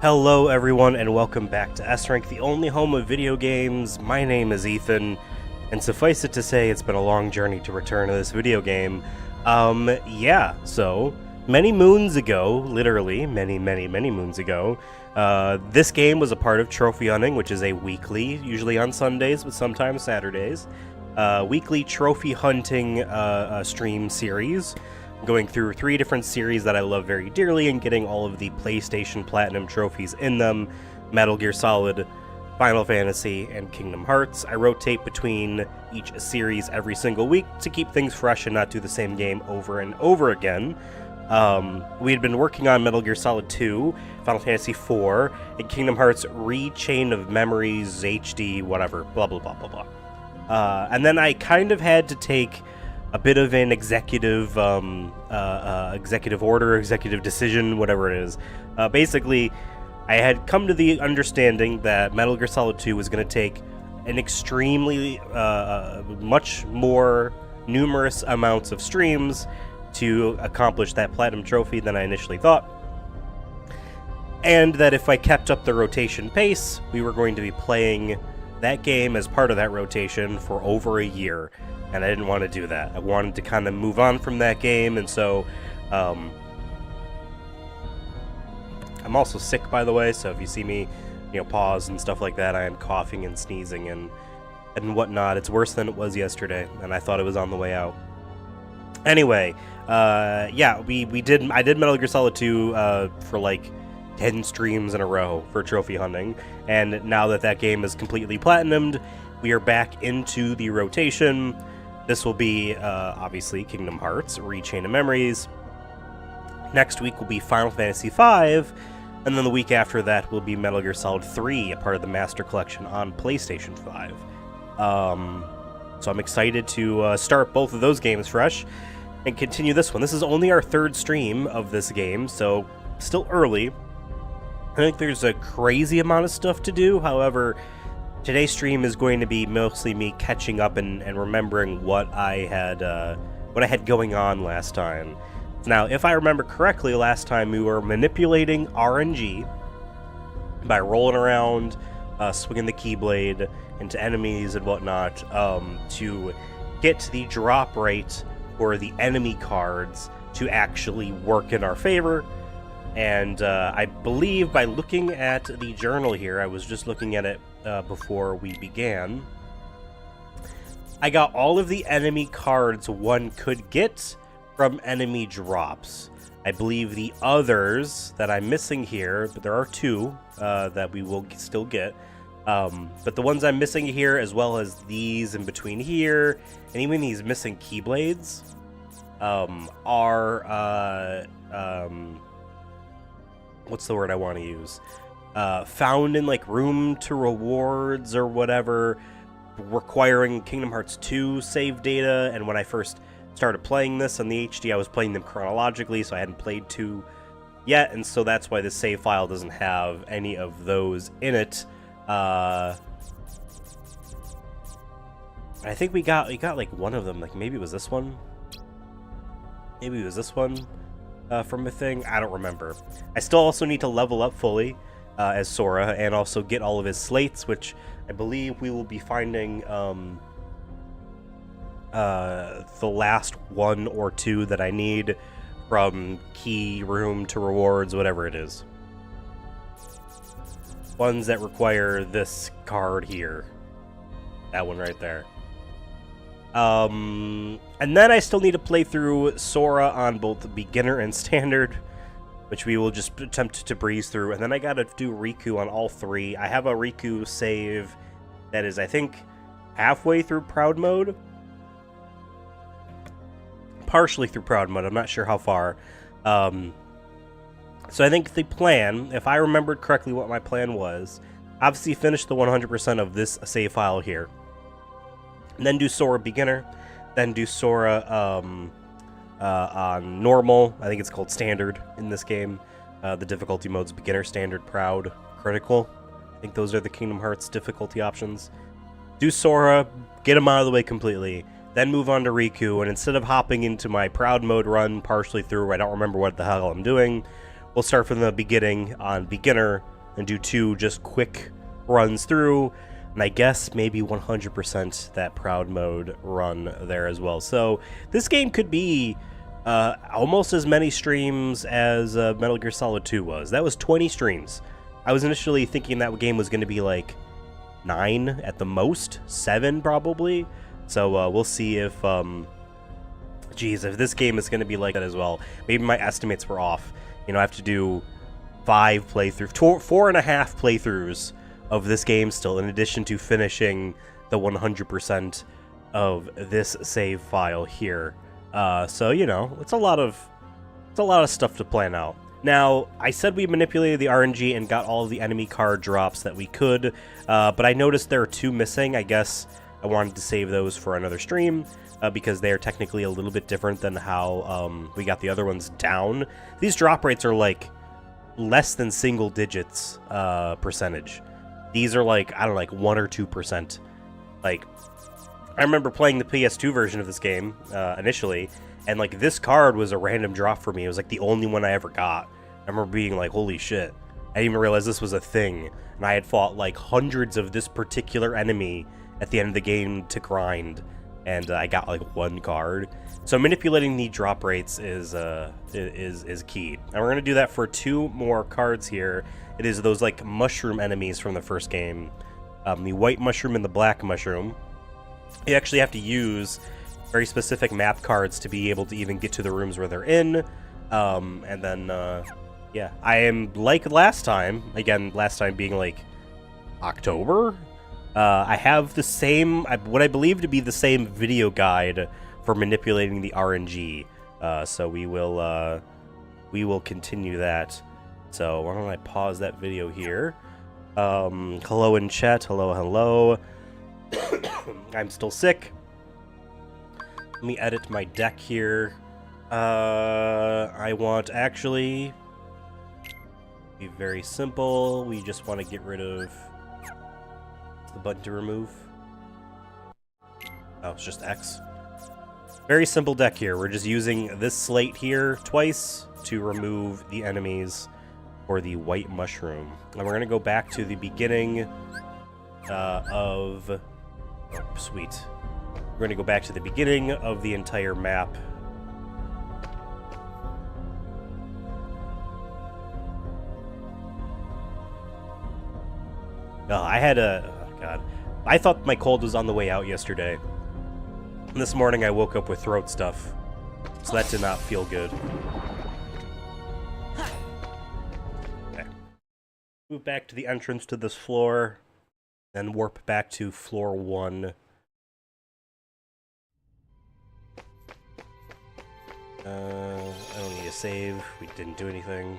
Hello everyone and welcome back to S-Rank, the only home of video games. My name is Ethan, and suffice it to say it's been a long journey to return to this video game. So many moons ago, literally many moons ago, this game was a part of Trophy Hunting, which is a weekly, usually on Sundays but sometimes Saturdays, weekly trophy hunting stream series, going through 3 different series that I love very dearly and getting all of the PlayStation Platinum trophies in them: Metal Gear Solid, Final Fantasy, and Kingdom Hearts. I rotate between each series every single week to keep things fresh and not do the same game over and over again. We had been working on Metal Gear Solid 2, Final Fantasy 4, and Kingdom Hearts Chain of Memories HD, whatever, blah blah blah blah blah. And then I kind of had to take a bit of an executive order, executive decision, whatever it is. Basically, I had come to the understanding that Metal Gear Solid 2 was going to take an extremely, much more numerous amounts of streams to accomplish that Platinum Trophy than I initially thought. And that if I kept up the rotation pace, we were going to be playing that game as part of that rotation for over a year. And I didn't want to do that. I wanted to kind of move on from that game, and so I'm also sick, by the way, so if you see me, pause and stuff like that, I am coughing and sneezing and whatnot. It's worse than it was yesterday, and I thought it was on the way out. Anyway, I did Metal Gear Solid 2 for like 10 streams in a row for Trophy Hunting, and now that game is completely platinumed, we are back into the rotation. This will be, obviously, Kingdom Hearts, Chain of Memories. Next week will be Final Fantasy V, and then the week after that will be Metal Gear Solid 3, a part of the Master Collection on PlayStation 5. So I'm excited to start both of those games fresh and continue this one. This is only our 3rd stream of this game, so still early. I think there's a crazy amount of stuff to do, however, today's stream is going to be mostly me catching up and remembering what I had going on last time. Now, if I remember correctly, last time we were manipulating RNG by rolling around, swinging the Keyblade into enemies and whatnot, to get the drop rate for the enemy cards to actually work in our favor. And I believe by looking at the journal here, I was just looking at it before we began, I got all of the enemy cards one could get from enemy drops. I believe the others that I'm missing here, but there are two that we will still get. But the ones I'm missing here, as well as these in between here, and even these missing keyblades, are what's the word I want to use? Found in like room to rewards or whatever, requiring Kingdom Hearts 2 save data. And when I first started playing this on the HD, I was playing them chronologically, so I hadn't played 2 yet, and so that's why the save file doesn't have any of those in it. I think we got like one of them, like maybe it was this one. Maybe it was this one from a thing. I don't remember. I still also need to level up fully as Sora and also get all of his slates, which I believe we will be finding the last 1 or 2 that I need from key room to rewards, whatever it is. Ones that require this card here. That one right there. And then I still need to play through Sora on both the beginner and standard, which we will just attempt to breeze through. And then I gotta do Riku on all 3. I have a Riku save that is, I think, halfway through Proud Mode. Partially through Proud Mode, I'm not sure how far. So I think the plan, if I remembered correctly what my plan was, obviously finish the 100% of this save file here. And then do Sora Beginner, then do Sora on Normal. I think it's called Standard in this game. The difficulty modes: Beginner, Standard, Proud, Critical. I think those are the Kingdom Hearts difficulty options. Do Sora, get him out of the way completely, then move on to Riku, and instead of hopping into my Proud Mode run partially through where I don't remember what the hell I'm doing, we'll start from the beginning on Beginner and do 2 just quick runs through, and I guess maybe 100% that Proud Mode run there as well. So this game could be almost as many streams as Metal Gear Solid 2 was. That was 20 streams. I was initially thinking that game was going to be like 9 at the most, 7 probably. So we'll see if, geez, if this game is going to be like that as well. Maybe my estimates were off. You know, I have to do 5 playthroughs, 4.5 playthroughs of this game still, in addition to finishing the 100% of this save file here. So, you know, it's a lot of stuff to plan out. Now, I said we manipulated the RNG and got all of the enemy card drops that we could, but I noticed there are 2 missing. I guess I wanted to save those for another stream, because they're technically a little bit different than how we got the other ones down. These drop rates are like less than single digits percentage. These are like, I don't know, like 1 or 2%. Like, I remember playing the PS2 version of this game initially, and like this card was a random drop for me. It was like the only one I ever got. I remember being like, holy shit. I didn't even realize this was a thing. And I had fought like hundreds of this particular enemy at the end of the game to grind, and I got like 1 card. So manipulating the drop rates is key. And we're gonna do that for 2 more cards here. It is those like mushroom enemies from the first game, the white mushroom and the black mushroom. You actually have to use very specific map cards to be able to even get to the rooms where they're in. And then yeah, I am like last time. Again, last time being like October. I have the same, what I believe to be the same video guide for manipulating the RNG. So we will continue that. So why don't I pause that video here? Hello in chat. Hello. I'm still sick. Let me edit my deck here. I want actually be very simple. We just want to get rid of the button to remove. Oh, it's just X. Very simple deck here. We're just using this slate here twice to remove the enemies for the white mushroom. And we're going to go back to the beginning of... Oh, sweet. We're going to go back to the beginning of the entire map. I had a... Oh, God. I thought my cold was on the way out yesterday. This morning I woke up with throat stuff, so that did not feel good. Okay. Move back to the entrance to this floor, then warp back to floor 1. I don't need a save. We didn't do anything.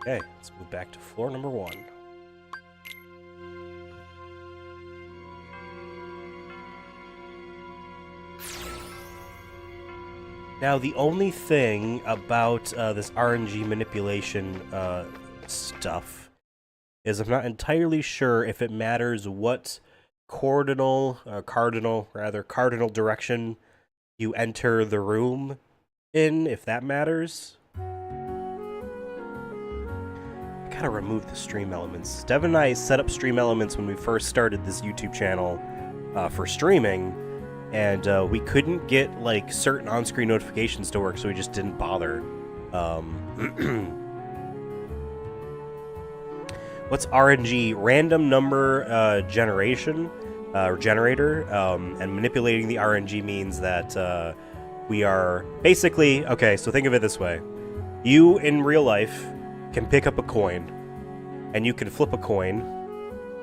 Okay, let's move back to floor number 1. Now, the only thing about this RNG manipulation stuff is I'm not entirely sure if it matters what cardinal direction you enter the room in, if that matters. I gotta remove the stream elements. Devin and I set up stream elements when we first started this YouTube channel for streaming, and we couldn't get like certain on-screen notifications to work, so we just didn't bother. What's RNG? Random number generation or generator, and manipulating the RNG means that we are basically, okay, so think of it this way. You in real life can pick up a coin and you can flip a coin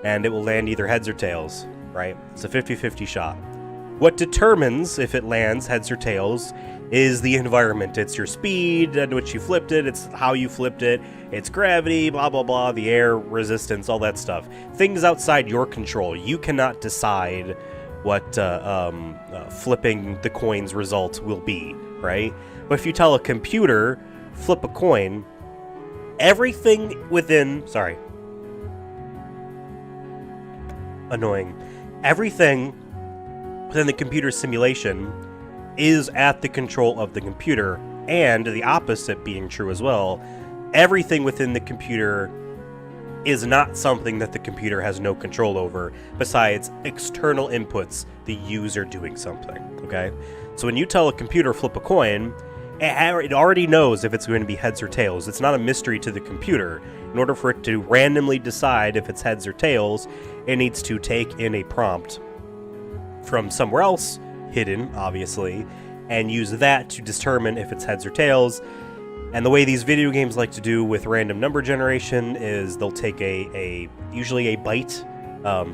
and it will land either heads or tails, right? It's a 50-50 shot. What determines if it lands heads or tails is the environment. It's your speed at which you flipped it, it's how you flipped it, it's gravity, blah, blah, blah, the air resistance, all that stuff. Things outside your control. You cannot decide what flipping the coin's result will be, right? But if you tell a computer, flip a coin, everything within... Sorry. Annoying. Everything within the computer simulation is at the control of the computer, and the opposite being true as well. Everything within the computer is not something that the computer has no control over, besides external inputs, the user doing something, okay? So when you tell a computer flip a coin, it already knows if it's going to be heads or tails. It's not a mystery to the computer. In order for it to randomly decide if it's heads or tails, it needs to take in a prompt from somewhere else, hidden, obviously, and use that to determine if it's heads or tails. And the way these video games like to do with random number generation is they'll take usually a byte,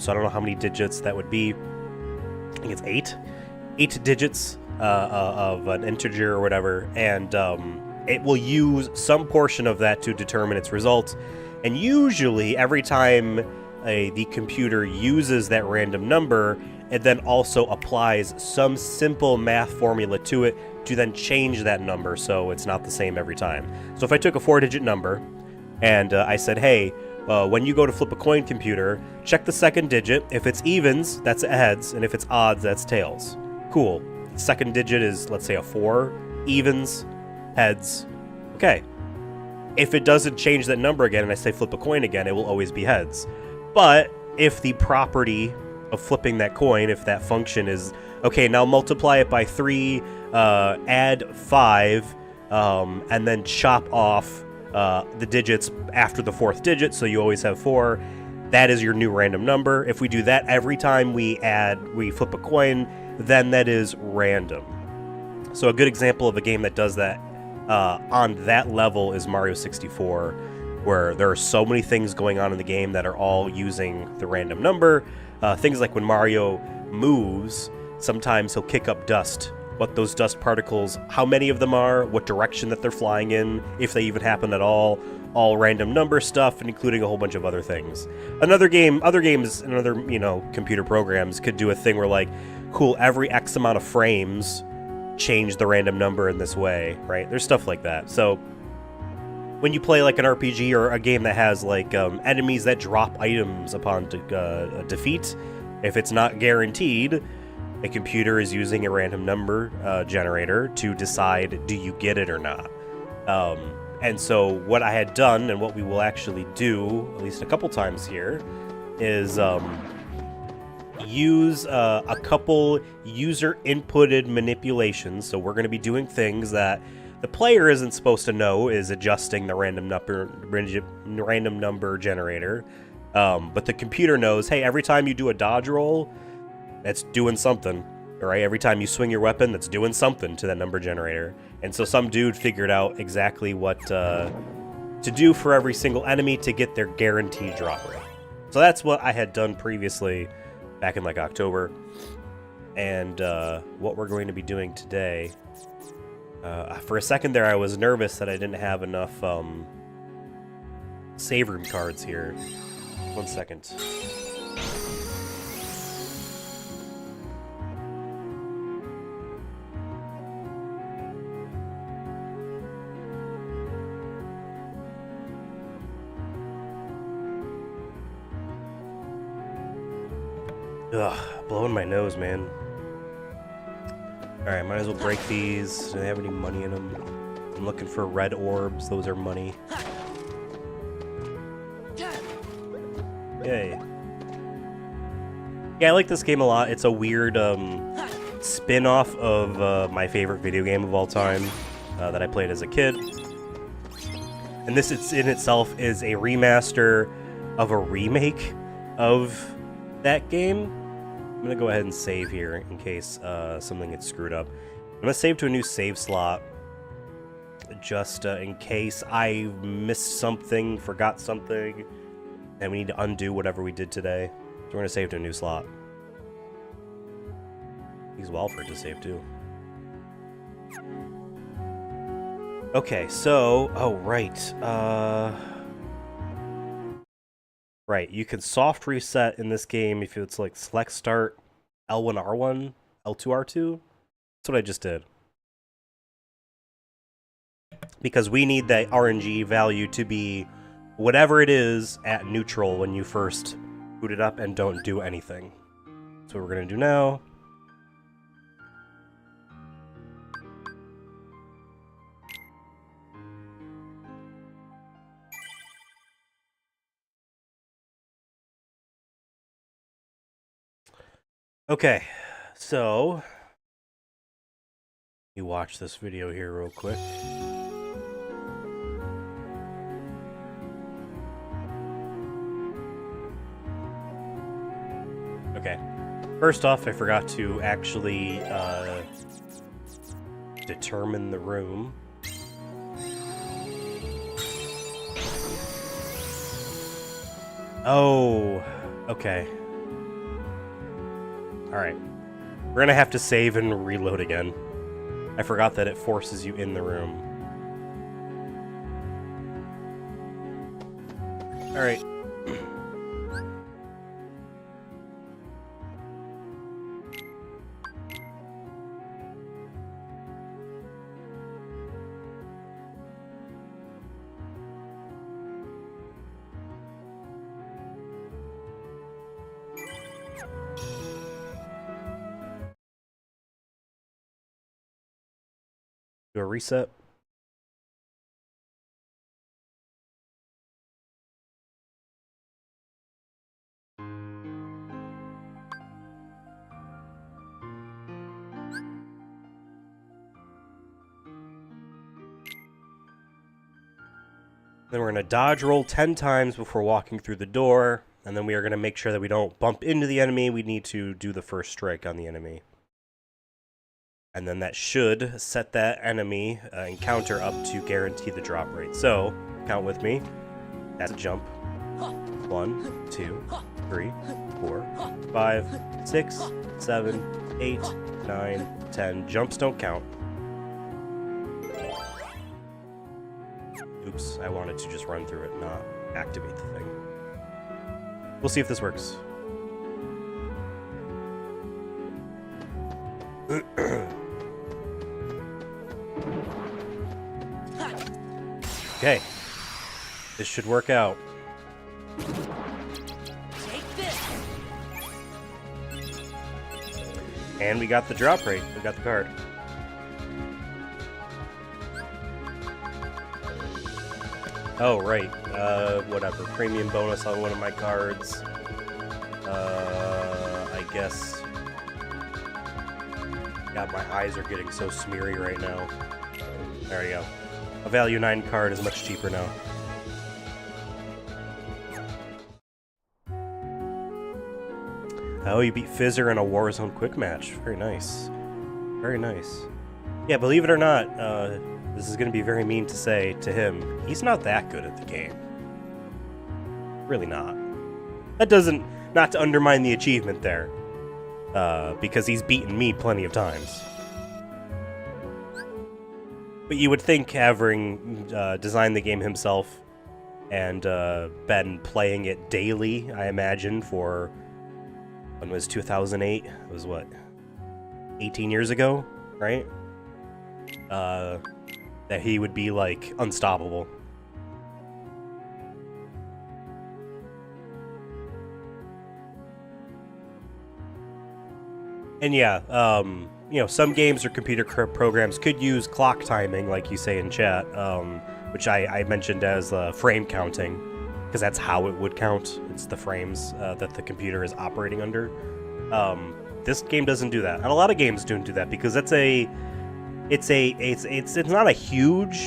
so I don't know how many digits that would be. I think it's 8 digits of an integer or whatever, and it will use some portion of that to determine its result. And usually every time the computer uses that random number, it then also applies some simple math formula to it to then change that number so it's not the same every time. So if I took a 4-digit number and I said, hey, when you go to flip a coin, computer, check the second digit. If it's evens, that's heads, and if it's odds, that's tails. Cool. Second digit is, let's say, a 4, evens, heads. Okay. If it doesn't change that number again and I say flip a coin again, it will always be heads. But if the property of flipping that coin, if that function is, okay, now multiply it by 3, add 5, and then chop off the digits after the 4th digit, so you always have 4, that is your new random number. If we do that every time we flip a coin, then that is random. So a good example of a game that does that on that level is Mario 64, where there are so many things going on in the game that are all using the random number. Things like when Mario moves, sometimes he'll kick up dust. What those dust particles, how many of them are, what direction that they're flying in, if they even happen at all random number stuff, and including a whole bunch of other things. Other games and other, computer programs could do a thing where, like, cool, every X amount of frames change the random number in this way, right? There's stuff like that. So when you play like an RPG or a game that has like enemies that drop items upon defeat, if it's not guaranteed, a computer is using a random number generator to decide, do you get it or not? And so what I had done, and what we will actually do, at least a couple times here, is use a couple user-inputted manipulations. So we're going to be doing things that the player isn't supposed to know is adjusting the random number generator, but the computer knows, hey, every time you do a dodge roll, That's doing something. Alright, every time you swing your weapon, that's doing something to that number generator. And so some dude figured out exactly what to do for every single enemy to get their guaranteed drop rate. So that's what I had done previously back in like October. And what we're going to be doing today. For a second there, I was nervous that I didn't have enough save room cards here. 1 second. Ugh, blowing my nose, man. Alright, might as well break these. Do they have any money in them? I'm looking for red orbs. Those are money. Yay. Yeah, I like this game a lot. It's a weird spin-off of my favorite video game of all time that I played as a kid. And this in itself is a remaster of a remake of that game. I'm going to go ahead and save here in case something gets screwed up. I'm going to save to a new save slot just in case I missed something, forgot something, and we need to undo whatever we did today. So we're going to save to a new slot. Use Walford to save too. Okay, so... Oh, right. Right, you can soft reset in this game if it's like select start L1, R1, L2, R2. That's what I just did. Because we need that RNG value to be whatever it is at neutral when you first boot it up and don't do anything. So what we're going to do now. Okay, so you watch this video here real quick. Okay, first off, I forgot to actually determine the room. Oh, okay. Alright. We're gonna have to save and reload again. I forgot that it forces you in the room. Alright. Do a reset. Then we're going to dodge roll 10 times before walking through the door, and then we are going to make sure that we don't bump into the enemy. We need to do the first strike on the enemy. And then that should set that enemy encounter up to guarantee the drop rate. So, count with me. That's a jump. 1, 2, 3, 4, 5, 6, 7, 8, 9, 10. Jumps don't count. Oops, I wanted to just run through it, not activate the thing. We'll see if this works. Okay, this should work out. Take this. And we got the drop rate. We got the card. Oh, right. Whatever. Premium bonus on one of my cards. I guess. God, my eyes are getting so smeary right now. There you go. A value 9 card is much cheaper now. Oh, you beat Fizzer in a Warzone quick match. Very nice. Very nice. Yeah, believe it or not, this is going to be very mean to say to him, he's not that good at the game. Really not. That doesn't, not to undermine the achievement there, because he's beaten me plenty of times. But you would think, having designed the game himself and been playing it daily, I imagine, for, when was 2008? It was what, 18 years ago, right? That he would be, like, unstoppable. And yeah, you know, some games or computer programs could use clock timing, like you say in chat, which I mentioned as frame counting, because that's how it would count. It's the frames that the computer is operating under. This game doesn't do that, and a lot of games don't do that because it's not a huge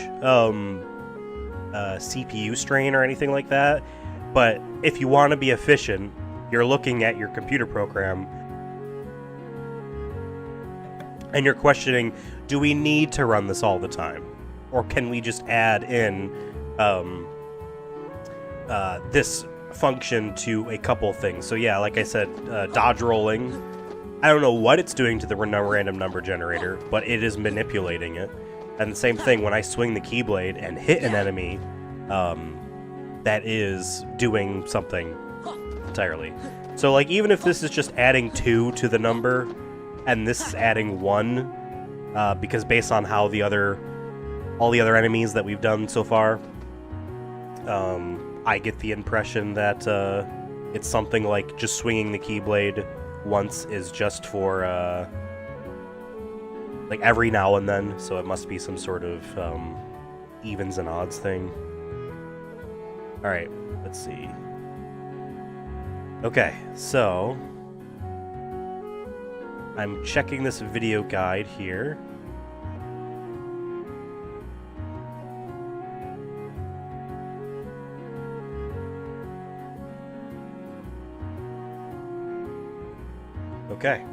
CPU strain or anything like that. But if you want to be efficient, you're looking at your computer program and you're questioning, do we need to run this all the time? Or can we just add in this function to a couple things? So yeah, like I said, dodge rolling. I don't know what it's doing to the random number generator, but it is manipulating it. And the same thing, when I swing the Keyblade and hit an enemy, that is doing something entirely. So like, even if this is just adding 2 to the number, and this is adding 1, because based on how all the other enemies that we've done so far, I get the impression that it's something like just swinging the Keyblade once is just for like every now and then, so it must be some sort of evens and odds thing. Alright, let's see. Okay, so I'm checking this video guide here. Okay.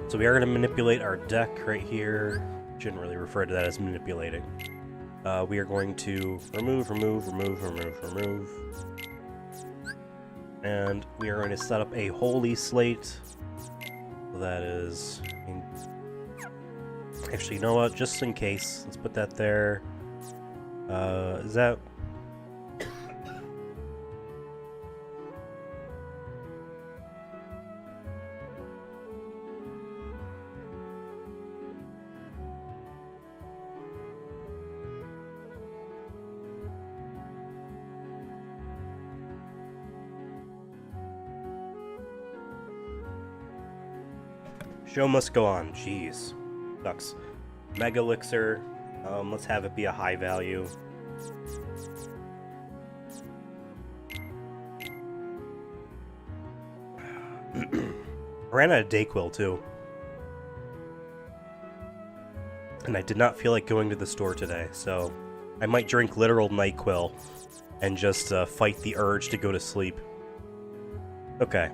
So we are going to manipulate our deck right here. Shouldn't really refer to that as manipulating. We are going to remove. And we are going to set up a holy slate. So that is... Actually, you know what? Just in case, let's put that there. Is that... Show must go on. Jeez. Sucks. Mega Elixir. Let's have it be a high value. I ran out of Dayquil too. And I did not feel like going to the store today, so I might drink literal NyQuil and just fight the urge to go to sleep. Okay.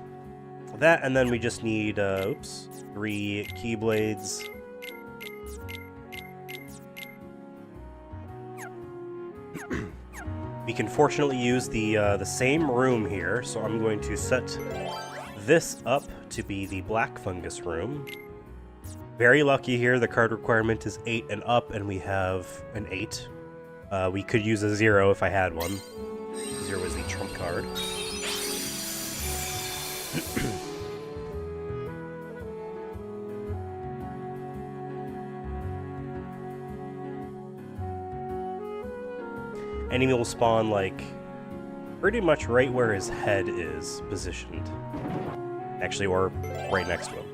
That, and then we just need, 3 Keyblades. We can fortunately use the same room here, so I'm going to set this up to be the Black Fungus room. Very lucky here, the card requirement is 8 and up, and we have an 8. We could use a 0 if I had one. 0 is the trump card. Enemy will spawn, like, pretty much right where his head is positioned. Actually, or right next to him.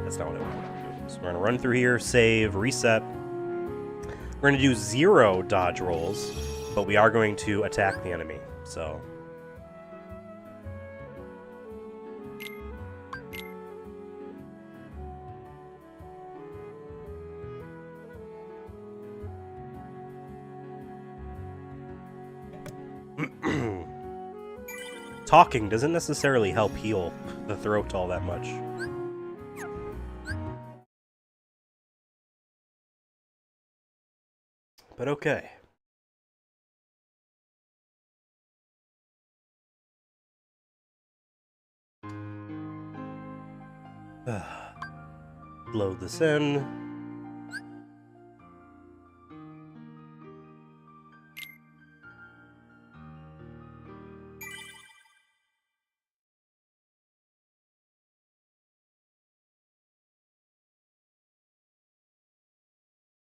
That's not what I want to do. So we're going to run through here, save, reset. We're going to do 0 dodge rolls, but we are going to attack the enemy, so... Talking doesn't necessarily help heal the throat all that much. But okay. Load this in.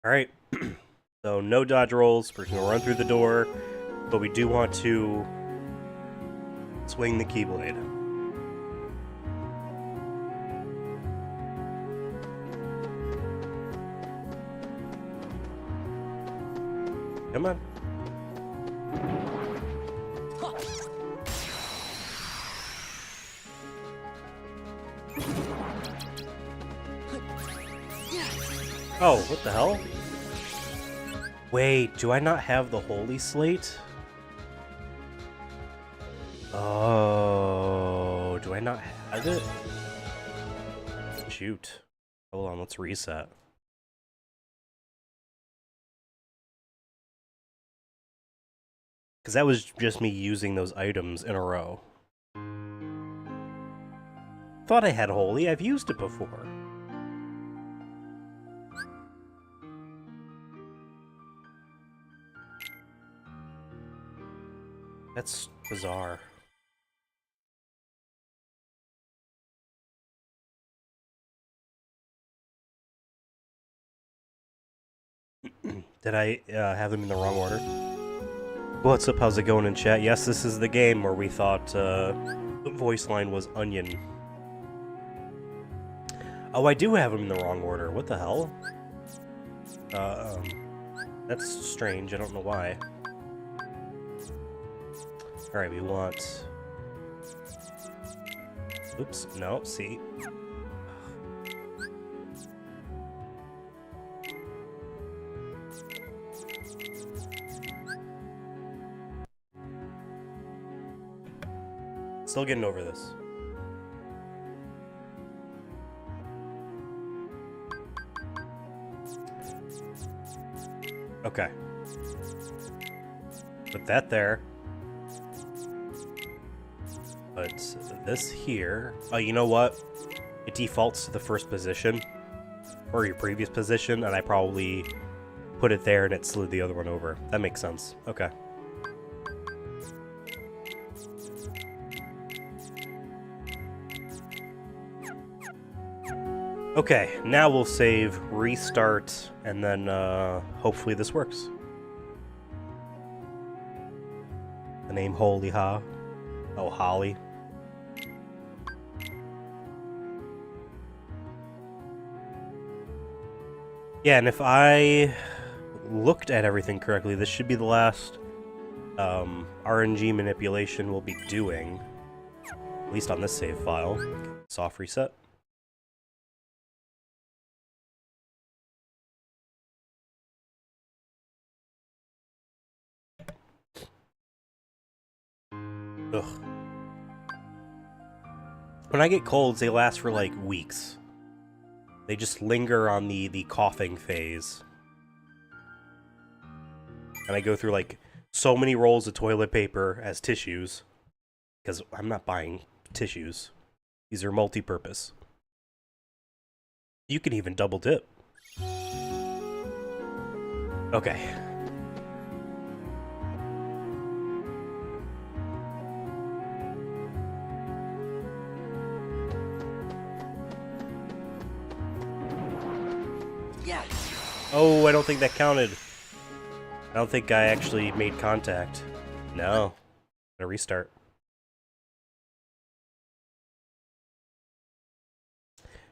Alright. So no dodge rolls. We're gonna run through the door, but we do want to swing the keyblade. Come on. Oh, what the hell? Wait, do I not have the Holy Slate? Oh, do I not have it? Shoot. Hold on, let's reset. Because that was just me using those items in a row. Thought I had Holy, I've used it before. That's bizarre. Did I have them in the wrong order? What's up, how's it going in chat? Yes, this is the game where we thought the voice line was Onion. Oh, I do have them in the wrong order. What the hell? That's strange. I don't know why. Alright, we want... Oops, no, see. Still getting over this. Okay. Put that there. Put this here. Oh, you know what? It defaults to the first position, or your previous position, and I probably put it there and it slid the other one over. That makes sense. Okay. Okay, now we'll save, restart, and then hopefully this works. The name Holy Ha. Oh, Holly. Yeah, and if I looked at everything correctly, this should be the last RNG manipulation we'll be doing. At least on this save file. Soft reset. Ugh. When I get colds, they last for like weeks. They just linger on the coughing phase. And I go through like so many rolls of toilet paper as tissues. Because I'm not buying tissues. These are multi-purpose. You can even double dip. Okay. Oh, I don't think that counted. I don't think I actually made contact. No. Gotta restart.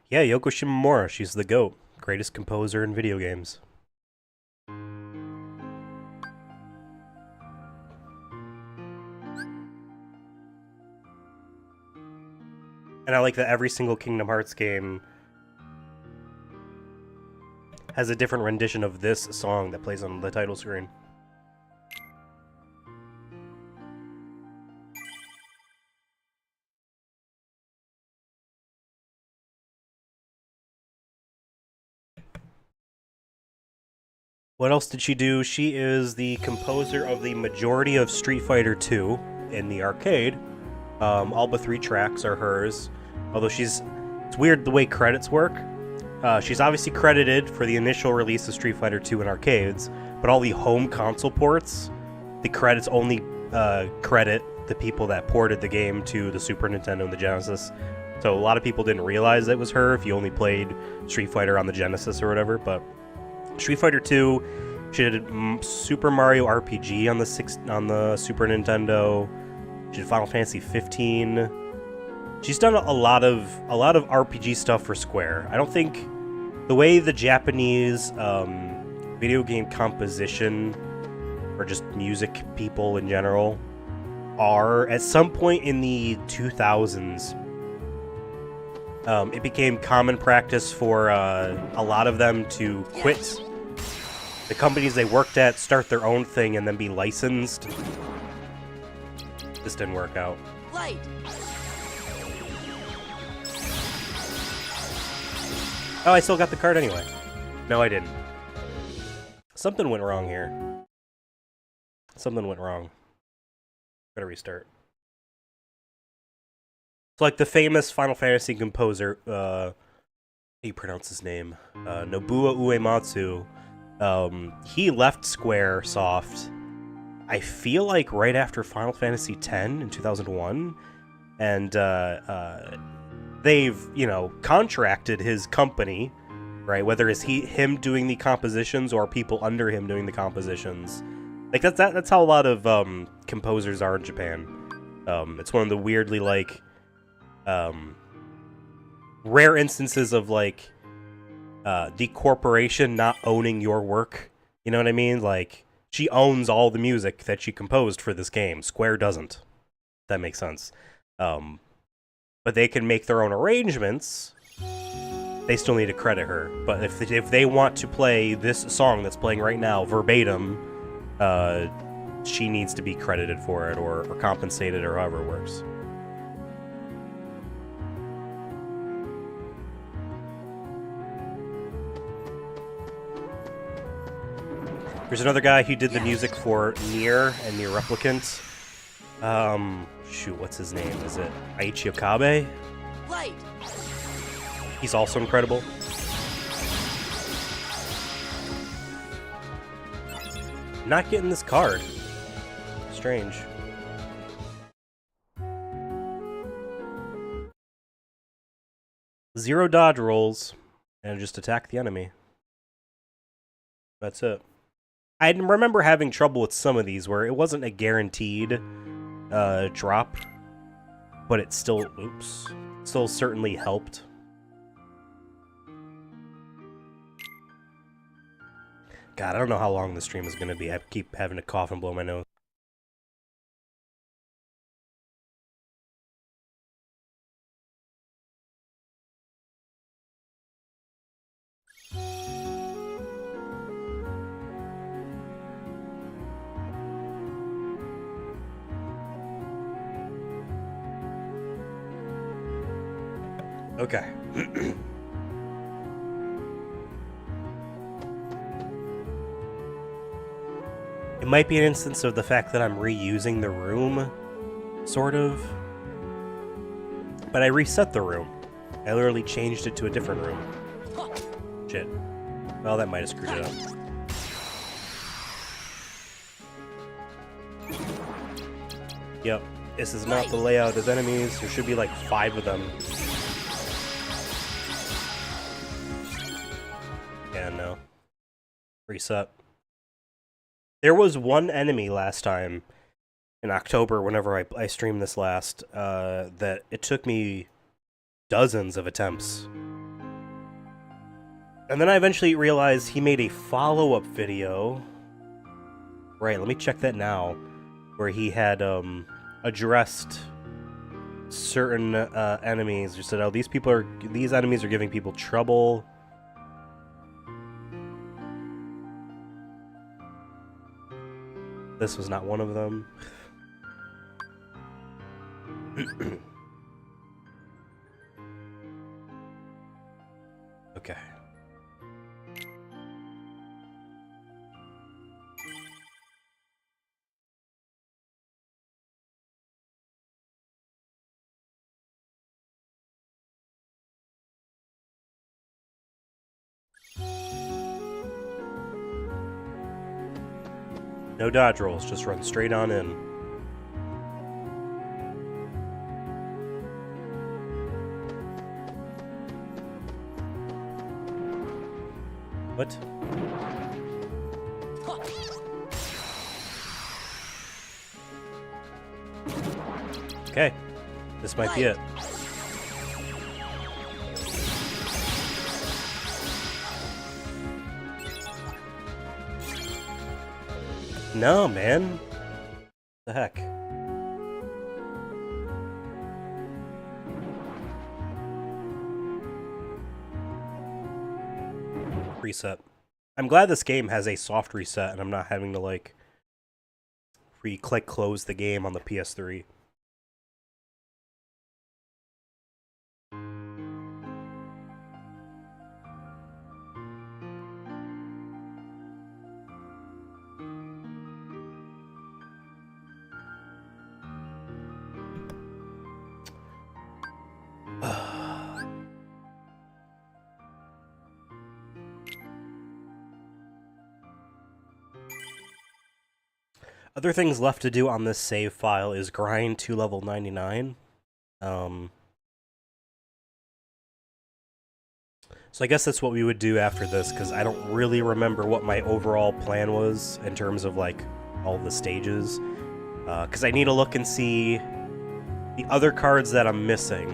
Yeah, Yoko Shimomura, she's the GOAT. Greatest composer in video games. And I like that every single Kingdom Hearts game has a different rendition of this song that plays on the title screen. What else did she do? She is the composer of the majority of Street Fighter 2 in the arcade. All but 3 tracks are hers. Although it's weird the way credits work. She's obviously credited for the initial release of Street Fighter 2 in arcades, but all the home console ports, the credits only credit the people that ported the game to the Super Nintendo and the Genesis. So a lot of people didn't realize it was her if you only played Street Fighter on the Genesis or whatever, but Street Fighter 2, she did Super Mario RPG on the Super Nintendo. She did Final Fantasy 15. She's done a lot of RPG stuff for Square. I don't think the way the Japanese video game composition or just music people in general are, at some point in the 2000s, it became common practice for a lot of them to quit the companies they worked at, start their own thing, and then be licensed. This didn't work out. Light. Oh, I still got the card anyway. No, I didn't. Something went wrong here. Something went wrong. Gotta restart. It's like the famous Final Fantasy composer, how do you pronounce his name? Nobuo Uematsu. He left Squaresoft, I feel like right after Final Fantasy X in 2001, and they've, contracted his company, right? Whether it's him doing the compositions or people under him doing the compositions. Like that's how a lot of composers are in Japan. It's one of the weirdly rare instances of the corporation not owning your work. You know what I mean? Like, she owns all the music that she composed for this game. Square doesn't. That makes sense. But they can make their own arrangements. They still need to credit her. But if they want to play this song that's playing right now verbatim, she needs to be credited for it or compensated or however it works. There's another guy who did the music for Nier and Nier Replicant. Shoot, what's his name? Is it Aichi Okabe? Light. He's also incredible. Not getting this card. Strange. Zero dodge rolls, and just attack the enemy. That's it. I remember having trouble with some of these where it wasn't a guaranteed drop, but it still, still certainly helped. God, I don't know how long the stream is going to be. I keep having to cough and blow my nose. Okay. It might be an instance of the fact that I'm reusing the room, sort of. But I reset the room. I literally changed it to a different room. Shit. Well, that might have screwed it up. Yep. This is not the layout of enemies. There should be like 5 of them. Yeah, no. Reset. There was one enemy last time in October, whenever I streamed this last, that it took me dozens of attempts. And then I eventually realized he made a follow-up video. Right, let me check that now. Where he had addressed certain enemies. Just said, oh, these enemies are giving people trouble. This was not one of them. Okay. No dodge rolls, just run straight on in. What? Okay, this might be it. No, man. What the heck? Reset. I'm glad this game has a soft reset and I'm not having to, like, re-click close the game on the PS3. Other things left to do on this save file is grind to level 99. So I guess that's what we would do after this, because I don't really remember what my overall plan was in terms of, like, all the stages. Because I need to look and see the other cards that I'm missing.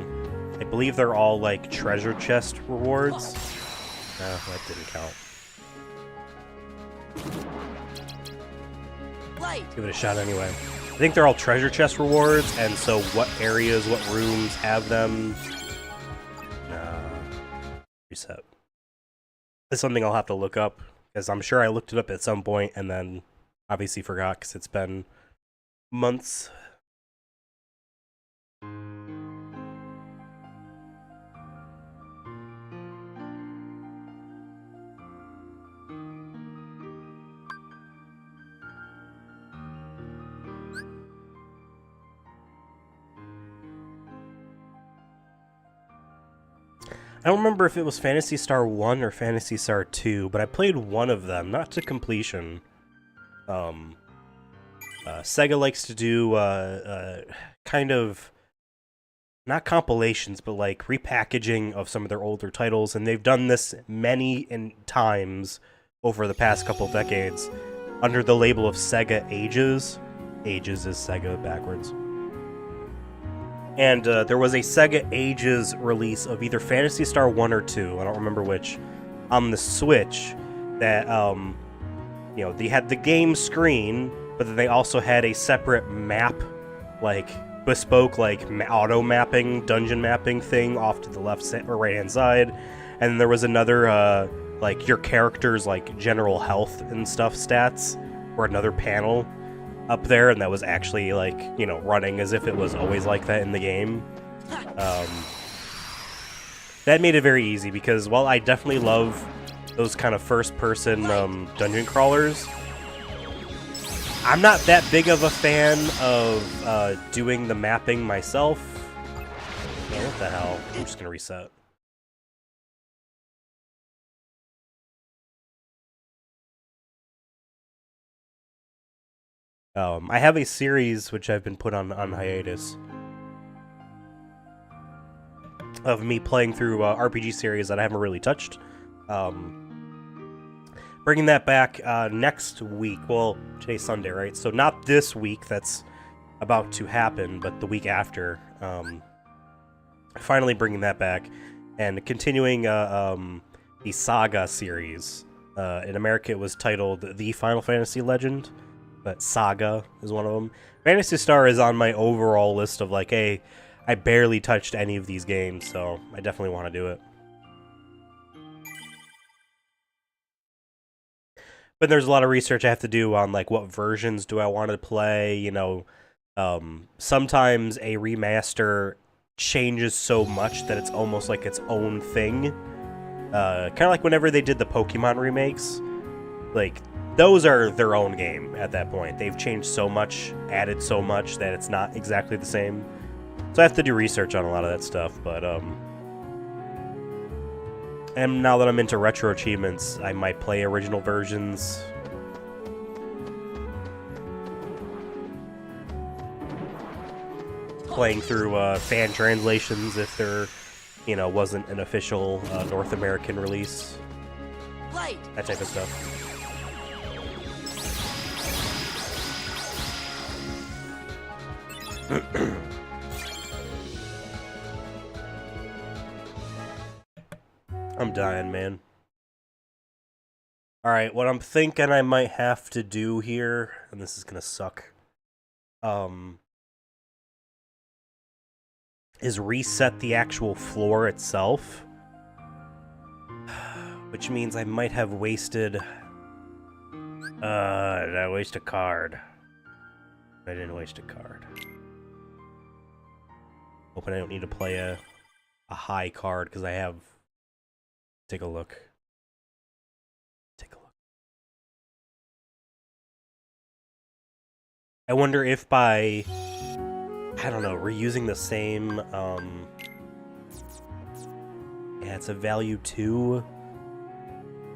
I believe they're all, like, treasure chest rewards. No, that didn't count. Give it a shot anyway. I think they're all treasure chest rewards, and so what areas, what rooms have them? Reset. It's something I'll have to look up, because I'm sure I looked it up at some point and then obviously forgot because it's been months. I don't remember if it was Phantasy Star 1 or Phantasy Star 2, but I played one of them, not to completion. Sega likes to do kind of, not compilations, but like repackaging of some of their older titles, and they've done this many times over the past couple decades under the label of Sega Ages. Ages is Sega backwards. And there was a Sega Ages release of either Phantasy Star 1 or 2, I don't remember which, on the Switch, that, you know, they had the game screen, but then they also had a separate map, like, bespoke, like, auto-mapping, dungeon mapping thing off to the left or right-hand side, and then there was another, like, your character's, like, general health and stuff stats, or another panel up there, and that was actually, like, you know, running as if it was always like that in the game. That made it very easy, because while I definitely love those kind of first-person dungeon crawlers, I'm not that big of a fan of doing the mapping myself. Oh, what the hell? I'm just gonna reset. I have a series which I've been put on hiatus of me playing through RPG series that I haven't really touched. Bringing that back next week. Well, today's Sunday, right? So not this week that's about to happen, but the week after. Finally bringing that back and continuing the Saga series. In America, it was titled The Final Fantasy Legend, but Saga is one of them. Phantasy Star is on my overall list of, like, hey, I barely touched any of these games, so I definitely want to do it. But there's a lot of research I have to do on, like, what versions do I want to play, you know. Sometimes a remaster changes so much that it's almost like its own thing. Kind of like whenever they did the Pokemon remakes. Like, those are their own game at that point. They've changed so much, added so much, that it's not exactly the same. So I have to do research on a lot of that stuff, but, and now that I'm into retro achievements, I might play original versions. playing through fan translations if there, you know, wasn't an official North American release. Light. That type of stuff. I'm dying, man. Alright, what I'm thinking I might have to do here, and this is gonna suck, is reset the actual floor itself. Which means I might have wasted... did I waste a card? I didn't waste a card. Hoping I don't need to play a high card, because I have... Take a look. Take a look. I wonder if by... I don't know, reusing the same, yeah, it's a value 2.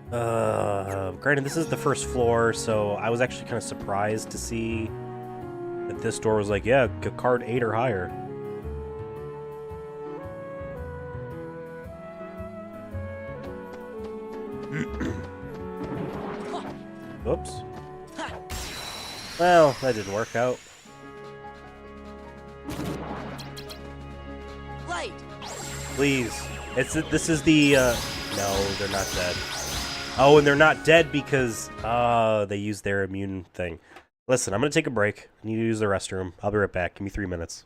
Granted, this is the first floor, so I was actually kind of surprised to see that this door was like, yeah, card 8 or higher. Oops. Well, that didn't work out. Light. Please. This is the, no, they're not dead. Oh, and they're not dead because, they used their immune thing. Listen, I'm gonna take a break. I need to use the restroom. I'll be right back. Give me 3 minutes.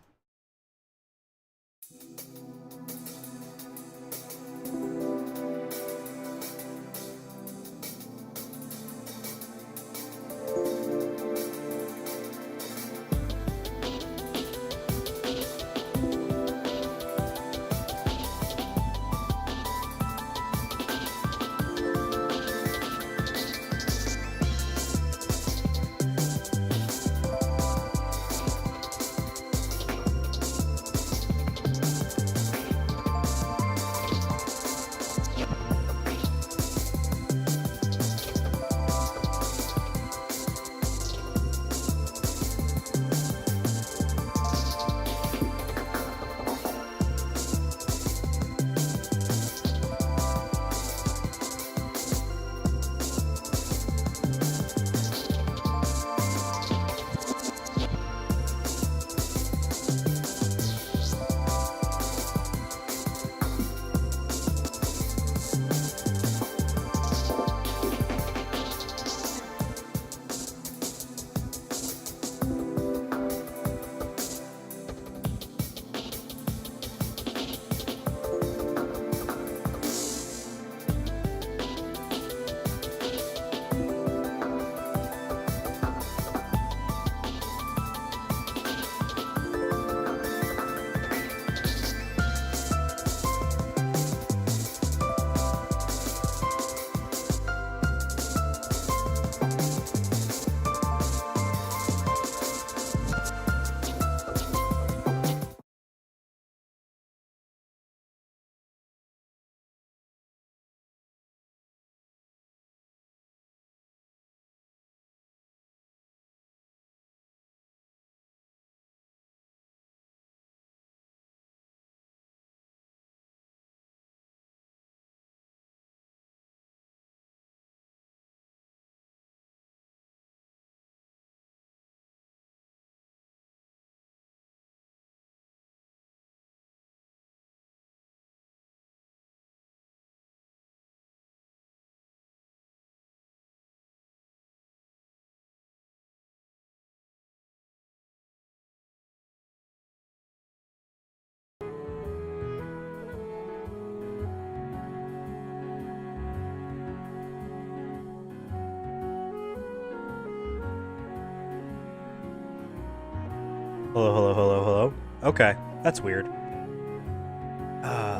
Hello, hello, hello, hello. Okay, that's weird.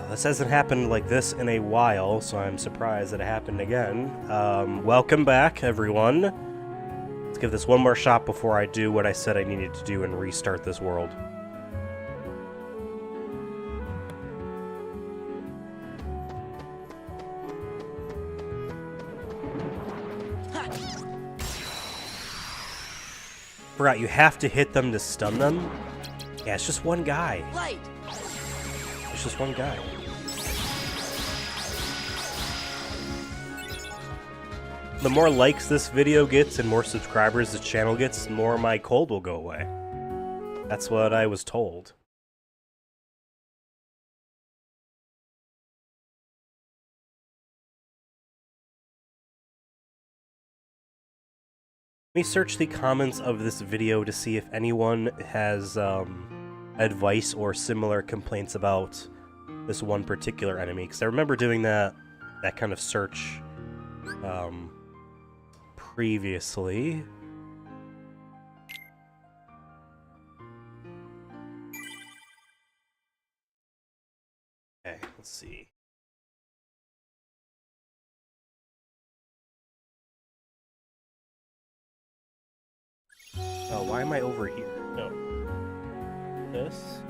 This hasn't happened like this in a while, so I'm surprised that it happened again. Welcome back, everyone. Let's give this one more shot before I do what I said I needed to do and restart this world. Forgot, you have to hit them to stun them? Yeah, it's just one guy. Light. It's just one guy. The more likes this video gets and more subscribers the channel gets, the more my cold will go away. That's what I was told. Let me search the comments of this video to see if anyone has advice or similar complaints about this one particular enemy, because I remember doing that kind of search previously. Okay, let's see. Oh, why am I over here? No. This?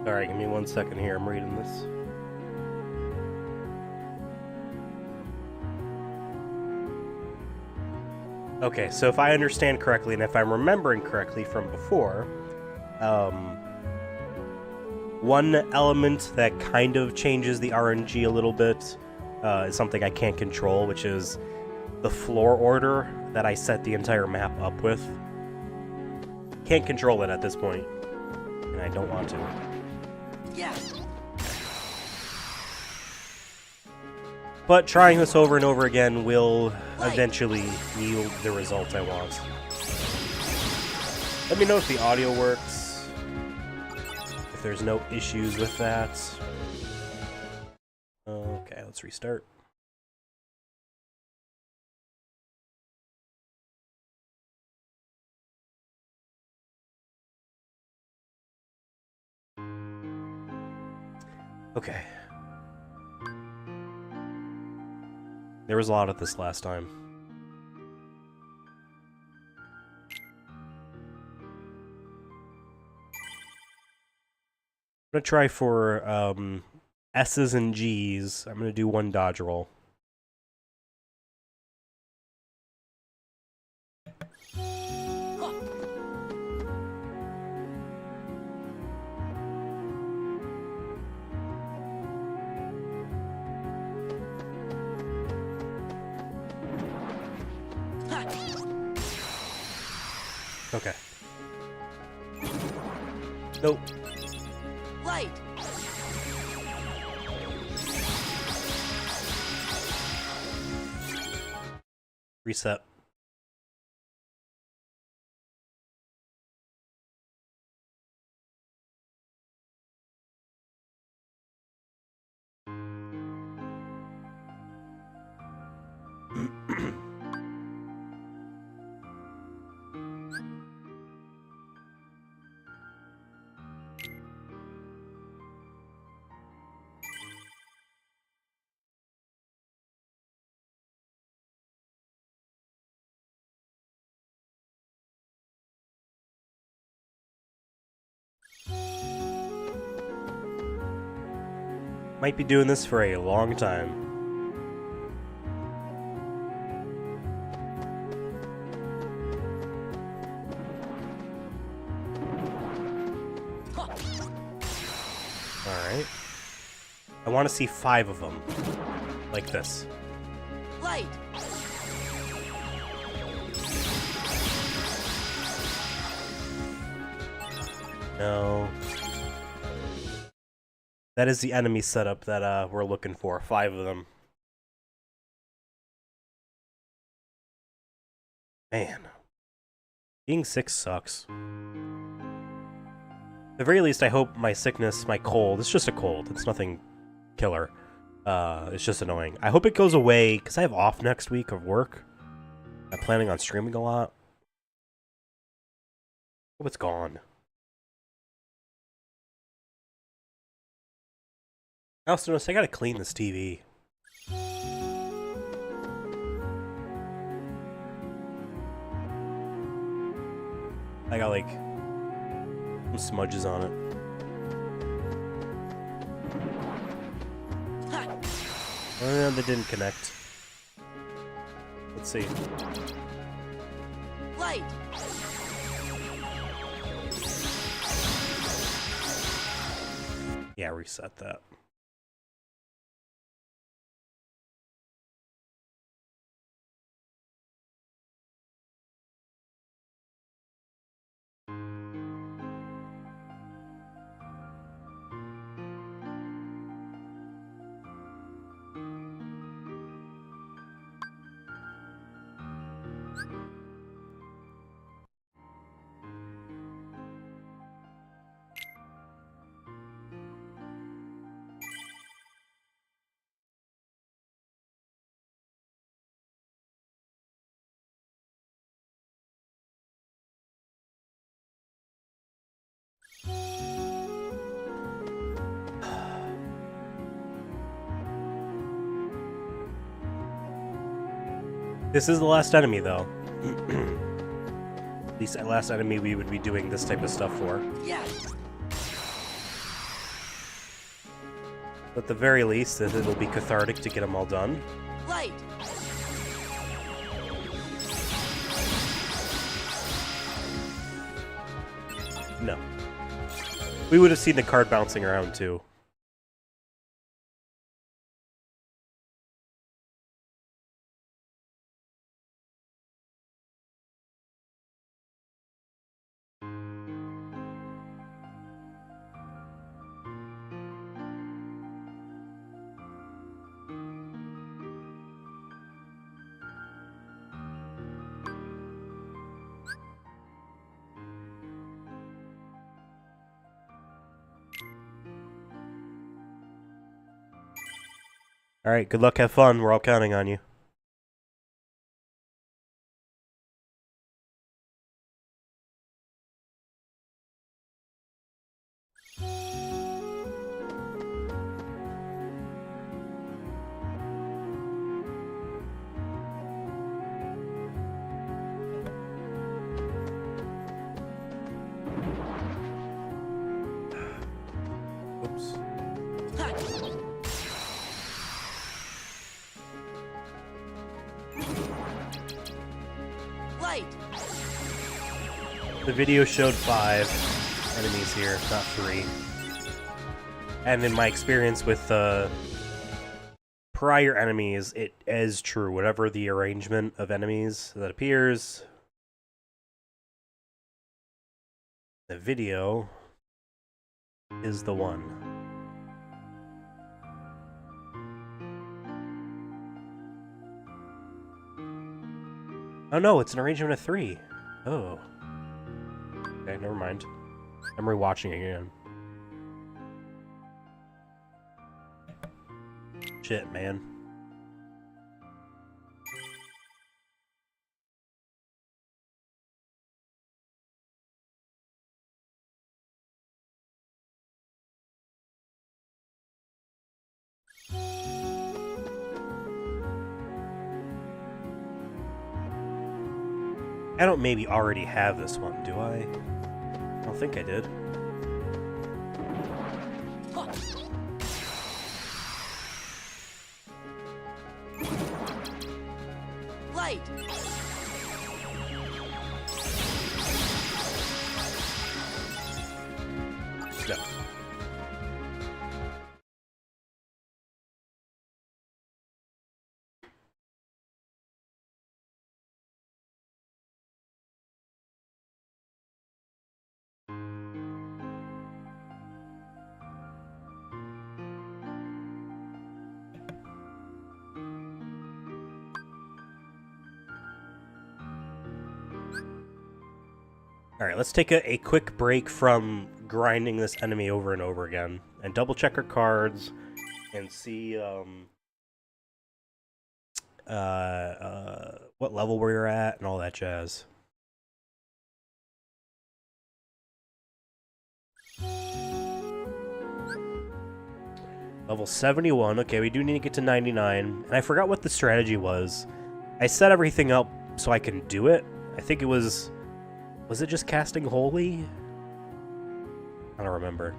Alright, give me 1 second here, I'm reading this. Okay, so if I understand correctly, and if I'm remembering correctly from before, one element that kind of changes the RNG a little bit is something I can't control, which is the floor order that I set the entire map up with. Can't control it at this point, and I don't want to. Yeah. But trying this over and over again will eventually yield the result I want. Let me know if the audio works, if there's no issues with that. Okay, let's restart. Okay. There was a lot of this last time. I'm gonna try for S's and G's. I'm gonna do one dodge roll. Okay. Nope. Light. Reset. Might be doing this for a long time. Alright. I want to see 5 of them. Like this. Light. No. That is the enemy setup that we're looking for. 5 of them. Man. Being sick sucks. At the very least, I hope my sickness, my cold, it's just a cold. It's nothing killer. It's just annoying. I hope it goes away, because I have off next week of work. I'm planning on streaming a lot. Hope it's gone. I also noticed I gotta clean this TV. I got like some smudges on it. Oh, they didn't connect. Let's see. Light. Yeah, reset that. This is the last enemy, though. At least the last enemy we would be doing this type of stuff for. Yes. At the very least, it'll be cathartic to get them all done. Light. No. We would have seen the card bouncing around, too. Alright, good luck, have fun. We're all counting on you. Oops. Light. The video showed 5 enemies here, not 3. And in my experience with prior enemies, it is true. Whatever the arrangement of enemies that appears, the video is the one. Oh no, it's an arrangement of 3. Oh. Okay, never mind. I'm rewatching again. Shit, man. I don't maybe already have this one, do I? I don't think I did. Light. No. Alright, let's take a quick break from grinding this enemy over and over again. And double check our cards and see what level we're at and all that jazz. Level 71. Okay, we do need to get to 99. And I forgot what the strategy was. I set everything up so I can do it. I think it was... Was it just casting Holy? I don't remember.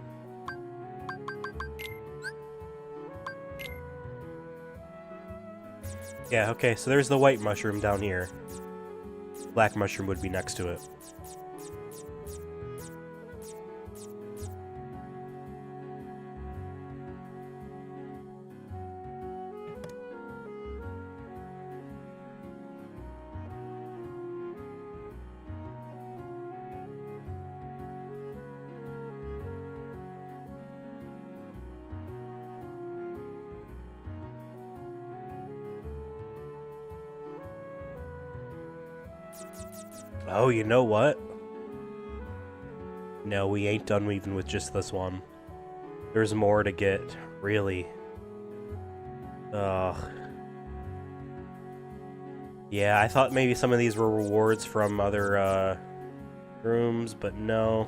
Yeah, okay, so there's the white mushroom down here. Black mushroom would be next to it. Oh, you know what? No, we ain't done even with just this one. There's more to get, really. Ugh. Yeah, I thought maybe some of these were rewards from other, rooms, but no.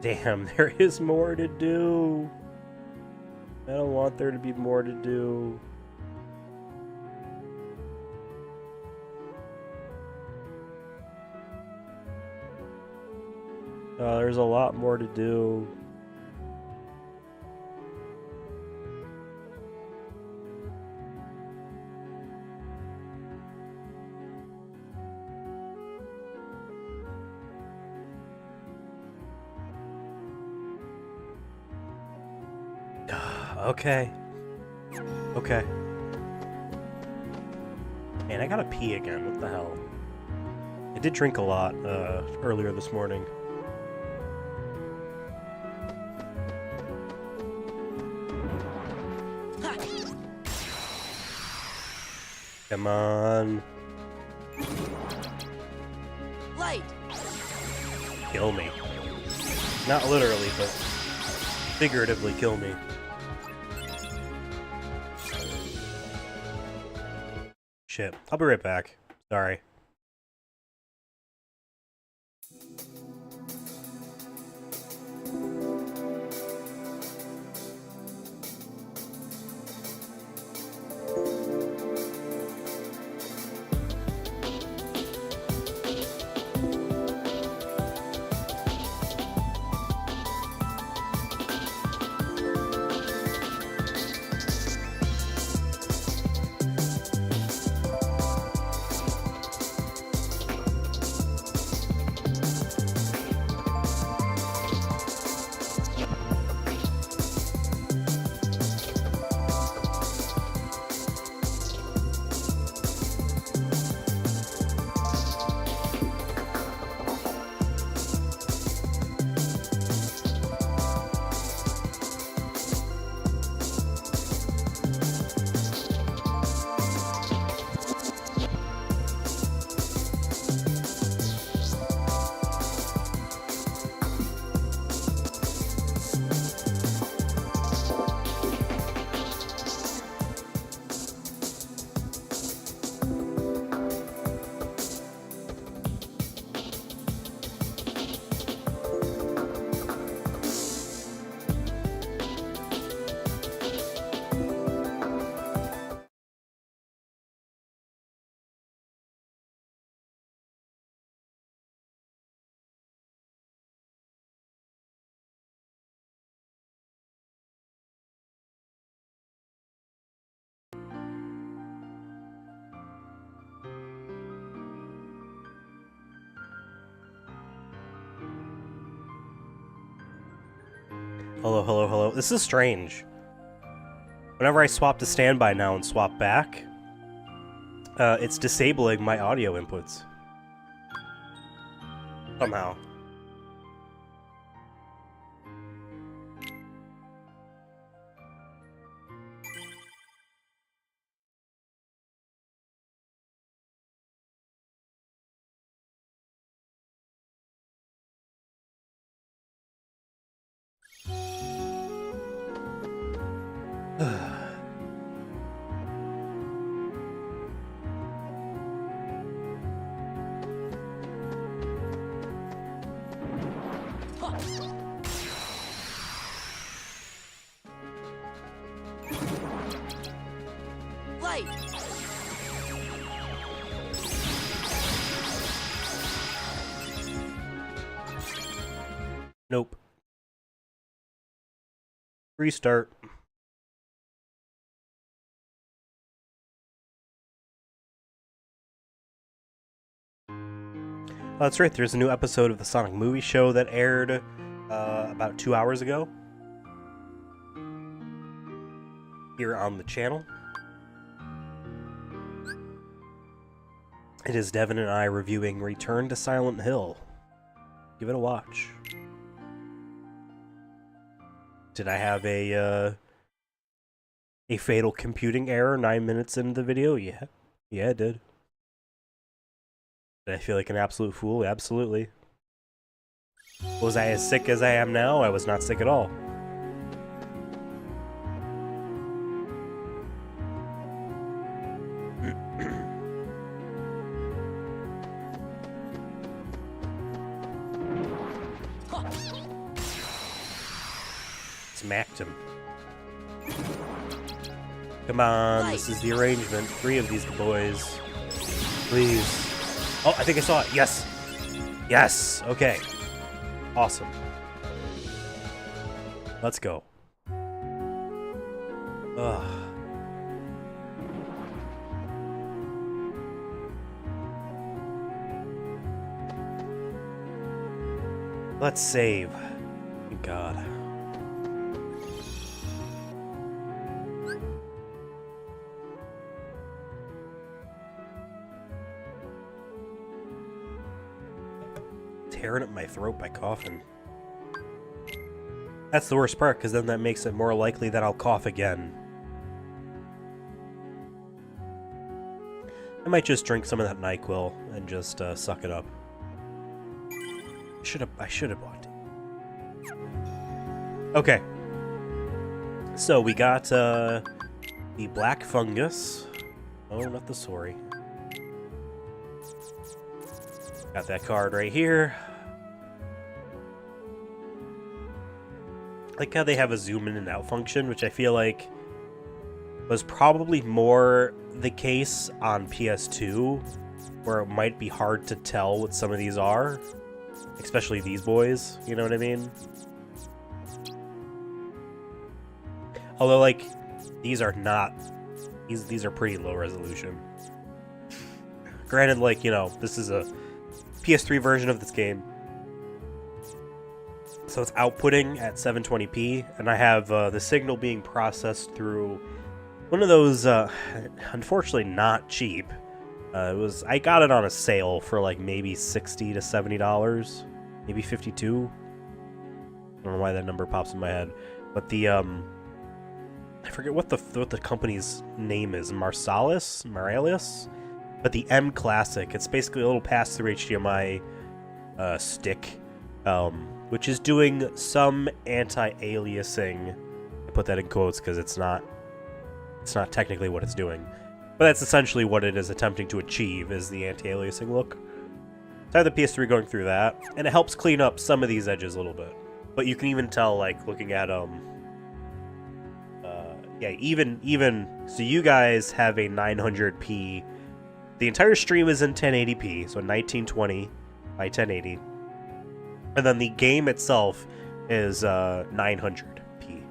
Damn, there is more to do. I don't want there to be more to do. There's a lot more to do. Okay. Okay. Man, I gotta pee again. What the hell? I did drink a lot, earlier this morning. Come on. Light. Kill me. Not literally, but figuratively kill me. Shit. I'll be right back. Sorry. Hello, hello, hello. This is strange. Whenever I swap to standby now and swap back, it's disabling my audio inputs. Somehow. Light. Nope. Restart. Oh, that's right, there's a new episode of the Sonic Movie Show that aired about 2 hours ago here on the channel. It is Devin and I reviewing Return to Silent Hill. Give it a watch. Did I have a fatal computing error 9 minutes into the video? Yeah. Yeah, it did. Did I feel like an absolute fool? Absolutely. Was I as sick as I am now? I was not sick at all. Smacked him. Come on, this is the arrangement. 3 of these boys. Please. Oh, I think I saw it. Yes. Yes. Okay. Awesome. Let's go. Ugh. Let's save. Thank God. Tearing up my throat by coughing. That's the worst part, because then that makes it more likely that I'll cough again. I might just drink some of that NyQuil and just suck it up. I should have bought it. Okay. So we got the black fungus. Oh, not the sorry. Got that card right here. I like how they have a zoom in and out function, which I feel like was probably more the case on PS2, where it might be hard to tell what some of these are, especially these boys, you know what I mean? Although, like, these are not, these are pretty low resolution. Granted, like, you know, this is a PS3 version of this game, so it's outputting at 720p, and I have the signal being processed through one of those, unfortunately not cheap. I got it on a sale for like maybe $60 to $70, maybe $52. I don't know why that number pops in my head, but the I forget what the company's name is, Marsalis, but the M Classic. It's basically a little pass-through HDMI stick, which is doing some anti-aliasing. I put that in quotes because it's not technically what it's doing, but that's essentially what it is attempting to achieve, is the anti-aliasing look. So I have the PS3 going through that, and it helps clean up some of these edges a little bit. But you can even tell, like, looking at yeah, even so, you guys have a 900p. The entire stream is in 1080p, so 1920 by 1080, and then the game itself is 900p.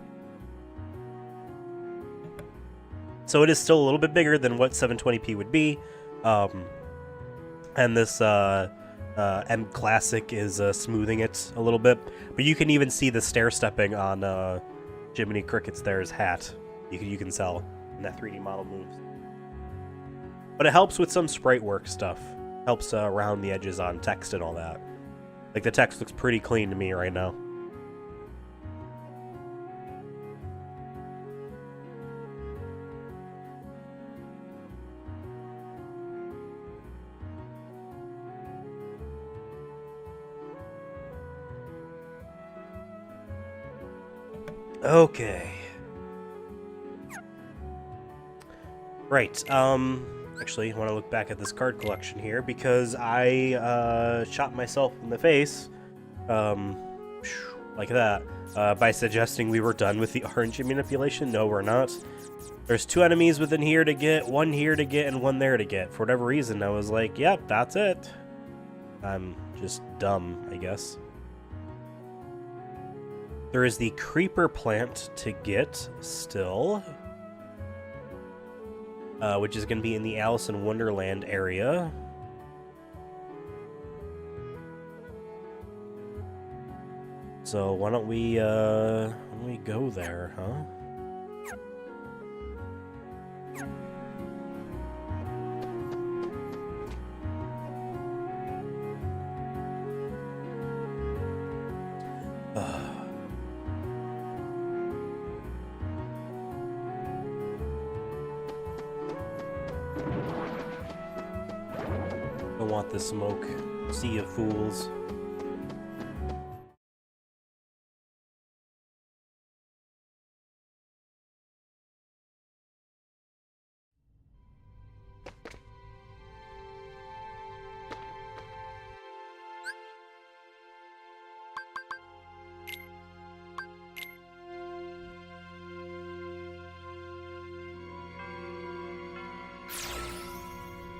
So it is still a little bit bigger than what 720p would be, and this M Classic is smoothing it a little bit. But you can even see the stair stepping on Jiminy Cricket's there's hat. You can tell when that 3D model moves. But it helps with some sprite work stuff. Helps round the edges on text and all that. Like, the text looks pretty clean to me right now. Okay. Right, actually, I want to look back at this card collection here, because I, shot myself in the face, like that, by suggesting we were done with the RNG manipulation. No, we're not. There's 2 enemies within here to get, 1 here to get, and 1 there to get. For whatever reason, I was like, yep, that's it. I'm just dumb, I guess. There is the creeper plant to get still, which is going to be in the Alice in Wonderland area. So why don't we go there, huh? Don't want the smoke. Sea of fools.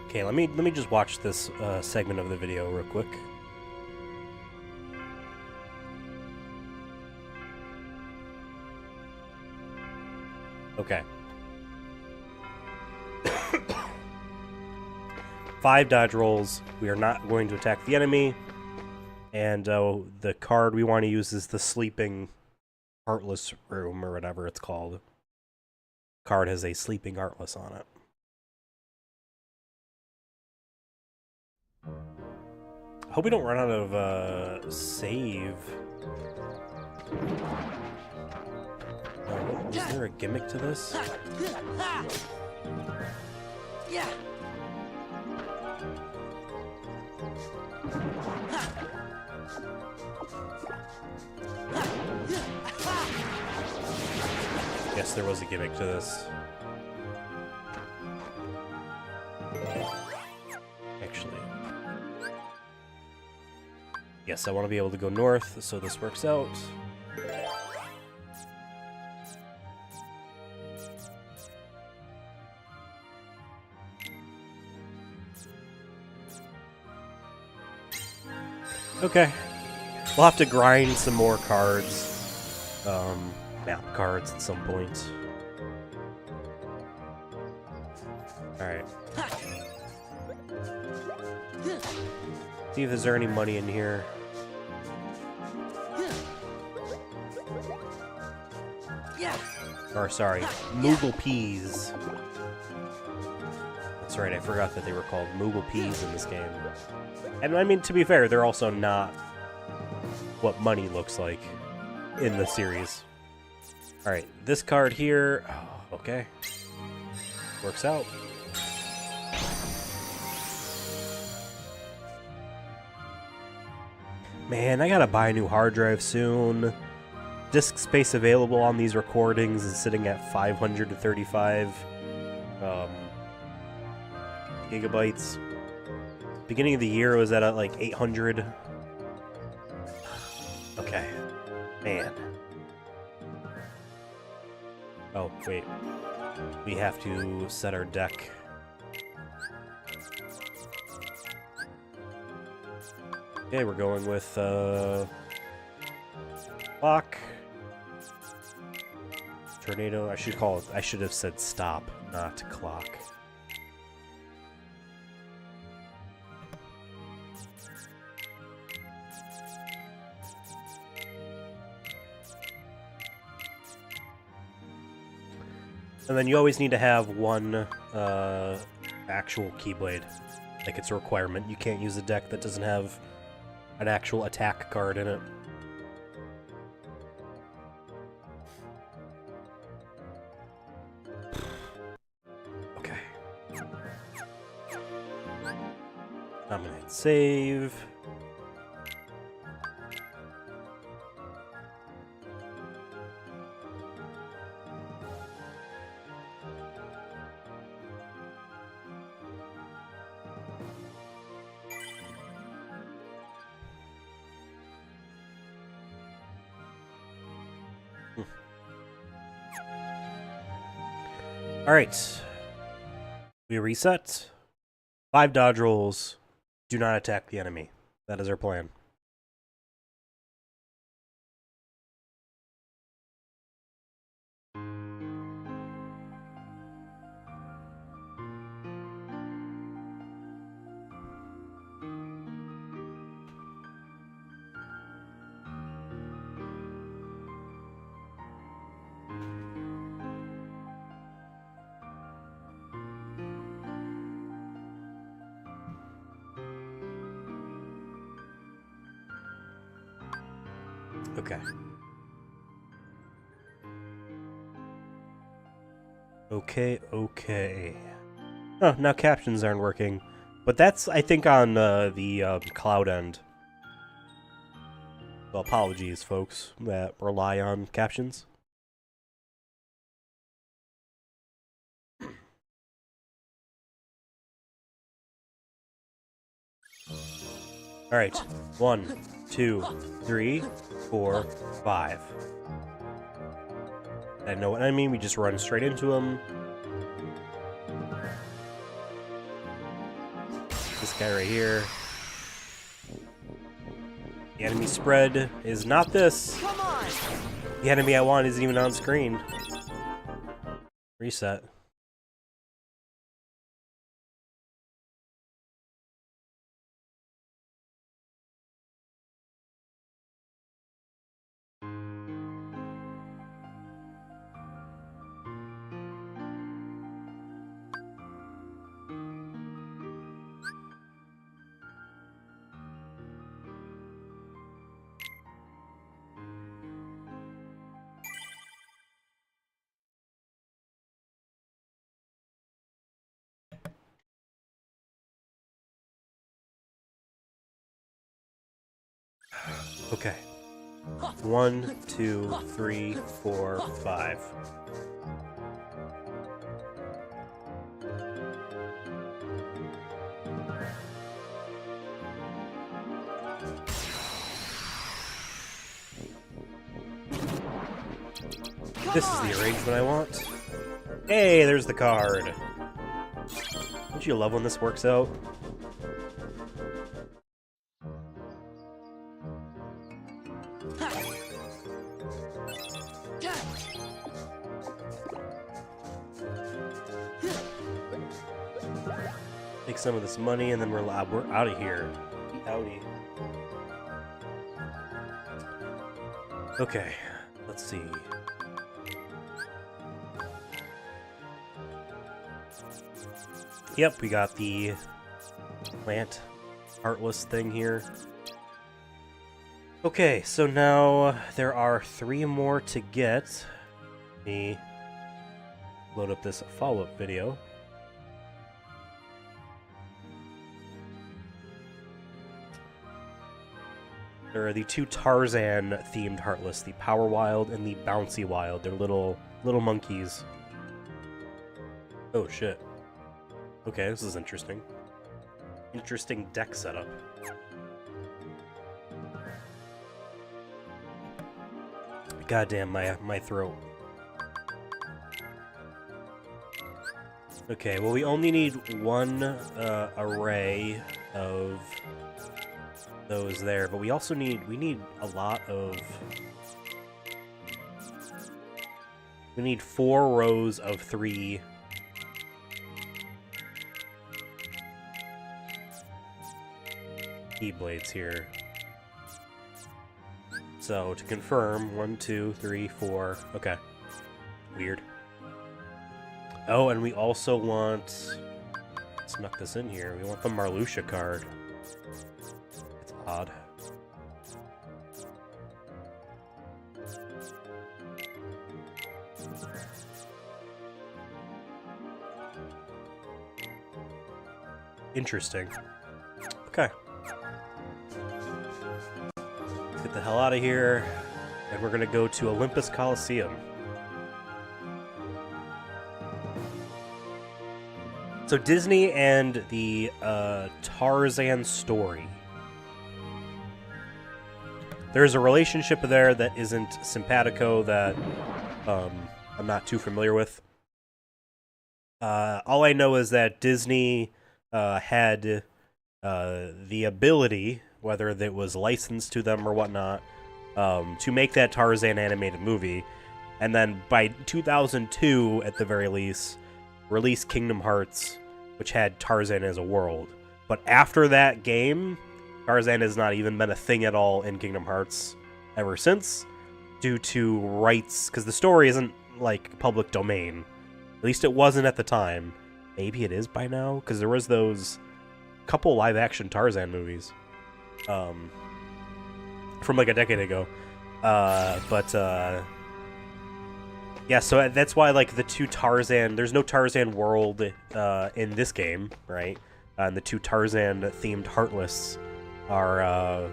Okay, let me just watch this segment of the video real quick. Okay. 5 dodge rolls. We are not going to attack the enemy. And the card we want to use is the Sleeping Heartless Room, or whatever it's called. Card has a Sleeping Heartless on it. I hope we don't run out of save. Is there a gimmick to this? Yeah. Yes, there was a gimmick to this. Actually. Yes, I want to be able to go north, so this works out. Okay. We'll have to grind some more cards. Map cards at some point. Alright. See if there's any money in here. Or, sorry, Moogle Peas. That's right, I forgot that they were called Moogle Peas in this game. And, I mean, to be fair, they're also not what money looks like in the series. Alright, this card here... Oh, okay. Works out. Man, I gotta buy a new hard drive soon. Disk space available on these recordings is sitting at 535 gigabytes. Beginning of the year was at like 800. Okay. Man. Oh, wait. We have to set our deck. Okay, we're going with clock. Tornado. I should have said stop, not clock. And then you always need to have one actual Keyblade. Like, it's a requirement. You can't use a deck that doesn't have an actual attack card in it. Okay. I'm gonna hit save. Alright. We reset. 5 dodge rolls. Do not attack the enemy. That is our plan. Okay. Okay. Oh, now captions aren't working. But that's, I think, on the cloud end. So apologies, folks, that rely on captions. Alright. 1, 2, 3, 4, 5. I know what I mean, we just run straight into him. This guy right here. The enemy spread is not this. Come on! The enemy I want isn't even on screen. Reset. Okay. 1, 2, 3, 4, 5. This is the arrangement I want. Hey, there's the card. Don't you love when this works out? Take some of this money and then we're out of here. Howdy. Okay, let's see. Yep, we got the plant heartless thing here. Okay, so now there are 3 more to get. Let me load up this follow-up video. There are the 2 Tarzan-themed Heartless, the Power Wild and the Bouncy Wild. They're little monkeys. Oh, shit. Okay, this is interesting. Interesting deck setup. Goddamn, my throat. Okay, well we only need 1 array of those there, but we also need a lot of... We need 4 rows of 3 Keyblades here. So, to confirm, 1, 2, 3, 4... Okay. Weird. Oh, and we also want... Snuck this in here. We want the Marluxia card. It's odd. Interesting. Okay. Let's get the hell out of here. And we're gonna go to Olympus Coliseum. So Disney and the Tarzan story. There's a relationship there that isn't simpatico that I'm not too familiar with. All I know is that Disney had the ability, whether it was licensed to them or whatnot, to make that Tarzan animated movie, and then by 2002, at the very least, release Kingdom Hearts, which had Tarzan as a world. But after that game, Tarzan has not even been a thing at all in Kingdom Hearts ever since, due to rights, because the story isn't, like, public domain. At least it wasn't at the time. Maybe it is by now, because there was those couple live-action Tarzan movies from, like, a decade ago. Yeah, so that's why, like, the two Tarzan... There's no Tarzan world in this game, right? And the two Tarzan-themed Heartless are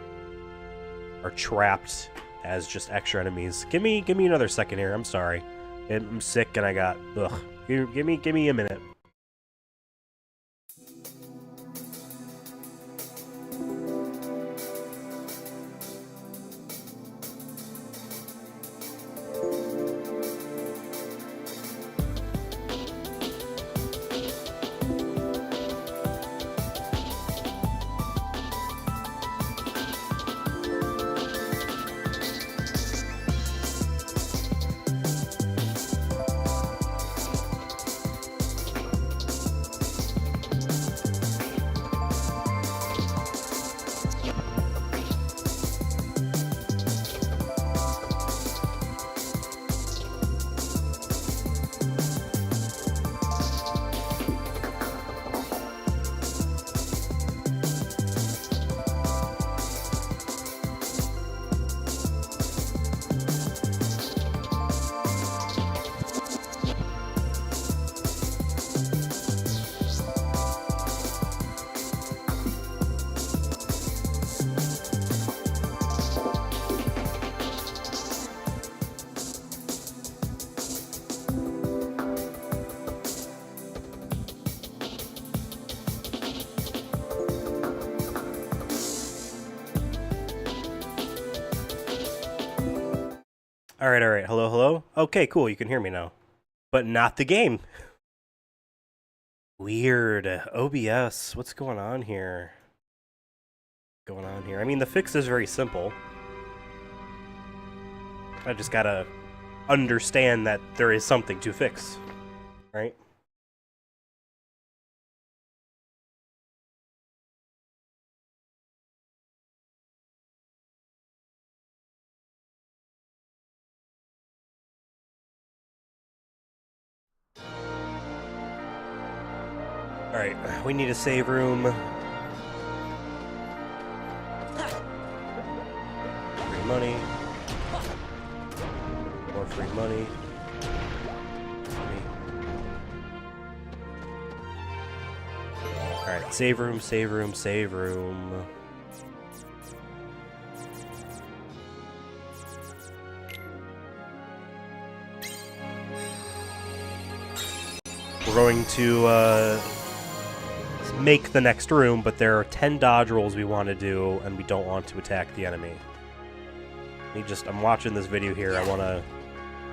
trapped as just extra enemies. Give me another second here. I'm sorry. I'm sick and I got... Ugh. Give me a minute. Alright, hello? Okay, cool, you can hear me now. But not the game. Weird. OBS, what's going on here? I mean, the fix is very simple. I just gotta understand that there is something to fix, right? Alright, we need a save room. Free money. More free money. Alright, save room. We're going to make the next room, but there are 10 dodge rolls we want to do, and we don't want to attack the enemy. I'm watching this video here, I want to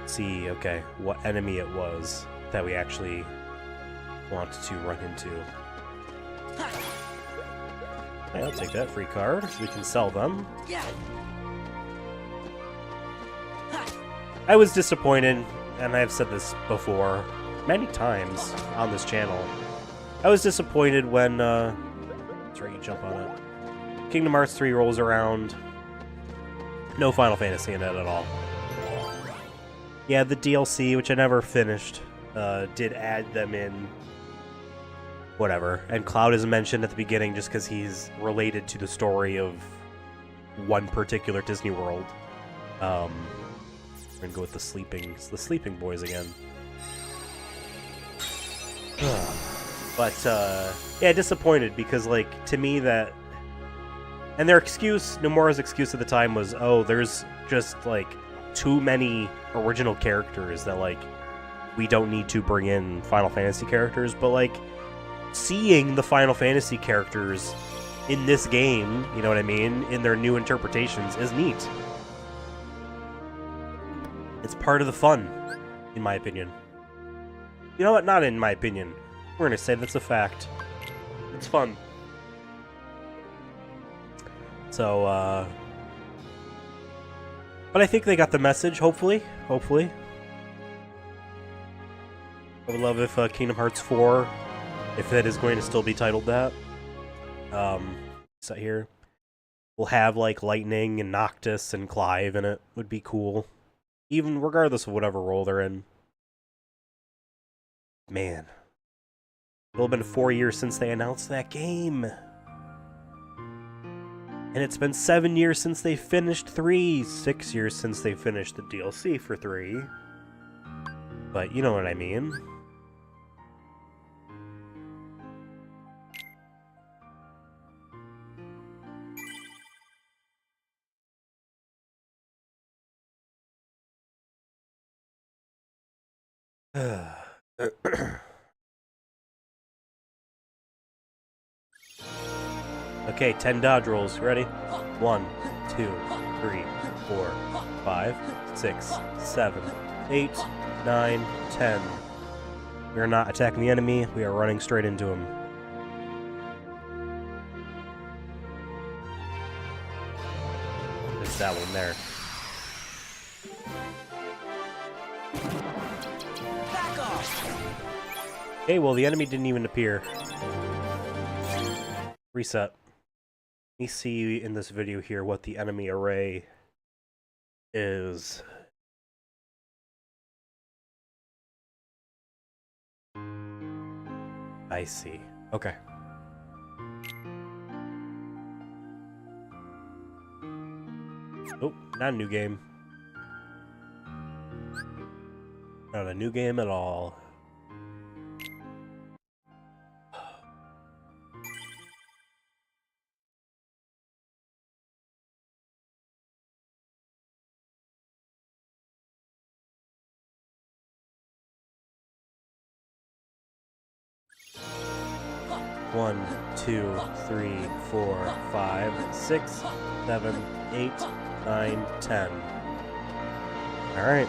see, okay, what enemy it was that we actually want to run into. Okay, I'll take that free card. We can sell them. I was disappointed, and I've said this before many times on this channel. I was disappointed when, that's right, you jump on it. Kingdom Hearts 3 rolls around. No Final Fantasy in it at all. Yeah, the DLC, which I never finished, did add them in. Whatever. And Cloud is mentioned at the beginning just because he's related to the story of one particular Disney World. We're gonna go with the sleeping boys again. But, yeah, disappointed because, like, to me that... And their excuse, Nomura's excuse at the time was, oh, there's just, like, too many original characters that, like, we don't need to bring in Final Fantasy characters, but, like, seeing the Final Fantasy characters in this game, you know what I mean, in their new interpretations is neat. It's part of the fun, in my opinion. You know what? Not in my opinion. We're gonna say that's a fact. It's fun. So, but I think they got the message, hopefully. Hopefully. I would love if Kingdom Hearts 4, if it is going to still be titled that, set here, will have, like, Lightning and Noctis and Clive in it. Would be cool. Even regardless of whatever role they're in. Man. It'll have been 4 years since they announced that game. And it's been 7 years since they finished 3. 6 years since they finished the DLC for 3. But you know what I mean. Okay, 10 dodge rolls. Ready? 1, 2, 3, 4, 5, 6, 7, 8, 9, 10. We are not attacking the enemy. We are running straight into him. It's that one there. Back off. Okay, well, the enemy didn't even appear. Reset. Let me see in this video here what the enemy array is. I see. Okay. Oh, not a new game. Not a new game at all. One, 2, 3, 4, 5, 6, 7, 8, 9, 10. Alright.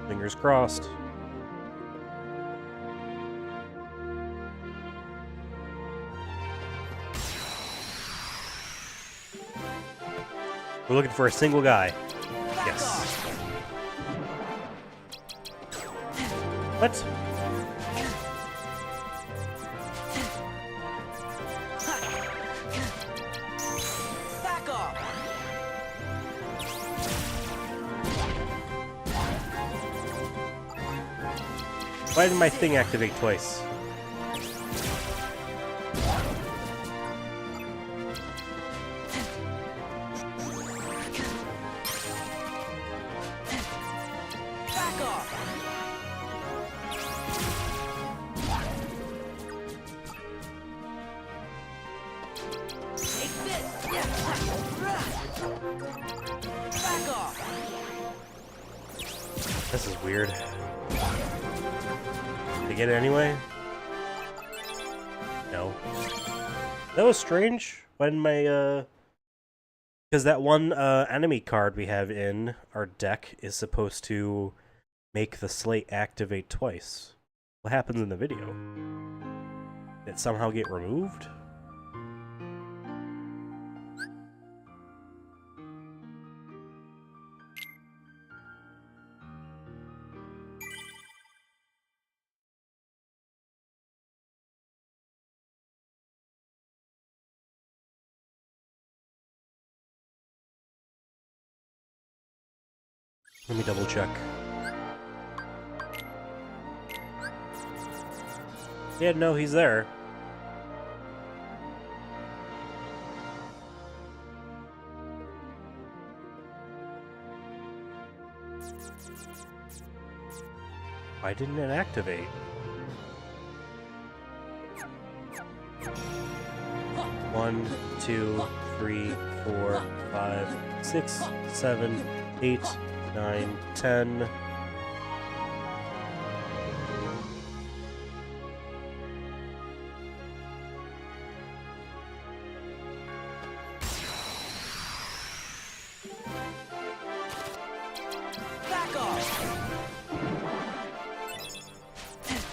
Fingers crossed. We're looking for a single guy. Yes. What? Back off. Why did my thing activate twice? Back off. Take this. Back off. This is weird. Did I get it anyway? No. That was strange. Why didn't my, because that one enemy card we have in our deck is supposed to make the slate activate twice. What happens in the video? Did it somehow get removed? Let me double check. Yeah, no, he's there. Why didn't it activate? One, 2, 3, 4, 5, 6, 7, 8, 9, 10. Back off.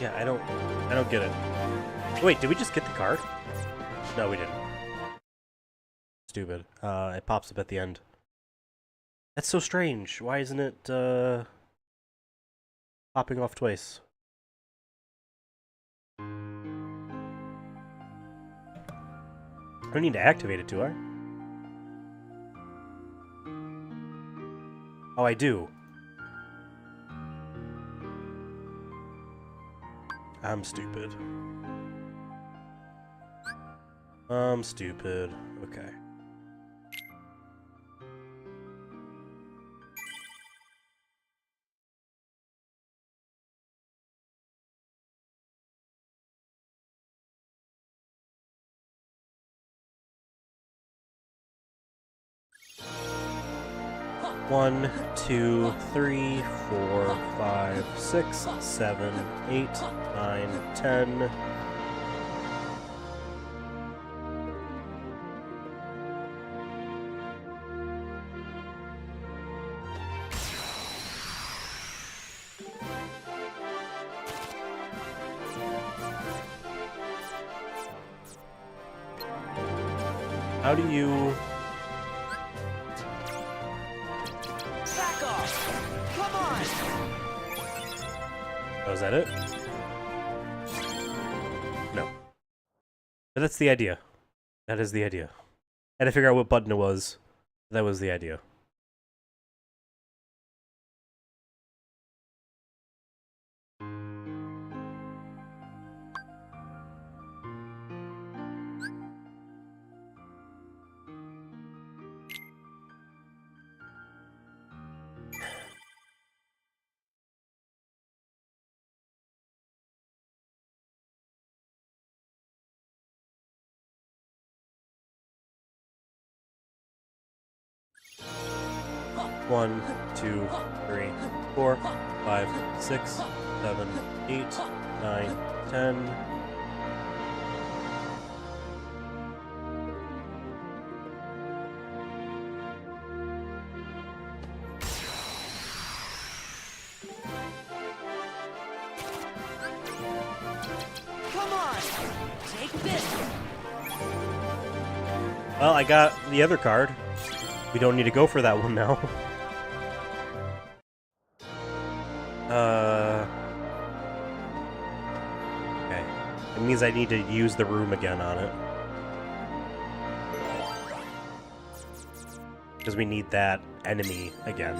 Yeah, I don't get it. Wait, did we just get the card? No, we didn't. Stupid. It pops up at the end. That's so strange. Why isn't it, popping off twice? I don't need to activate it, do I? Oh, I do. I'm stupid. I'm stupid. Okay. One, two, three, 4, 5, 6, 7, 8, 9, 10. How do you... Back off! Come on! Oh, is that it? No. But that's the idea. That is the idea. I had to figure out what button it was. That was the idea. One, two, three, 4, 5, 6, 7, 8, 9, 10. Come on! Take this! Well, I got the other card. We don't need to go for that one now. Okay. It means I need to use the room again on it. Because we need that enemy again.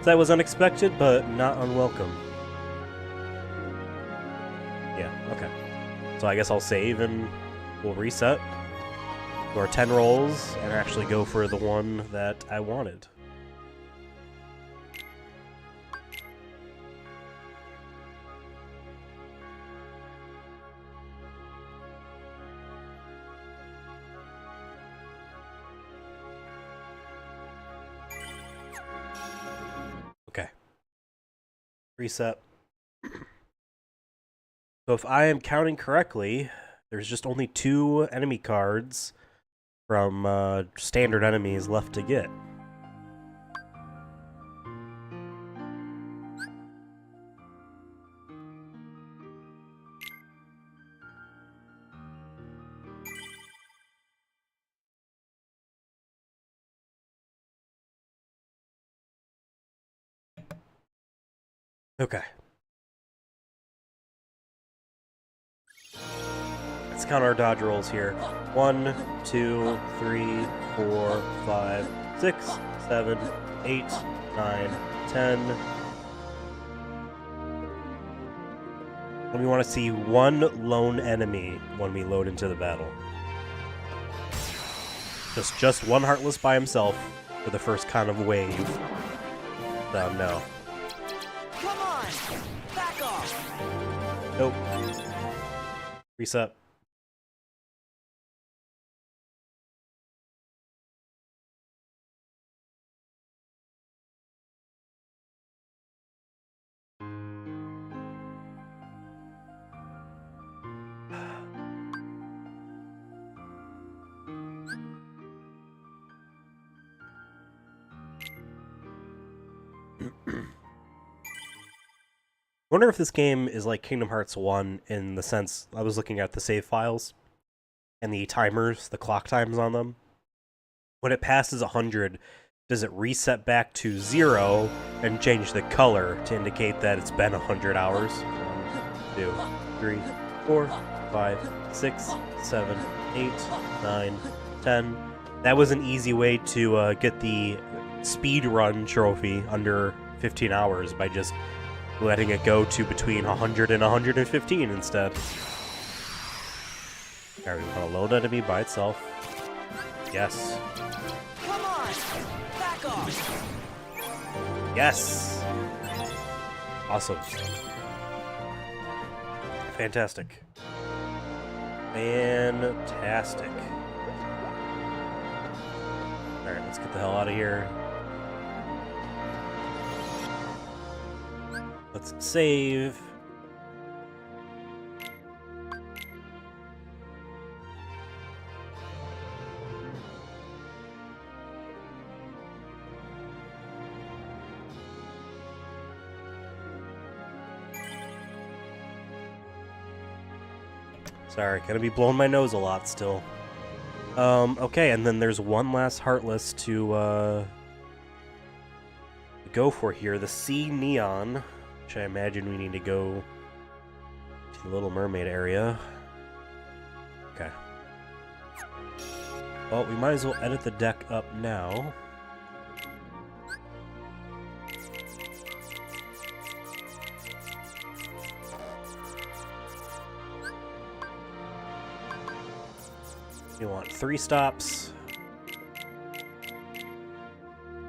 That was unexpected, but not unwelcome. Yeah, okay. So I guess I'll save and we'll reset. Do our 10 rolls and actually go for the one that I wanted. Okay. Reset. So if I am counting correctly, there's just only 2 enemy cards from standard enemies left to get. Okay. Let's count our dodge rolls here. 1, 2, 3, 4, 5, 6, 7, 8, 9, 10. And we want to see one lone enemy when we load into the battle. Just one Heartless by himself for the first kind of wave. So, no. Come on! Back off! Nope. Reset. Wonder if this game is like Kingdom Hearts 1 in the sense I was looking at the save files and the timers, the clock times on them. When it passes 100, does it reset back to 0 and change the color to indicate that it's been 100 hours? 1, 2, 3, 4, 5, 6, 7, 8, 9, 10. That was an easy way to get the speed run trophy under 15 hours by just letting it go to between 100 and 115 instead. Alright, we want to load enemy by itself. Yes. Come on! Back off! Yes! Awesome. Fantastic. Fantastic. Alright, let's get the hell out of here. Let's save. Sorry, gonna be blowing my nose a lot still. Okay, and then there's one last Heartless to go for here. The Sea Neon, which I imagine we need to go to the Little Mermaid area. Okay. Well, we might as well edit the deck up now. We want 3 stops.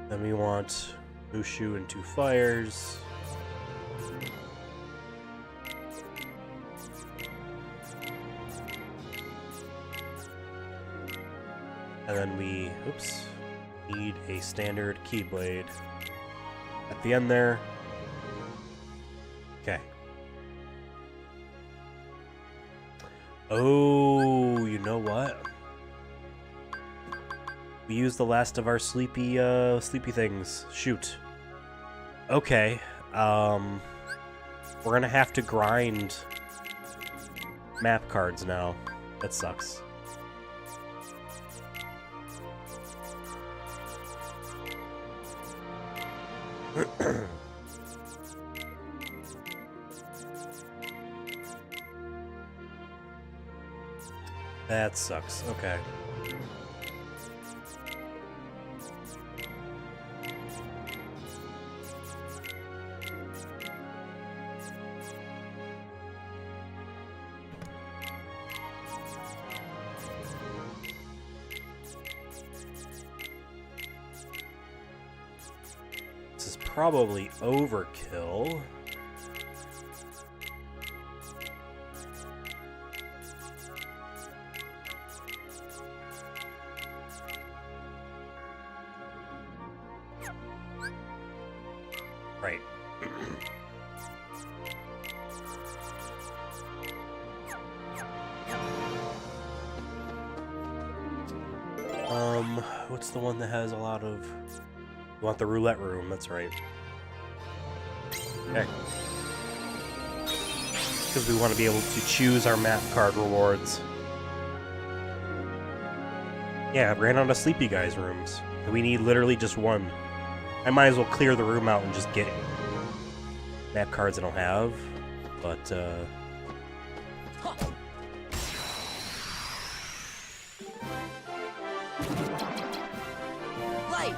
Then we want Mushu and 2 fires. And then we, oops, need a standard Keyblade at the end there. Okay. Oh, you know what? We used the last of our sleepy things. Shoot. Okay. We're gonna have to grind map cards now. That sucks. That sucks. Okay. This is probably overkill. Right. What's the one that has a lot of... You want the roulette room, that's right. Okay. Because we want to be able to choose our map card rewards. Yeah, I ran out of Sleepy Guy's rooms. We need literally just one. I might as well clear the room out and just get map cards I don't have. But, Light!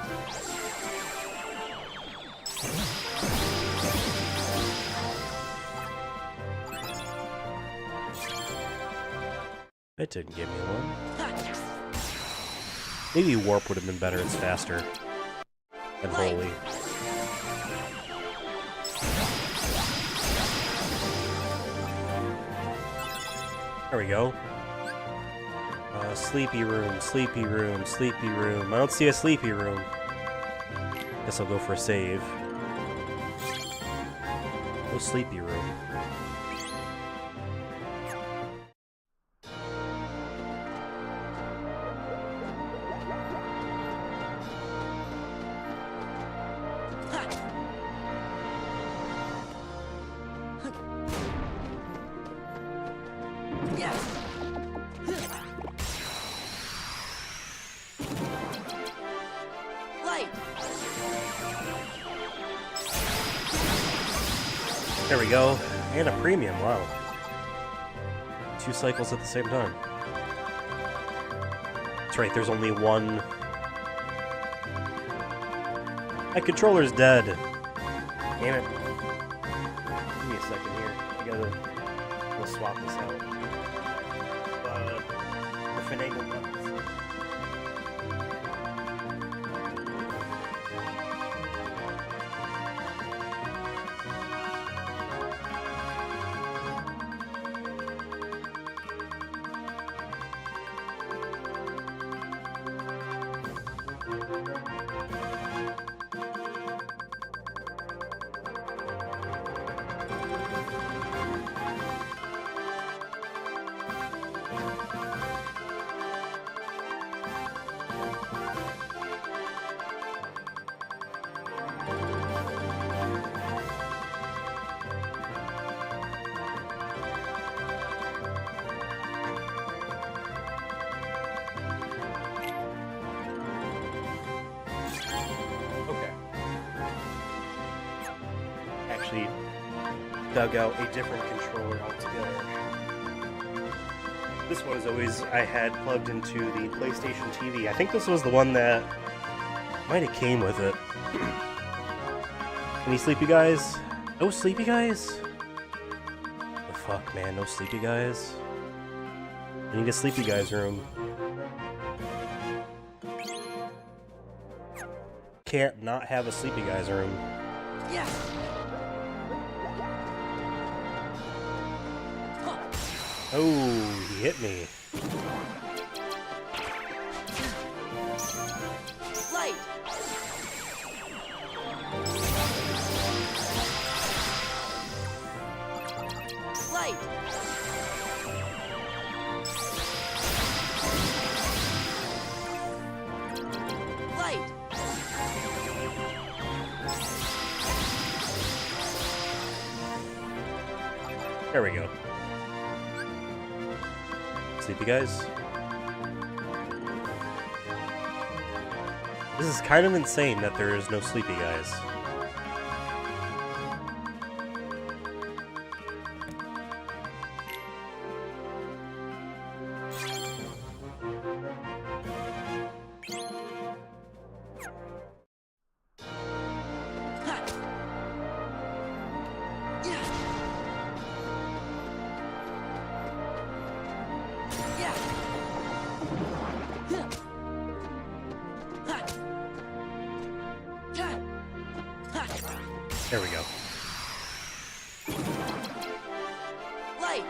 it didn't give me one. Maybe Warp would have been better, it's faster. And Holy. There we go. Sleepy room, sleepy room, sleepy room. I don't see a sleepy room. Guess I'll go for a save. No sleepy room. There we go. And a premium, wow. 2 cycles at the same time. That's right, there's only one. My controller's dead. Damn it. Give me a second here. We'll swap this out. The finagle buttons. Actually dug out a different controller altogether. This one is always I had plugged into the PlayStation TV. I think this was the one that might have came with it. Any sleepy guys? No sleepy guys? The fuck, man, no sleepy guys? I need a sleepy guys room. Can't not have a sleepy guys room. Yeah. Oh, he hit me. Light. Light. Light. There we go. Sleepy guys. This is kind of insane that there is no sleepy guys. There we go. Light.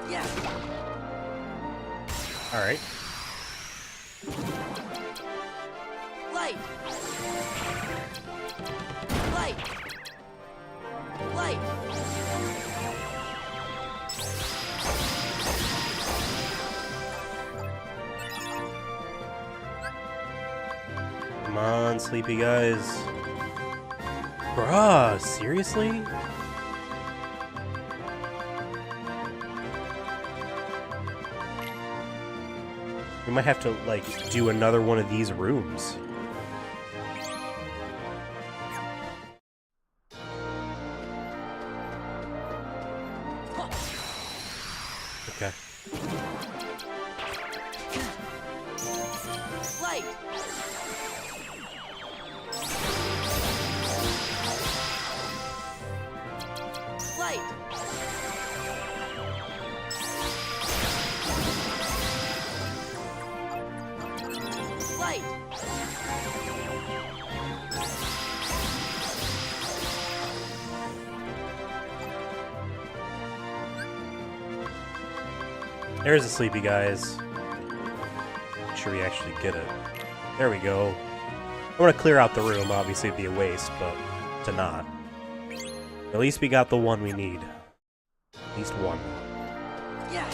Yeah. All right. Light. Light. Light. Come on, sleepy guys. Bruh, seriously? We might have to, like, do another one of these rooms. Okay. Light. Light. Light. There's the sleepy guys. Make sure we actually get it. There we go. I want to clear out the room. Obviously, it'd be a waste, but to not. At least we got the one we need. At least one. Yeah.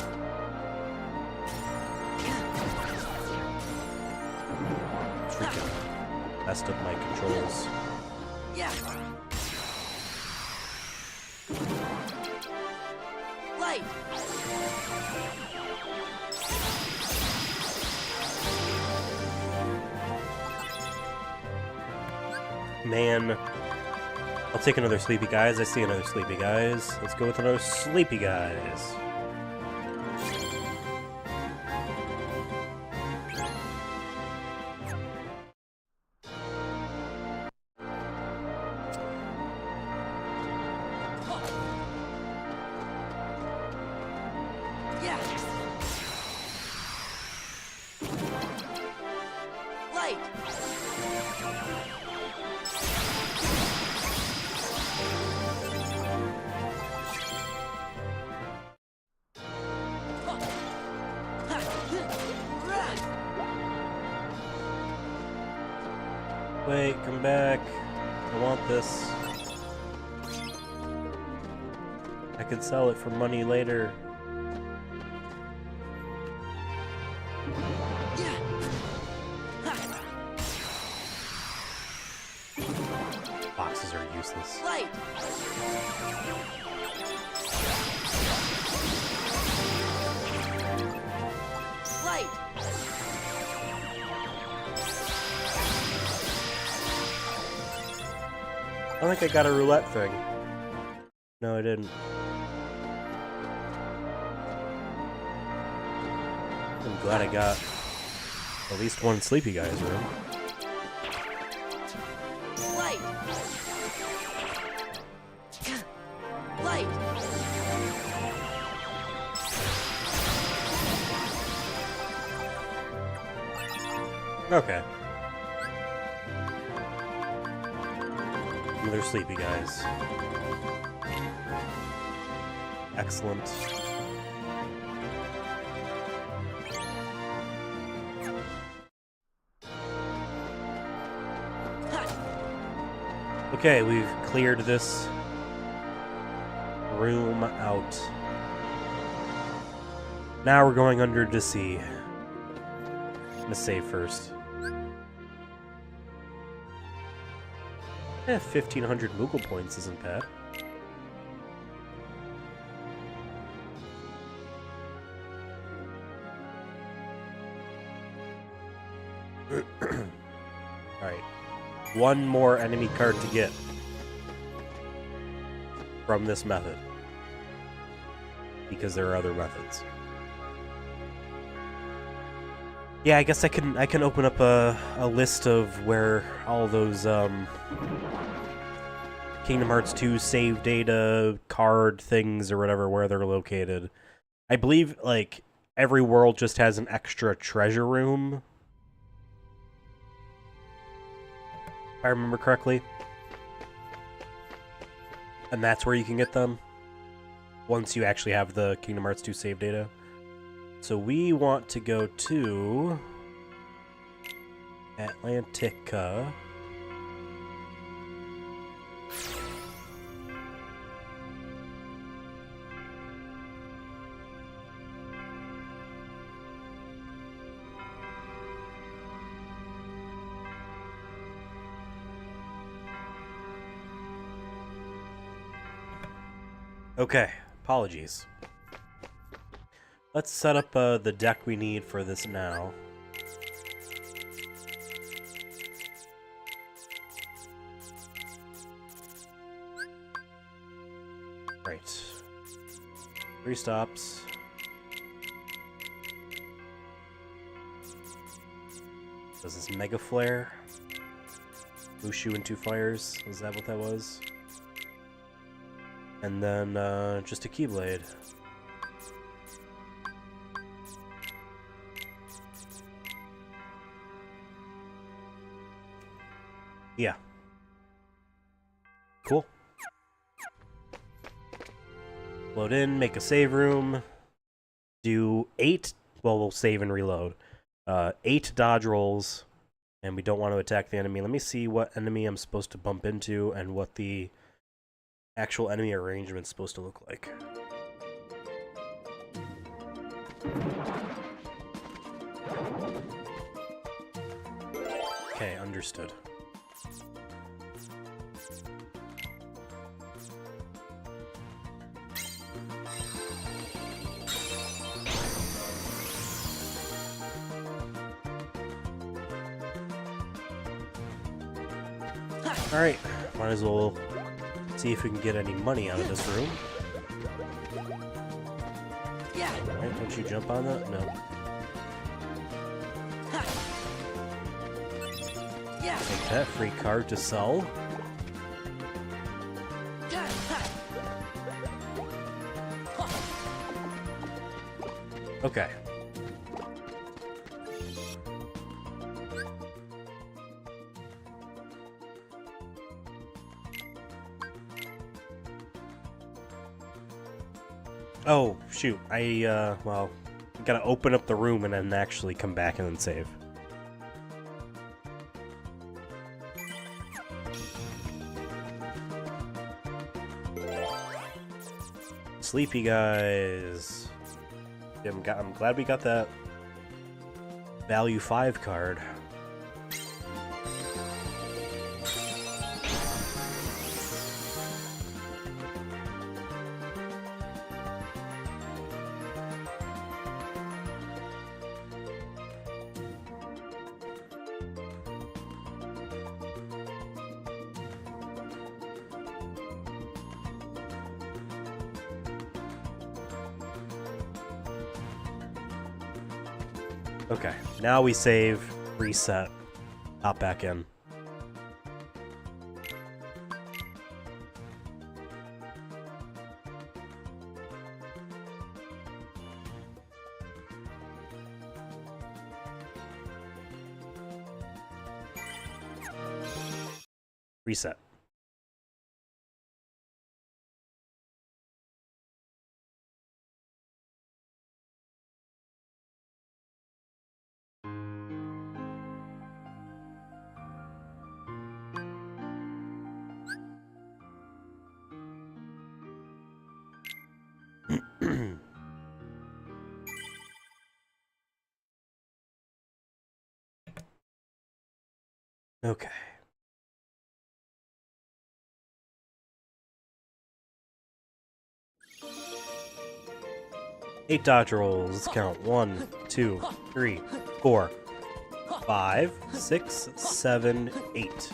Freaking messed up my controls. Yeah. Light. Man. I'll take another Sleepy Guys. I see another Sleepy Guys. Let's go with another Sleepy Guys. Yeah. Light. Wait, come back. I want this. I could sell it for money later. Yeah. Boxes are useless. Light. Light. I think I got a roulette thing. No, I didn't. I'm glad I got at least one Sleepy Guy's room. Light. Light. Okay. Another Sleepy Guys. Excellent. Okay, we've cleared this room out. Now we're going under to sea. I'm gonna save first. 1,500 Moogle points isn't bad. Alright. One more enemy card to get from this method. Because there are other methods. Yeah, I guess I can open up a list of where all those Kingdom Hearts 2 save data card things or whatever, where they're located. I believe like every world just has an extra treasure room. If I remember correctly. And that's where you can get them once you actually have the Kingdom Hearts 2 save data. So we want to go to Atlantica. Okay, apologies. Let's set up the deck we need for this now. Right. 3 stops. Does this Mega Flare? Mushu and 2 fires? Is that what that was? And then just a Keyblade. Yeah. Cool. Load in, make a save room. Do 8, well, we'll save and reload. 8 dodge rolls, and we don't want to attack the enemy. Let me see what enemy I'm supposed to bump into and what the actual enemy arrangement's supposed to look like. Okay, understood. Alright, might as well see if we can get any money out of this room. Alright, don't you jump on that? No. Take that free card to sell. Okay. Oh, shoot. Well, gotta open up the room and then actually come back and then save. Sleepy guys. Yeah, I'm glad we got that value 5 card. Okay, now we save, reset, hop back in. Reset. Okay. Eight dodge rolls. Let's count. 1, 2, 3, 4, 5, 6, 7, 8.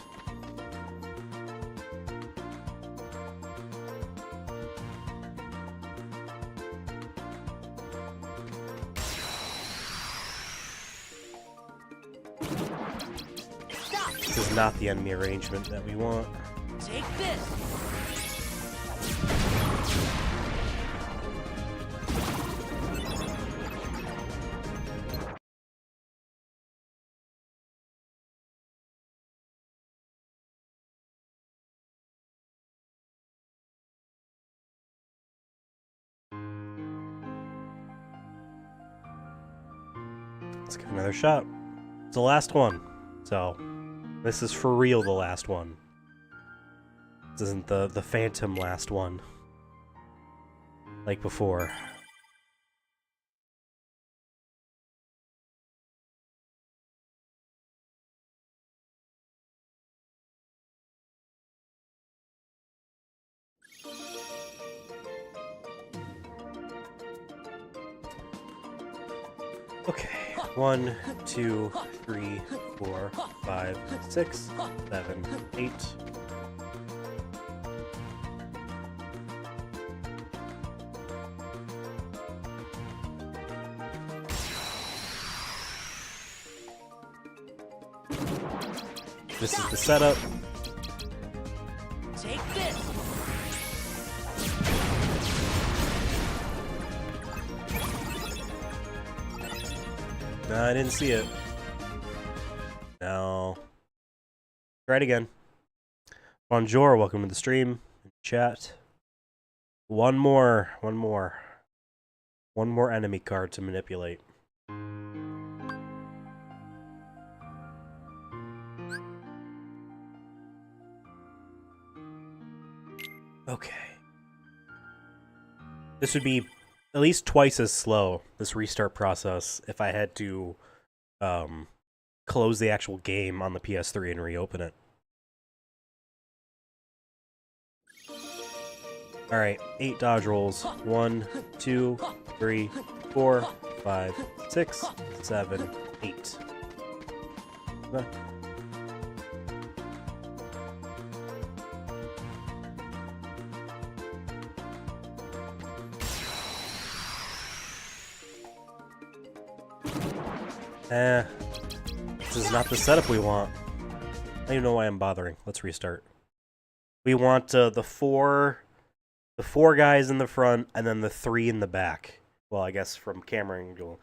This is not the enemy arrangement that we want. Take this. Let's give it another shot. It's the last one, so this is for real the last one. This isn't the phantom last one, like before. Okay, 1, 2, 3, 4, 5, 6, 7, 8. This is the setup. Take this. No, I didn't see it. No. Try it again. Bonjour, welcome to the stream. Chat. One more enemy card to manipulate. Okay. This would be at least twice as slow, this restart process, if I had to close the actual game on the PS3 and reopen it. Alright, 8 dodge rolls. 1, 2, 3, 4, 5, 6, 7, 8. This is not the setup we want. I don't even know why I'm bothering. Let's restart. We want the four guys in the front, and then the 3 in the back. Well, I guess from camera angle.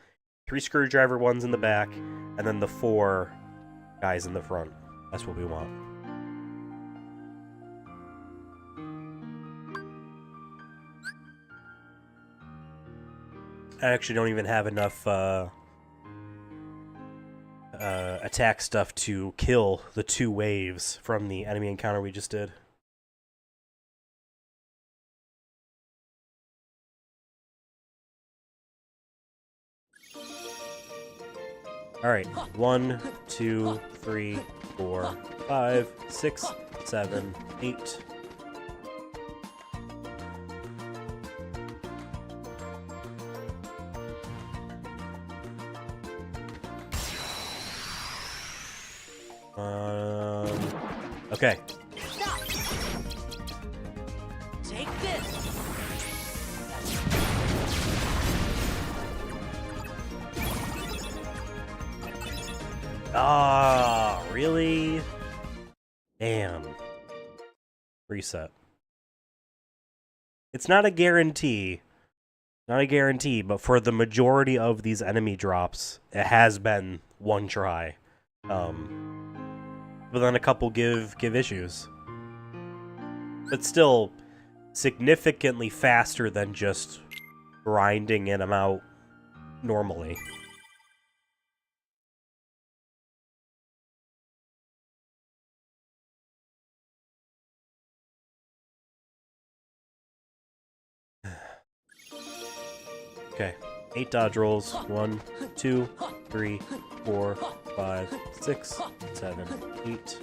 3 screwdriver ones in the back, and then the 4 guys in the front. That's what we want. I actually don't even have enough attack stuff to kill the 2 waves from the enemy encounter we just did. Alright, 1, 2, 3, 4, 5, 6, 7, 8. Okay. Stop. Take this. Ah, really? Damn. Reset. It's not a guarantee. Not a guarantee, but for the majority of these enemy drops, it has been one try. But then a couple give issues. But still, significantly faster than just grinding in them out normally. Okay, 8 dodge rolls. 1, 2, 3, 4, 5, 6, 7, 8.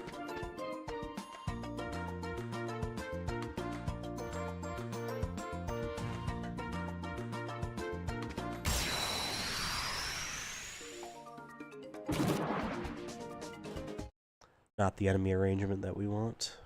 Not the enemy arrangement that we want.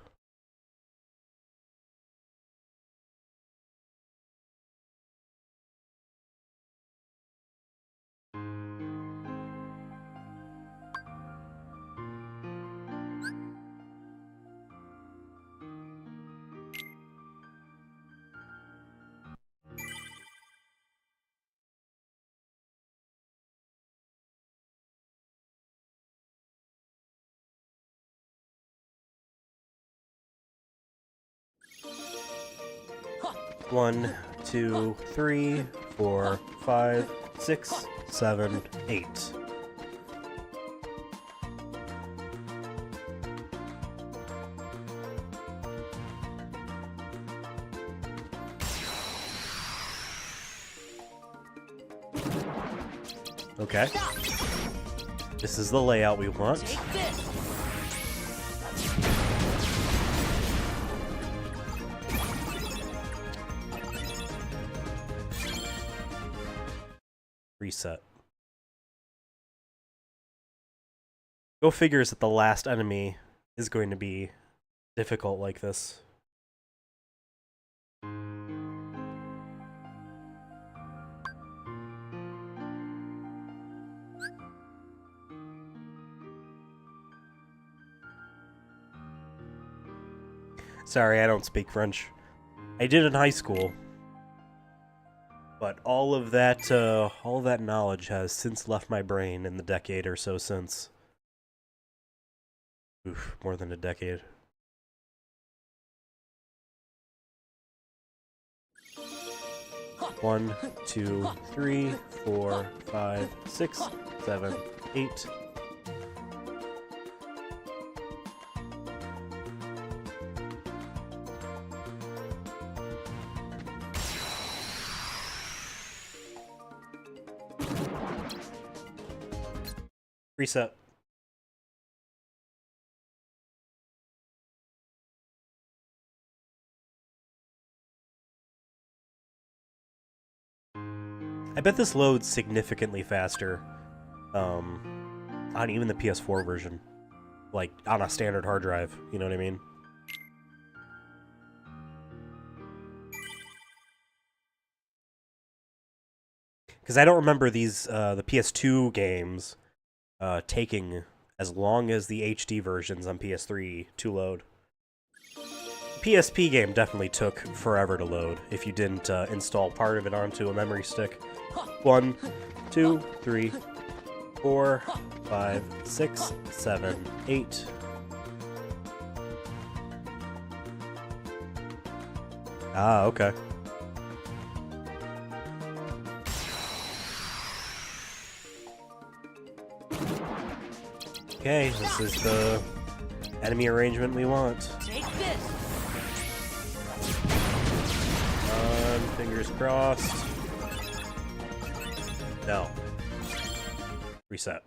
One, 2, 3, 4, 5, 6, 7, 8. Okay. Stop. This is the layout we want. Take this. Reset. Go figures that the last enemy is going to be difficult like this. Sorry, I don't speak French. I did in high school. But all of that knowledge has since left my brain in the decade or so since. Oof, more than a decade. One, 2, 3, 4, 5, 6, 7, 8. Reset. I bet this loads significantly faster on even the PS4 version. Like, on a standard hard drive, you know what I mean? Because I don't remember these, the PS2 games taking as long as the HD versions on PS3 to load. PSP game definitely took forever to load if you didn't install part of it onto a memory stick. 1, 2, 3, 4, 5, 6, 7, 8. Ah, okay. Okay, this is the enemy arrangement we want. Take this. Fingers crossed. No. Reset.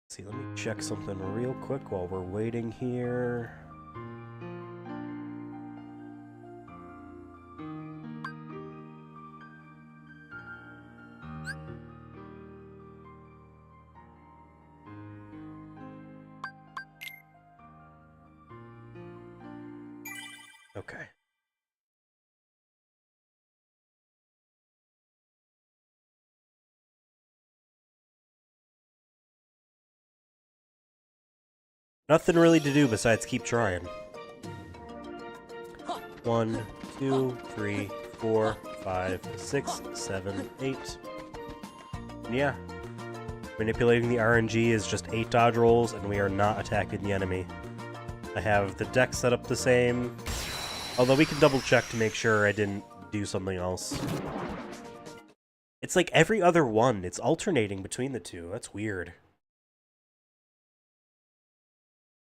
See, let me check something real quick while we're waiting here. Okay. Nothing really to do besides keep trying. 1, 2, 3, 4, 5, 6, 7, 8. And yeah. Manipulating the RNG is just 8 dodge rolls, and we are not attacking the enemy. I have the deck set up the same. Although we can double check to make sure I didn't do something else. It's like every other one. It's alternating between the two. That's weird.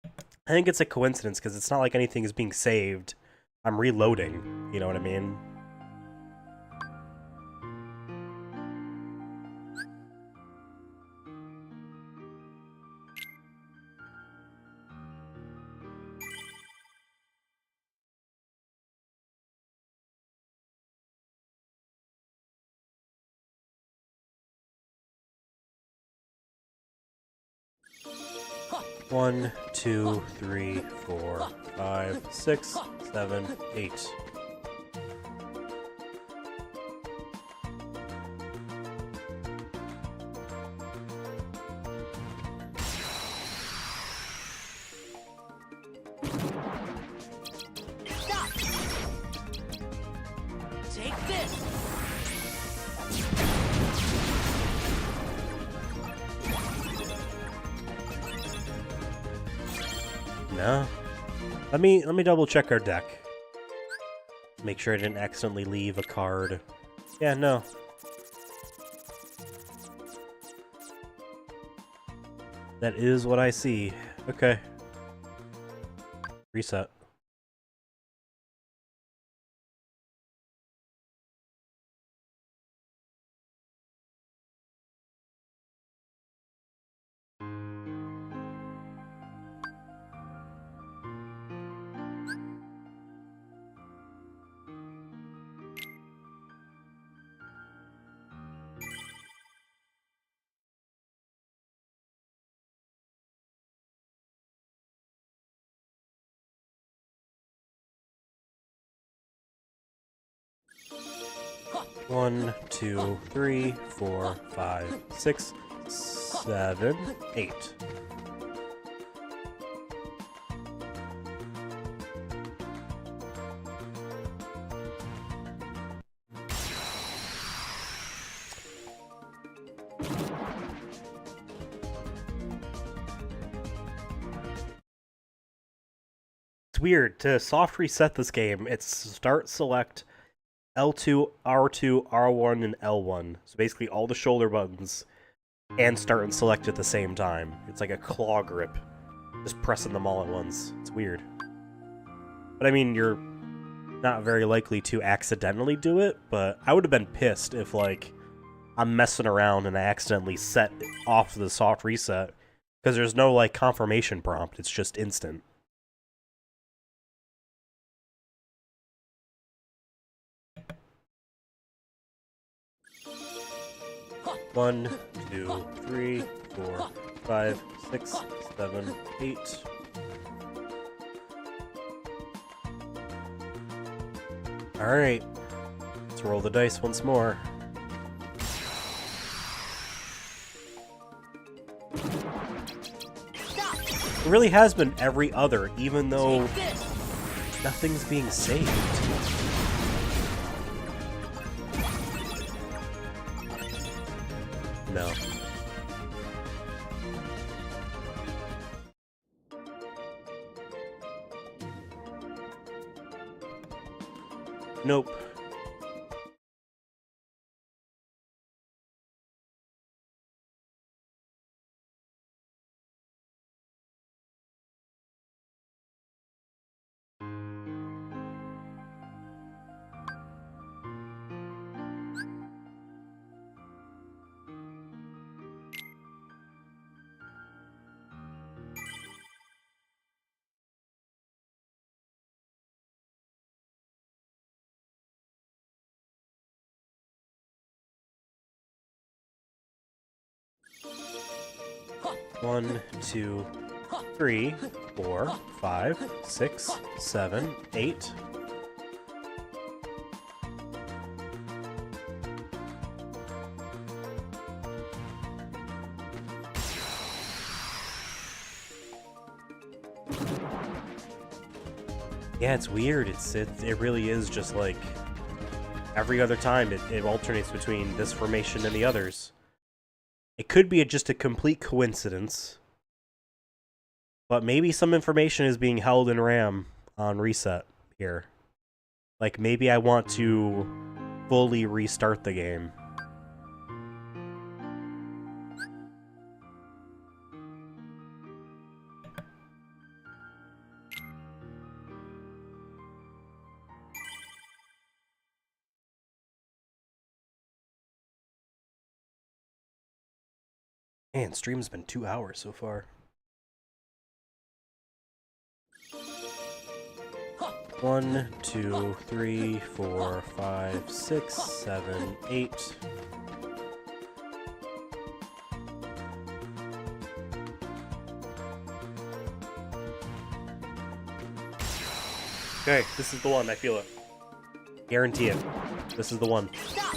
I think it's a coincidence because it's not like anything is being saved. I'm reloading. You know what I mean? One, 2, 3, 4, 5, 6, 7, 8. Stop. Take this. No. Let me double check our deck. Make sure I didn't accidentally leave a card. Yeah, no. That is what I see. Okay. Reset. One, 2, 3, 4, 5, 6, 7, 8. It's weird. To soft reset this game, it's start, select, L2, R2, R1, and L1. So basically all the shoulder buttons and start and select at the same time. It's like a claw grip. Just pressing them all at once. It's weird. But I mean, you're not very likely to accidentally do it, but I would have been pissed if, like, I'm messing around and I accidentally set off the soft reset, because there's no, like, confirmation prompt. It's just instant. One, 2, 3, 4, 5, 6, 7, 8. Alright. Let's roll the dice once more. Stop. It really has been every other, even though Take this. nothing's being saved. No. Nope. Huh. 1, 2, 3, 4, 5, 6, 7, 8. Yeah, it's weird. It really is just like every other time it alternates between this formation and the others. It could be just a complete coincidence, but maybe some information is being held in RAM on reset here. Like, maybe I want to fully restart the game. Man, stream's been 2 hours so far. Huh. 1, 2, 3, 4, 5, 6, 7, 8. Okay, this is the one. I feel it. Guarantee it. This is the one. Stop.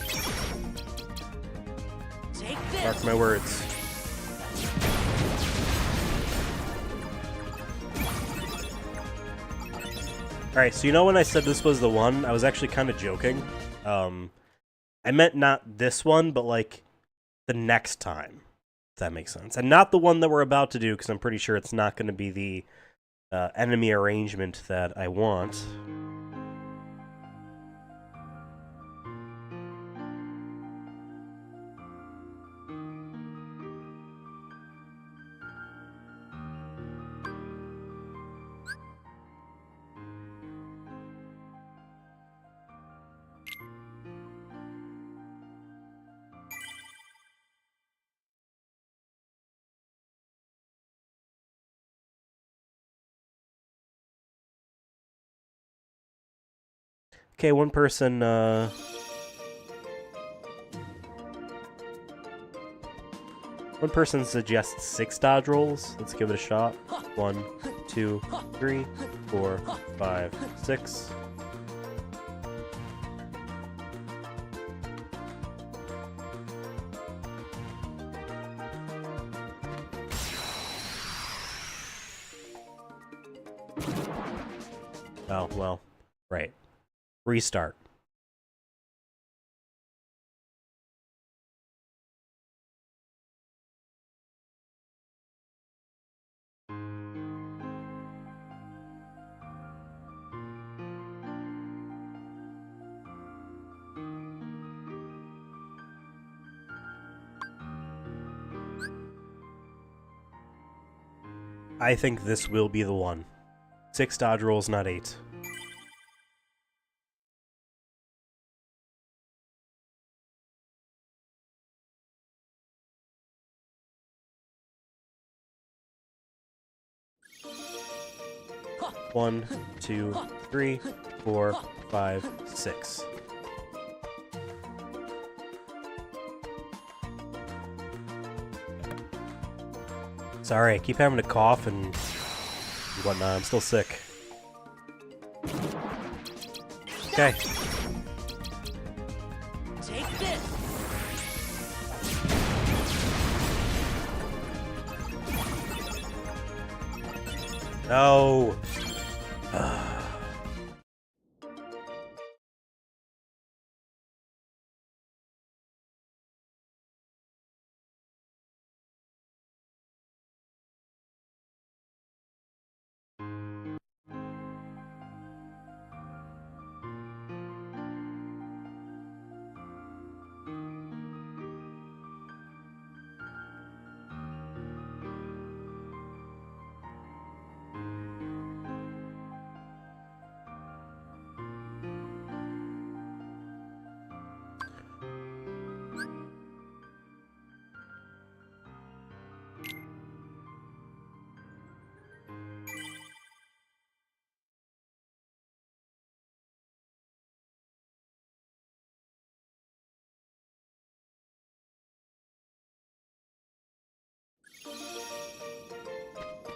Take this. Mark my words. Alright, so you know when I said this was the one, I was actually kind of joking. I meant not this one, but like the next time, if that makes sense. And not the one that we're about to do, because I'm pretty sure it's not going to be the enemy arrangement that I want. Okay, one person, one person suggests 6 dodge rolls. Let's give it a shot. 1, 2, 3, 4, 5, 6. Oh, well, right. Restart. I think this will be the one. 6 dodge rolls, not 8. Huh. 1, 2, 3, 4, 5, 6. Sorry, I keep having to cough and whatnot. I'm still sick. Okay. No.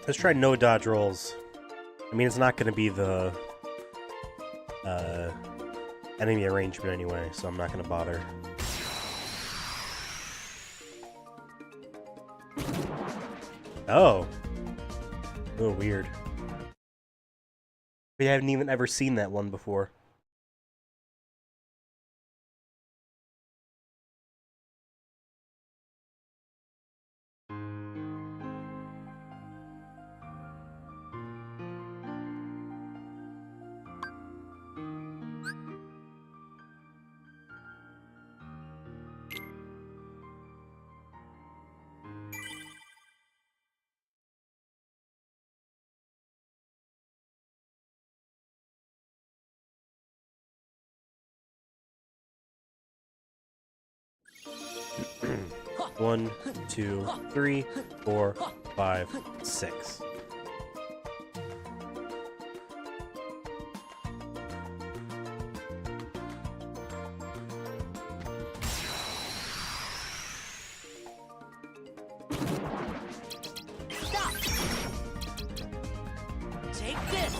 Let's try no dodge rolls. I mean, it's not going to be the enemy arrangement anyway, so I'm not going to bother. Oh. Oh, weird. We haven't even ever seen that one before. One, two, 3, 4, 5, 6. Stop. Take this.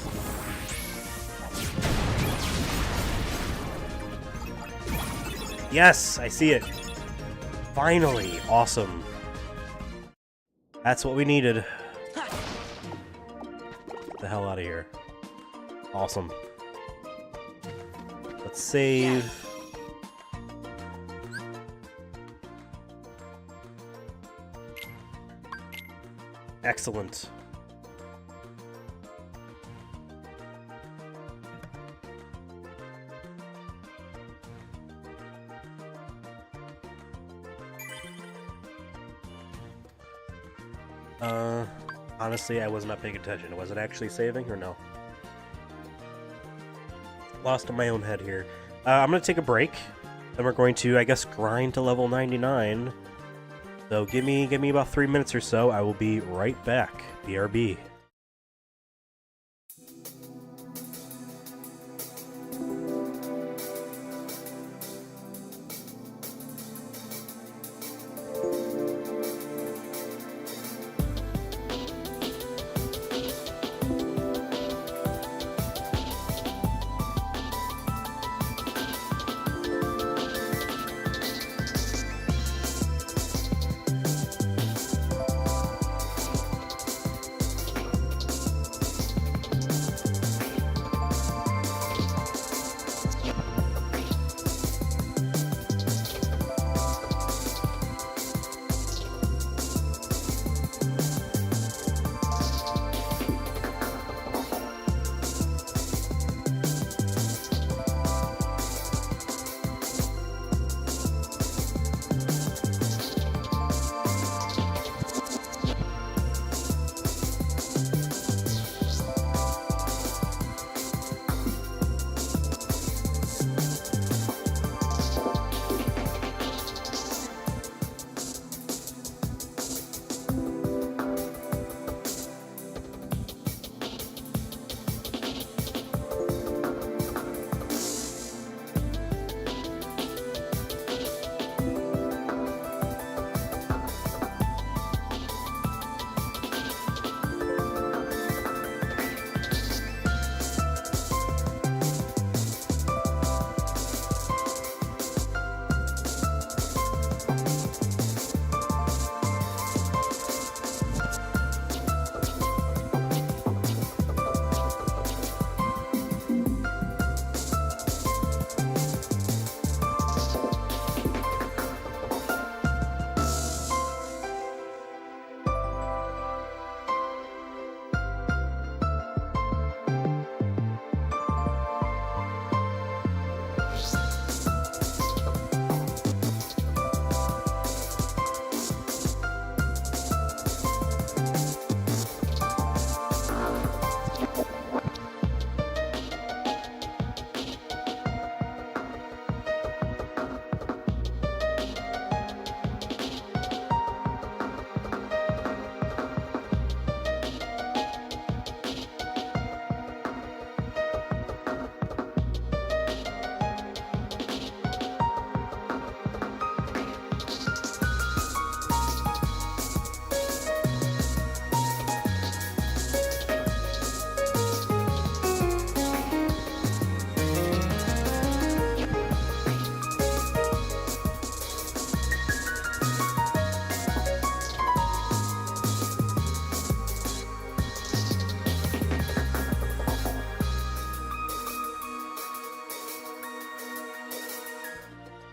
Yes, I see it. Finally, awesome. That's what we needed. Get the hell out of here. Awesome. Let's save. Excellent. Honestly, I was not paying attention. Was it actually saving or no? Lost in my own head here. I'm gonna take a break. Then we're going to, I guess, grind to level 99. So give me about 3 minutes or so. I will be right back. BRB.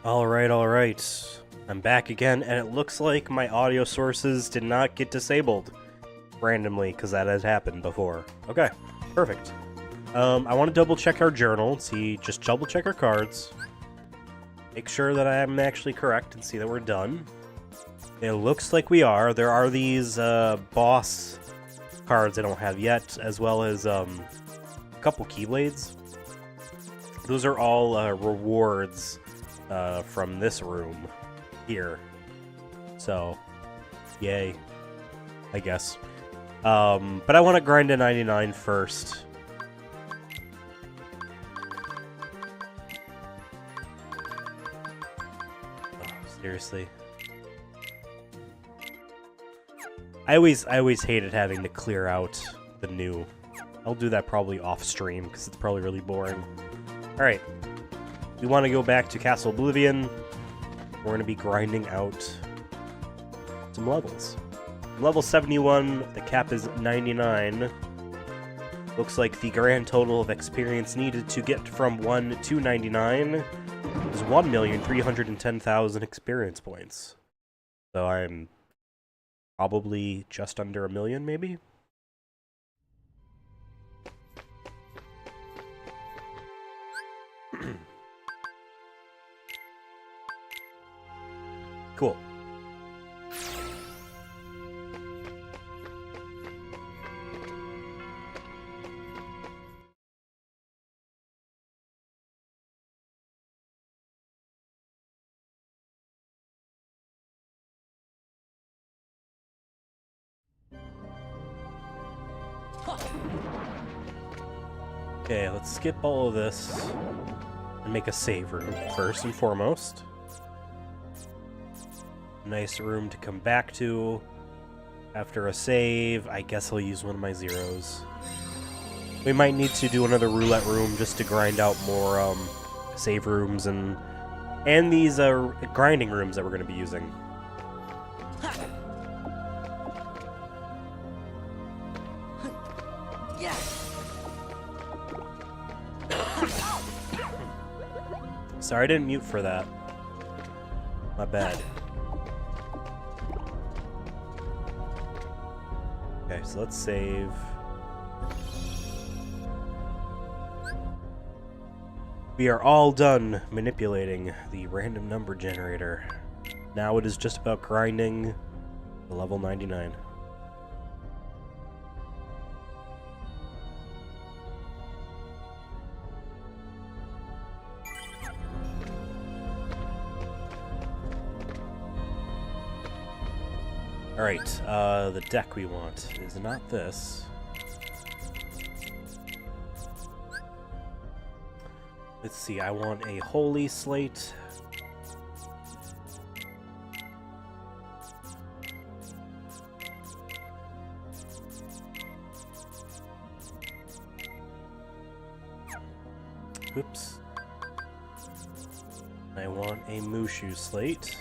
Alright. I'm back again, and it looks like my audio sources did not get disabled randomly, because that has happened before. Okay, perfect. I want to double check our journal, just double check our cards. Make sure that I am actually correct and see that we're done. It looks like we are. There are these boss cards I don't have yet, as well as a couple keyblades. Those are all rewards from this room here. So, yay, I guess. But I want to grind to 99 first. Seriously. I always hated having to clear out the new. I'll do that probably off stream because it's probably really boring. Alright. We want to go back to Castle Oblivion. We're going to be grinding out some levels. Level 71, the cap is 99. Looks like the grand total of experience needed to get from 1 to 99 is 1,310,000 experience points. So I'm probably just under 1 million, maybe? Cool. Okay, let's skip all of this and make a save room first and foremost. Nice room to come back to after a save. I guess I'll use one of my zeros. We might need to do another roulette room just to grind out more save rooms and these grinding rooms that we're going to be using. Sorry, I didn't mute for that. My bad. Okay, so let's save. We are all done manipulating the random number generator. Now it is just about grinding the level 99. Alright, the deck we want is not this. Let's see, I want a holy slate. Oops. I want a Mushu slate.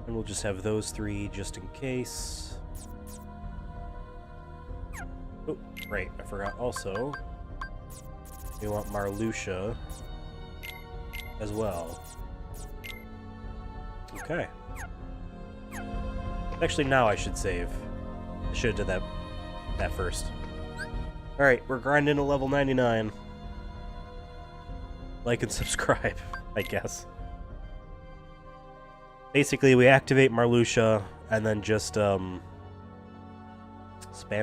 And we'll just have those three just in case. Oh, right, I forgot also. We want Marluxia as well. Okay. Actually, now I should save. I should have done that first. Alright, we're grinding to level 99. Like and subscribe, I guess. Basically, we activate Marluxia, and then just, spam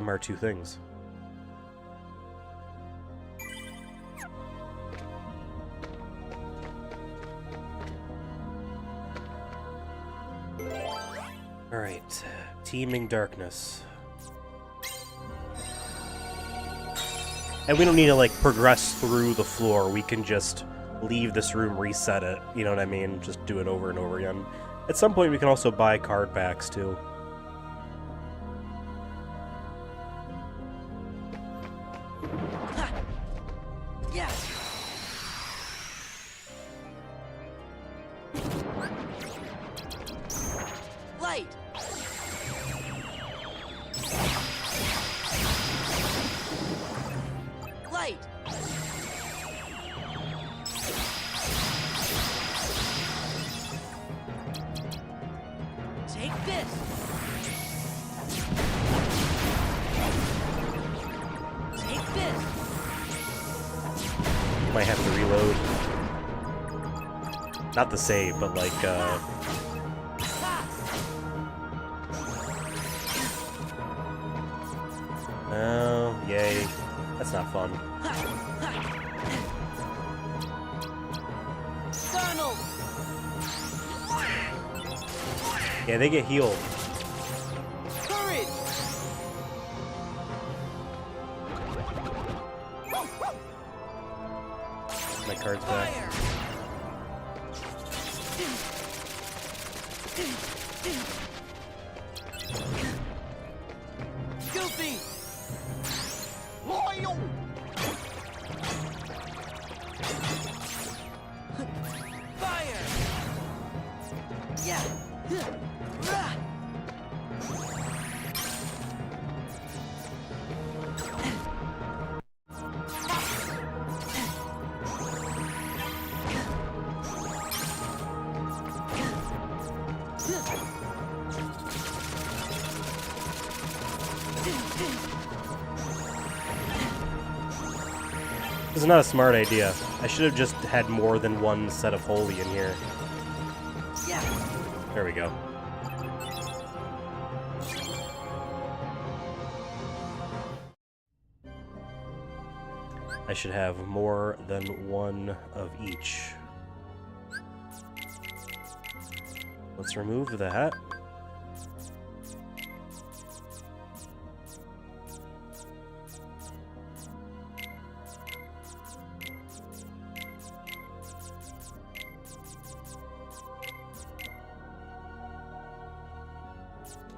our two things. Alright, Teeming Darkness. And we don't need to, like, progress through the floor, we can just leave this room, reset it, you know what I mean? Just do it over and over again. At some point, we can also buy card packs, too. Ha! Yeah. Light. Light. Take this. Take this. Might have to reload. Not the save, but like, Ha! oh, yay. That's not fun. Ha! Ha! Donald. Yeah, they get healed. Courage. My card's back. Fire. Goofy. Loyal. Fire. Yeah. Rah. This is not a smart idea. I should have just had more than one set of holy in here. Yeah. There we go. I should have more than one of each. Let's remove that.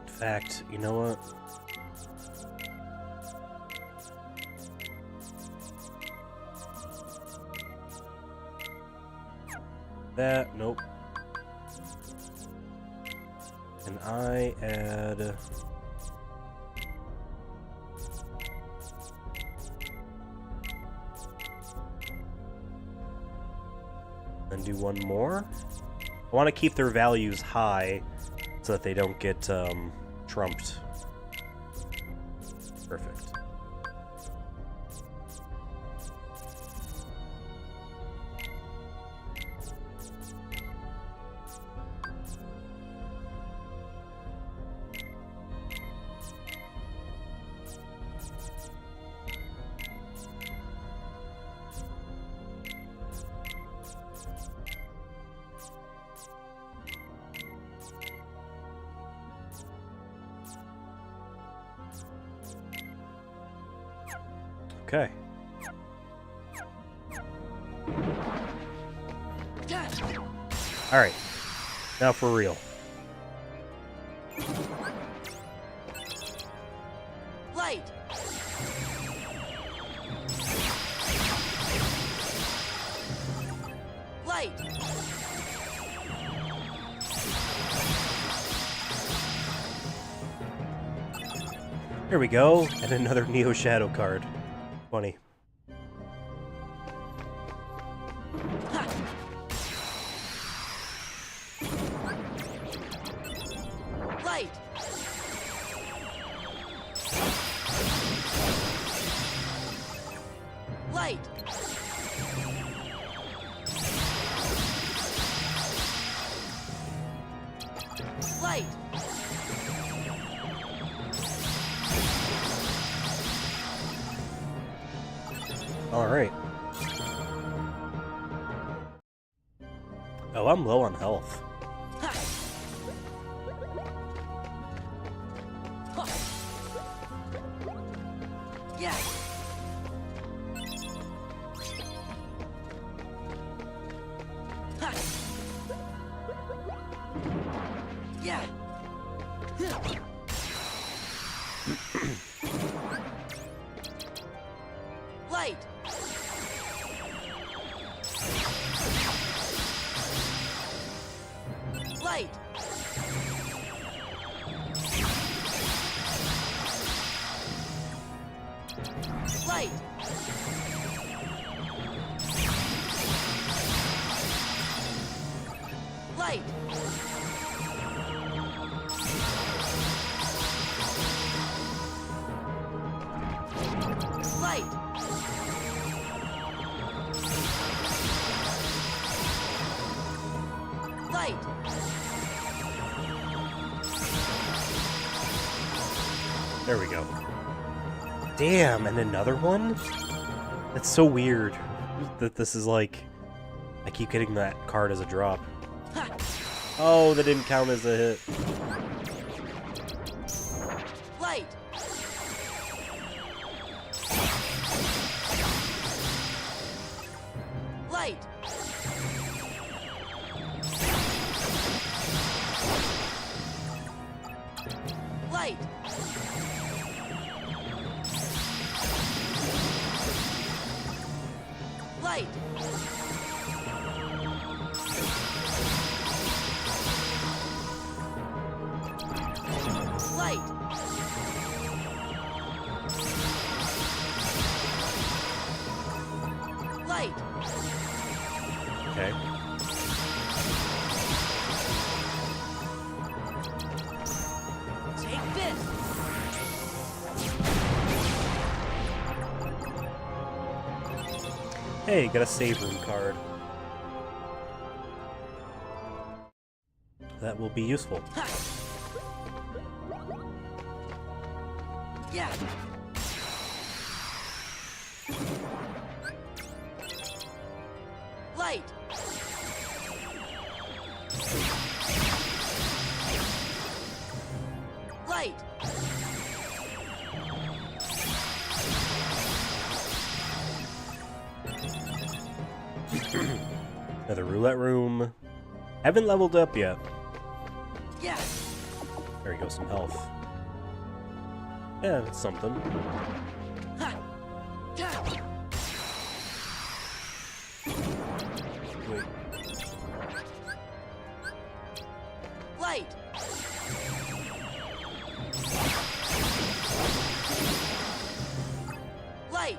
In fact, you know what? That, nope. And I add... and do one more. I want to keep their values high so that they don't get trumped. Perfect. Okay. All right. Now for real. Light. Light. Here we go, and another Neo Shadow card. Funny. Ha. Light. Light. Light. All right. Oh, I'm low on health. Ha. Ha. Yeah. Light. Light. Light. Light. Light. Light. There we go. Damn, and another one? That's so weird that this is like... I keep getting that card as a drop. Ha. Oh, that didn't count as a hit. Light. Light. Light. Light. Light. Light. Okay. Take this. Hey, got a save room card. That will be useful. Ha. Yeah. Light. Light. Another roulette room. Haven't leveled up yet. Yeah. There we go, some health. Yeah, that's something. Ha. Yeah. Wait. Light. Light.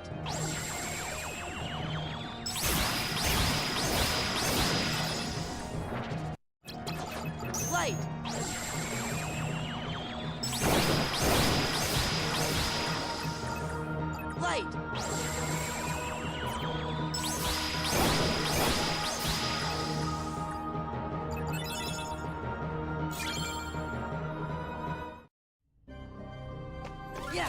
Light. Light. Yeah.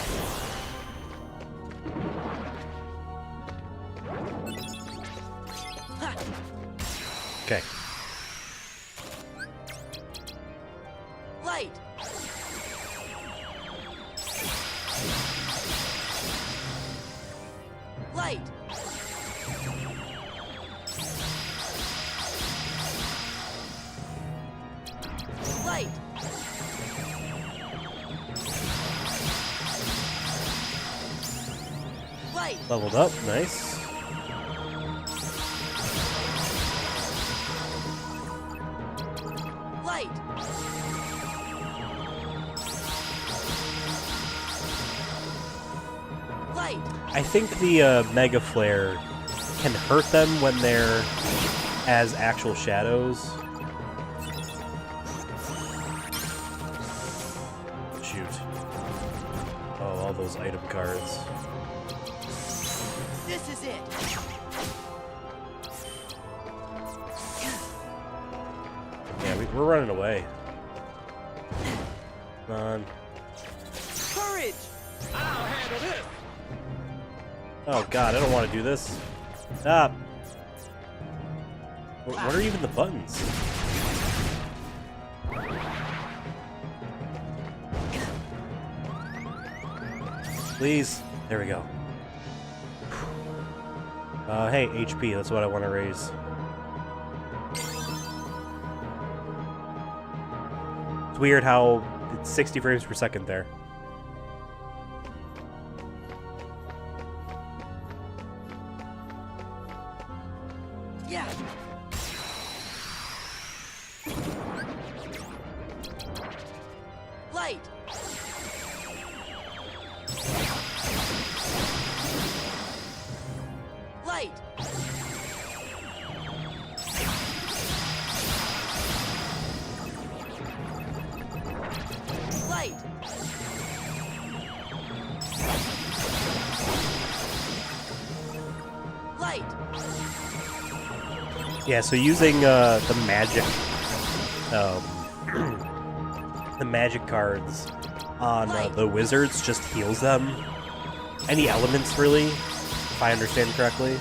Ha. Okay. Light. Light. Light. Light. Leveled up, nice. Light. Light. I think the Mega Flare can hurt them when they're as actual shadows. Shoot. Oh, all those item cards. This is it. Yeah, we're running away. Come on. Courage. I'll handle this. Oh god, I don't want to do this. Stop. What are even the buttons? Please. There we go. Hey, HP, that's what I want to raise. It's weird how it's 60 frames per second there. Yeah. Light. Light. Light. Light. Yeah, so using the magic, the magic cards on the wizards just heals them. Any elements, really, if I understand correctly.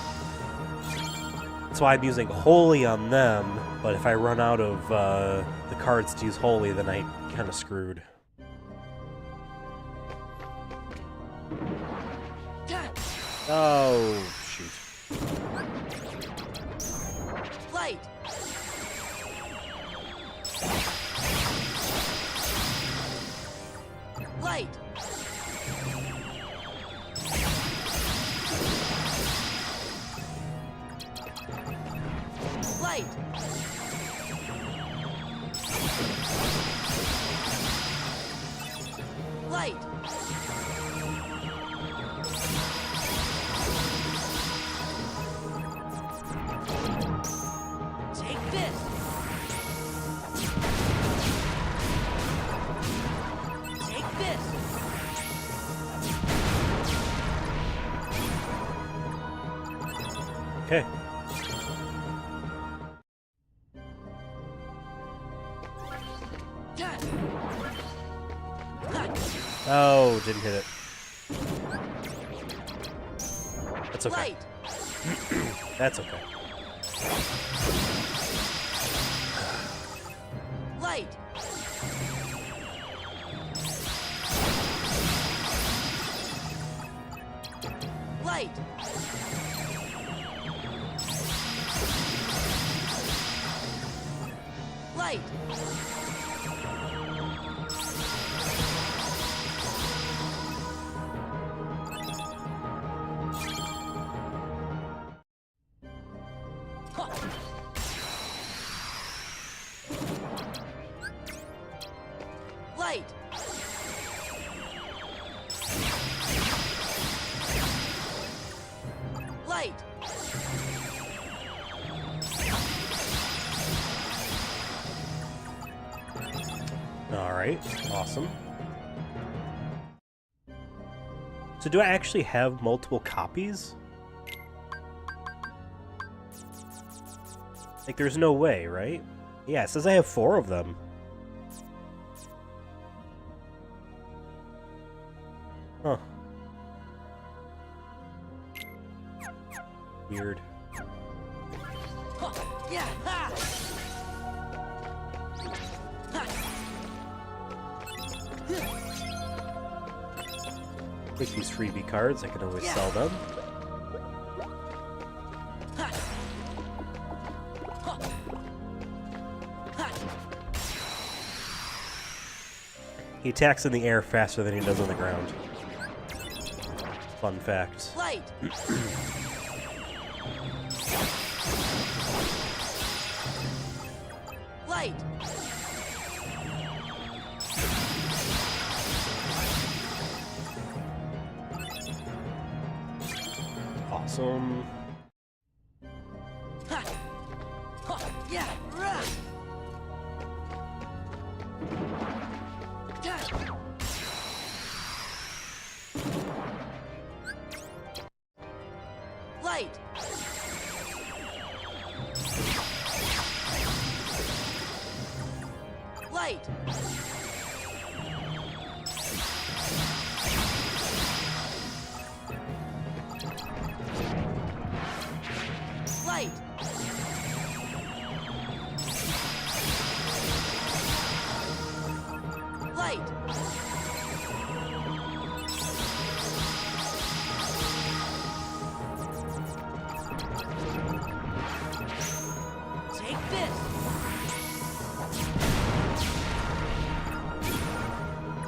That's why I'm using Holy on them, but if I run out of the cards to use Holy, then I'm kind of screwed. Oh, shoot. Light. Light. Light. Light. Take this. Take this. Okay. Oh, didn't hit it. That's okay. Light. That's okay. Light. Light. Light. Light. Light. Alright, awesome. So do I actually have multiple copies? Like, there's no way, right? Yeah, it says I have 4 of them. Huh. Weird. Yeah. Ha. Take these freebie cards, I can always sell them. He attacks in the air faster than he does on the ground. Fun fact. Light. Light. Awesome. Ha. Ha. Yeah. Rah. Ta. Light. Light. Light. Light. Take this.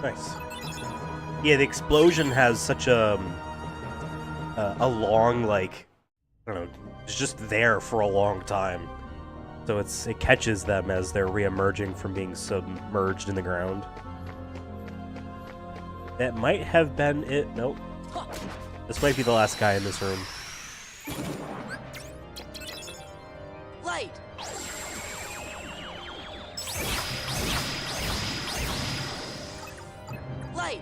Nice. Yeah, the explosion has such a long, like, I I don't know, it's just there for a long time. So it catches them as they're re-emerging from being submerged in the ground. That might have been it. Nope. This might be the last guy in this room. Light. Light.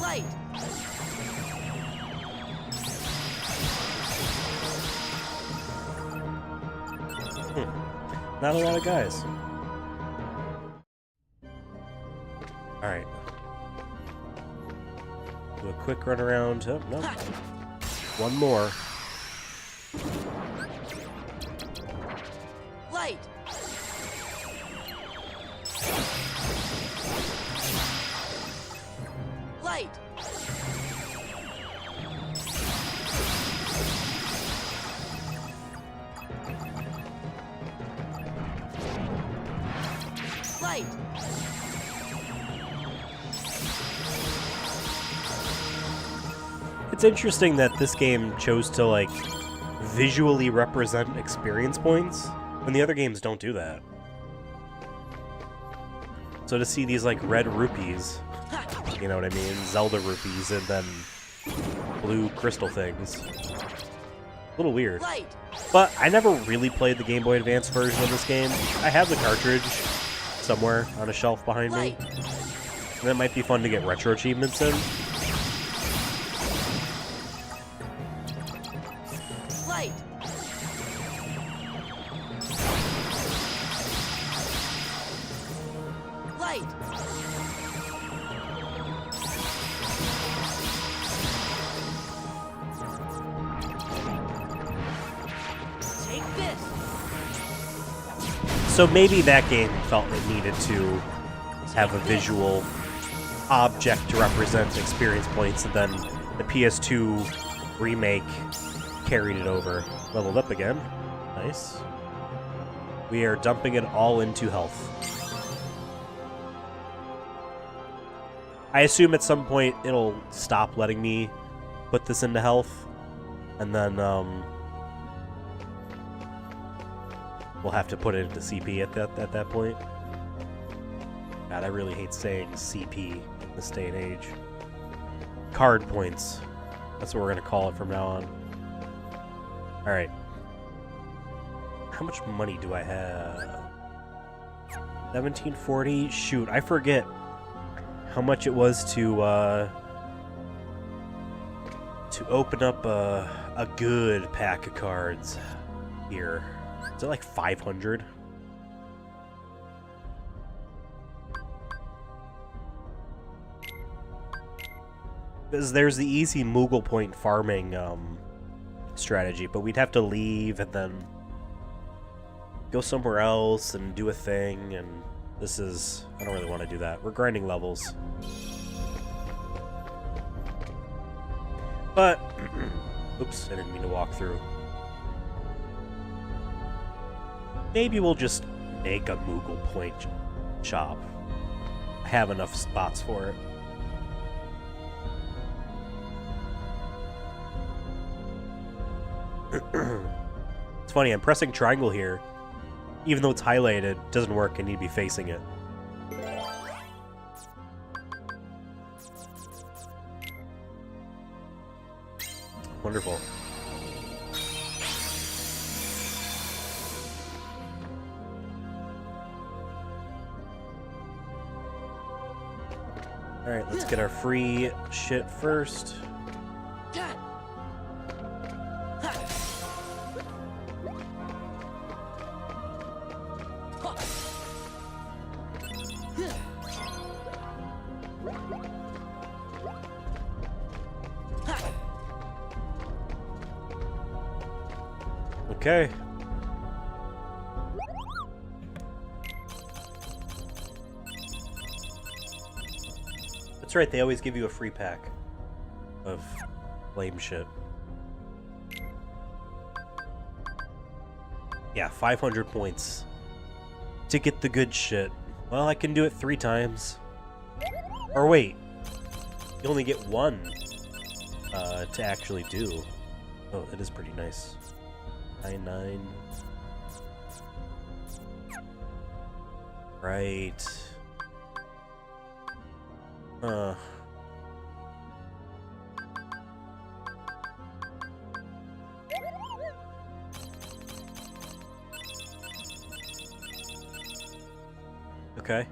Light. Not a lot of guys. Alright. Do a quick run around. Oh, no. One more. Light. Light. Light. It's interesting that this game chose to, like, visually represent experience points, when the other games don't do that. So to see these, like, red rupees, you know what I mean? Zelda rupees, and then blue crystal things. A little weird. Light. But I never really played the Game Boy Advance version of this game. I have the cartridge somewhere on a shelf behind me. Light. And it might be fun to get retro achievements in. Light. Light. Take this. So maybe that game felt it needed to have a visual object to represent experience points, and then the PS2 remake carried it over. Leveled up again. Nice. We are dumping it all into health. I assume at some point it'll stop letting me put this into health, and then we'll have to put it into CP at that point. God, I really hate saying CP in this day and age. Card points. That's what we're gonna call it from now on. Alright. How much money do I have? 1740? Shoot, I forget how much it was to open up a good pack of cards here. Is it like 500? Because there's the easy Moogle point farming strategy, but we'd have to leave and then go somewhere else and do a thing, and this is... I don't really want to do that. We're grinding levels. But... oops, I didn't mean to walk through. Maybe we'll just make a Moogle point shop. I have enough spots for it. It's funny, I'm pressing triangle here. Even though it's highlighted, it doesn't work. I need to be facing it. Wonderful. Alright, let's get our free shit first. Okay. That's right, they always give you a free pack of lame shit. Yeah, 500 points to get the good shit. Well, I can do it 3 times. Or wait. You only get 1 to actually do. Oh, it is pretty nice. 9. Right. Okay.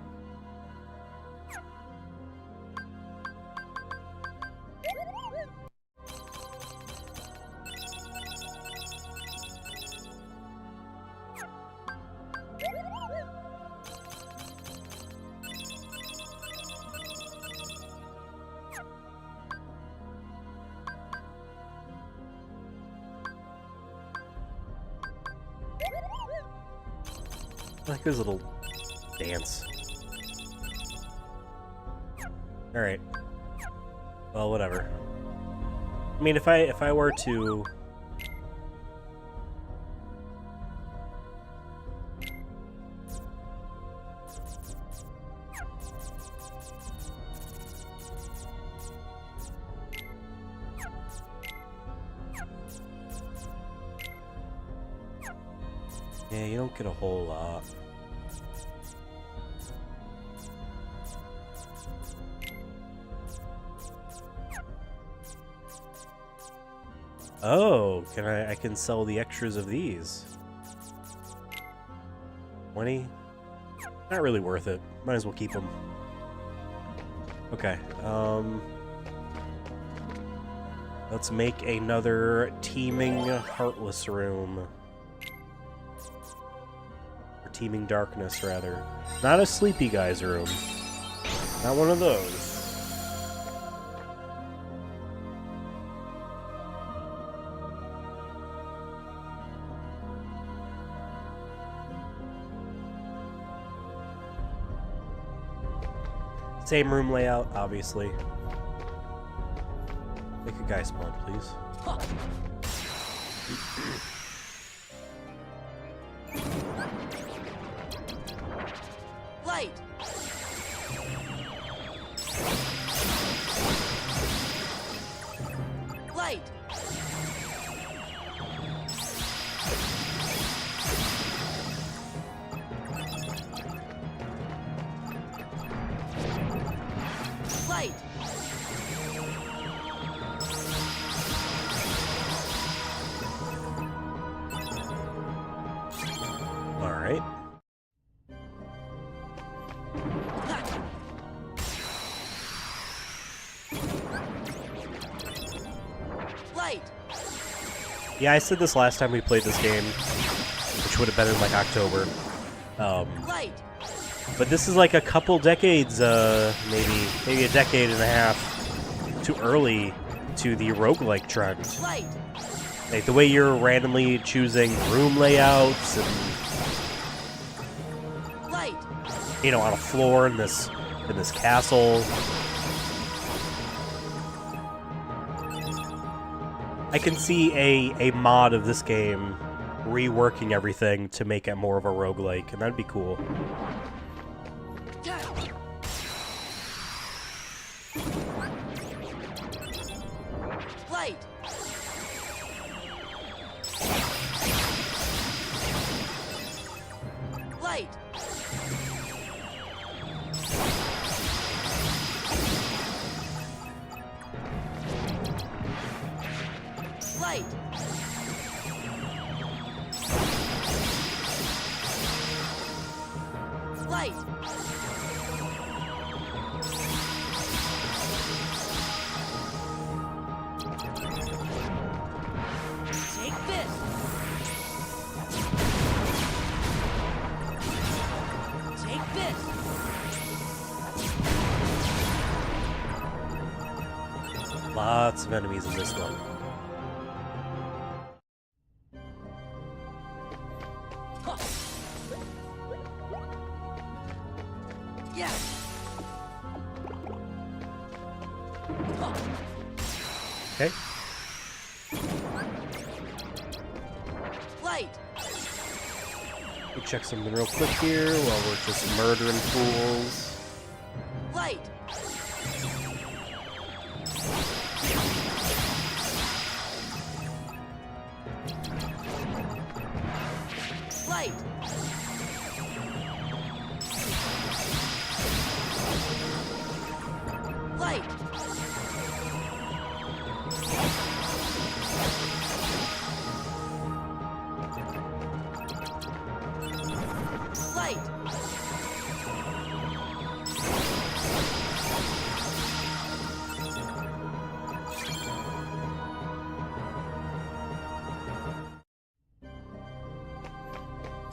I like his little dance. Alright. Well, whatever. I mean, if I were to... Yeah, you don't get a whole lot. Oh, I can sell the extras of these. 20? Not really worth it. Might as well keep them. Okay, let's make another teeming heartless room. Or teeming darkness, rather. Not a sleepy guy's room. Not one of those. Same room layout, obviously. Make a guy spawn, please. Light. Light. Light. All right. Light. Yeah, I said this last time we played this game, which would have been in like October. Light. But this is like a couple decades, maybe a decade and a half too early to the roguelike trend. Light. Like the way you're randomly choosing room layouts and, Light. you know, on a floor in this castle. I can see a mod of this game reworking everything to make it more of a roguelike, and that'd be cool. Light. Light. Light. Light. Take this. Take this. Lots of enemies in this one. Yeah. Okay. Light. Let me check something real quick here while we're just murdering fools. Light. Light. Light. Light.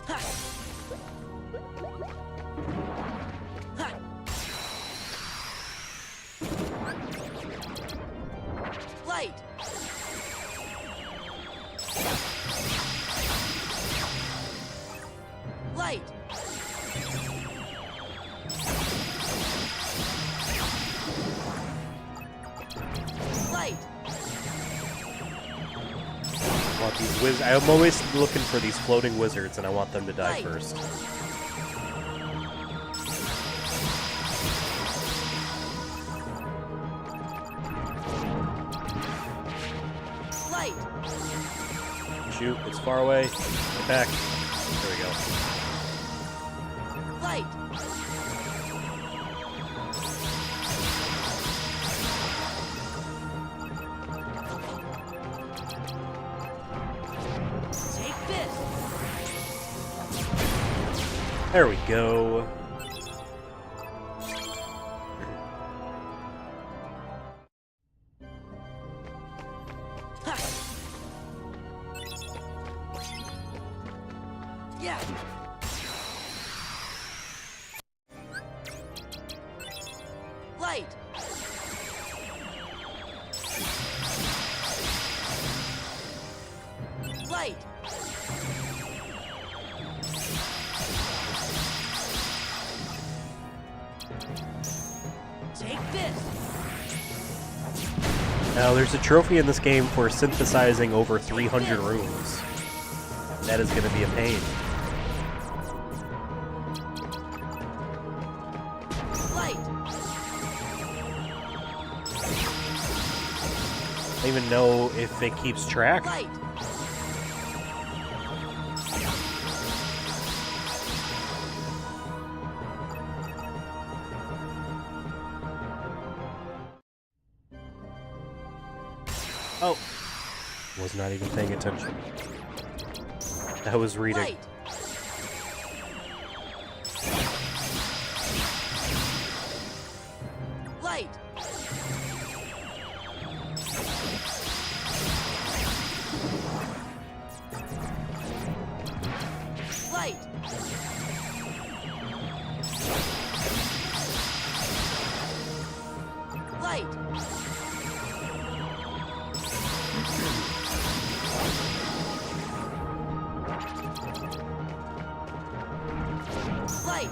Ha. Ha. Light. Light. Light. I want these I'm always looking for these floating wizards, and I want them to die Light. first. Light. Shoot, it's far away. Get back. There we go. Light. Take this. There we go. Ha. Yeah. Light. Light. Take this. Now, there's a trophy in this game for synthesizing over 300 runes. That is going to be a pain. Light. I don't even know if it keeps track. Light. Oh. Was not even paying attention. I was reading. Light. Light. Light. Light. Light.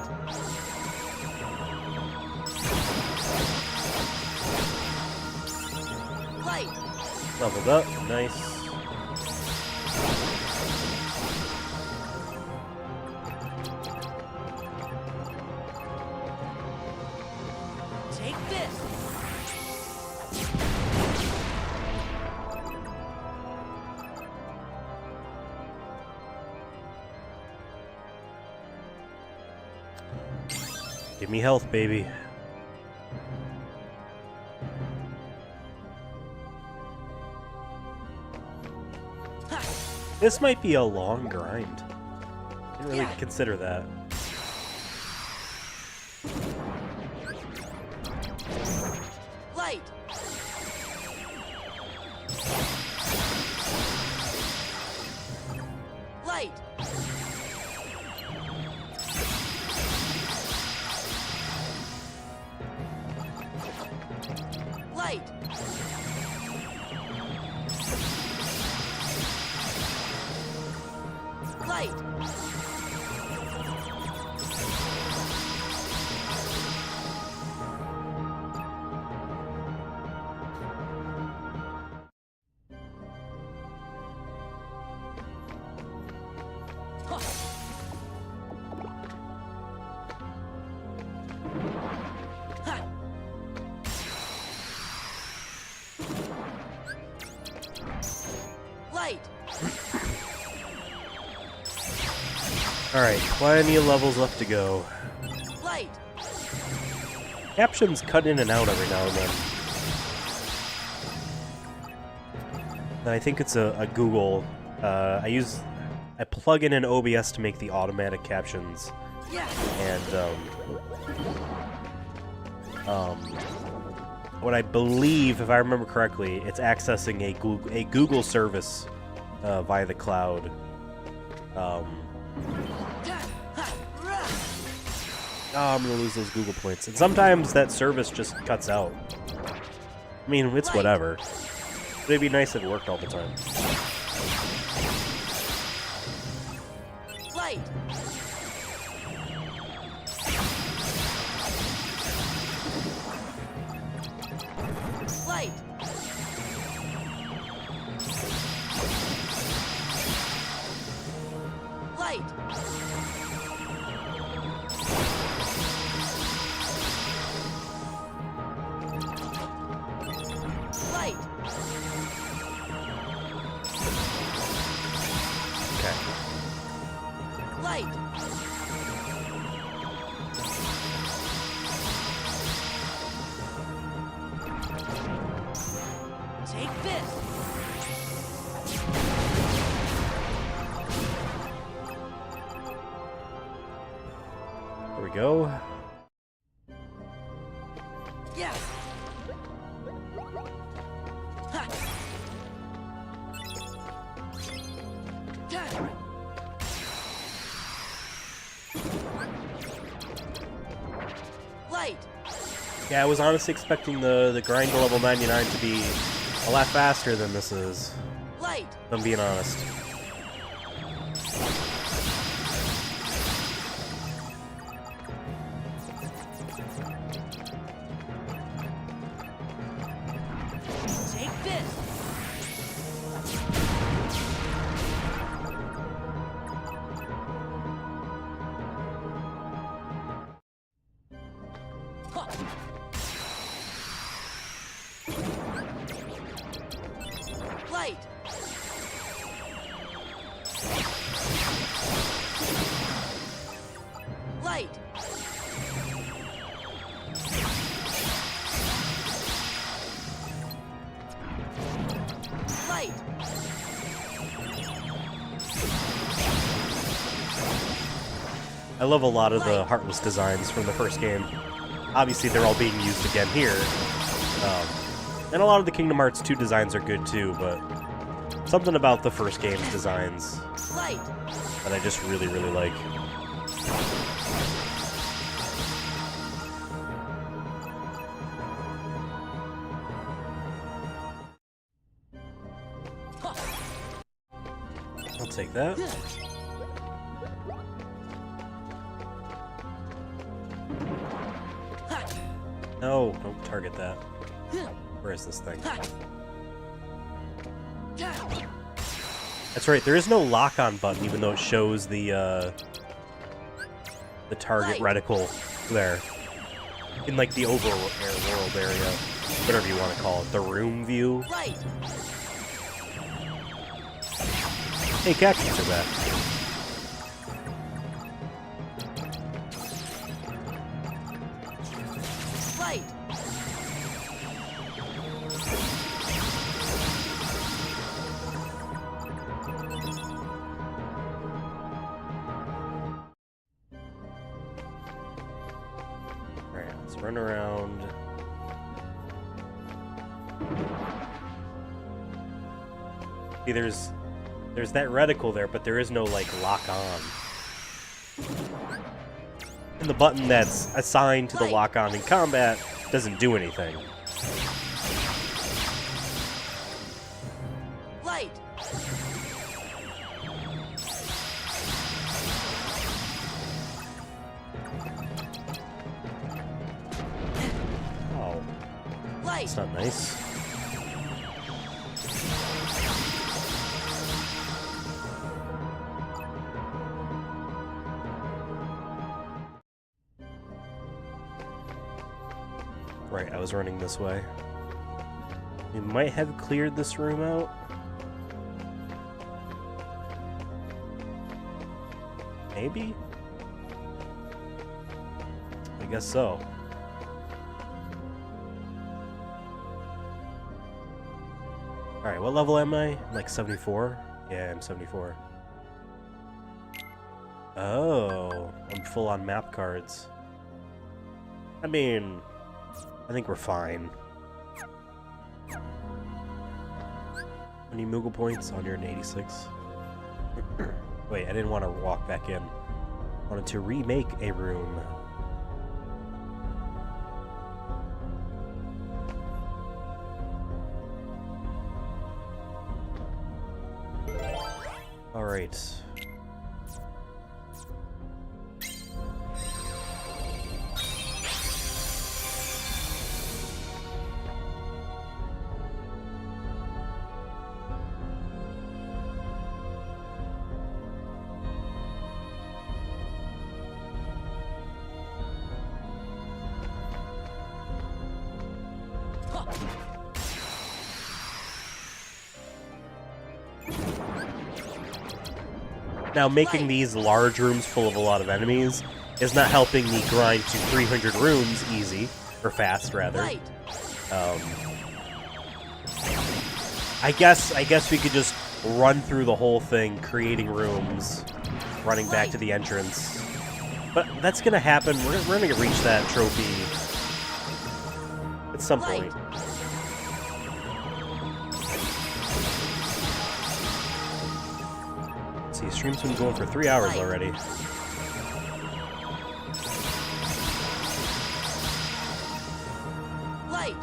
Light. Leveled up. Nice. Take this. Give me health, baby. Ha. This might be a long grind. Didn't really Yeah. consider that. Light. Light. Light. Light. Huh. Alright, plenty of levels left to go. Light. Captions cut in and out every now and then. And I think it's a Google. I plug in an OBS to make the automatic captions. Yeah. And what I believe, if I remember correctly, it's accessing a Google service via the cloud. Oh, I'm gonna lose those Google points. And sometimes that service just cuts out. I mean, it's whatever. But it'd be nice if it worked all the time. Light. Light. Light. Light. Okay. Light. Take this. There we go. Yes. Ha. Yeah. Light. Yeah, I was honestly expecting the grind to level 99 to be a lot faster than this is. Light. If I'm being honest. Take this. Huh. Light. Light. Light. I love a lot of the Heartless designs from the first game. Obviously, they're all being used again here. And a lot of the Kingdom Hearts 2 designs are good too, but something about the first game's designs Light. that I just really, really like. Huh. I'll take that. Ha. No, don't target that. Yeah. Where is this thing? Ha. Yeah. That's right, there is no lock-on button, even though it shows the target reticle there. In, like, the overworld area. Whatever you want to call it. The room view. Light. Hey, cactus are back. Light. Alright, let's run around. See, there's that reticle there, but there is no, like, lock-on. And the button that's assigned to the lock-on in combat doesn't do anything. Light. Oh, Light. that's not nice. Right, I was running this way. We might have cleared this room out. Maybe? I guess so. Alright, what level am I? I'm like 74? Yeah, I'm 74. Oh, I'm full on map cards. I mean, I think we're fine. How many Moogle points? 186. Wait, I didn't want to walk back in. I wanted to remake a room. Alright. Now, making these large rooms full of a lot of enemies is not helping me grind to 300 rooms easy, or fast, rather. Light. I guess we could just run through the whole thing, creating rooms, running back to the entrance. But that's gonna happen. We're gonna reach that trophy at some point. See, stream's been going for 3 hours already. Light.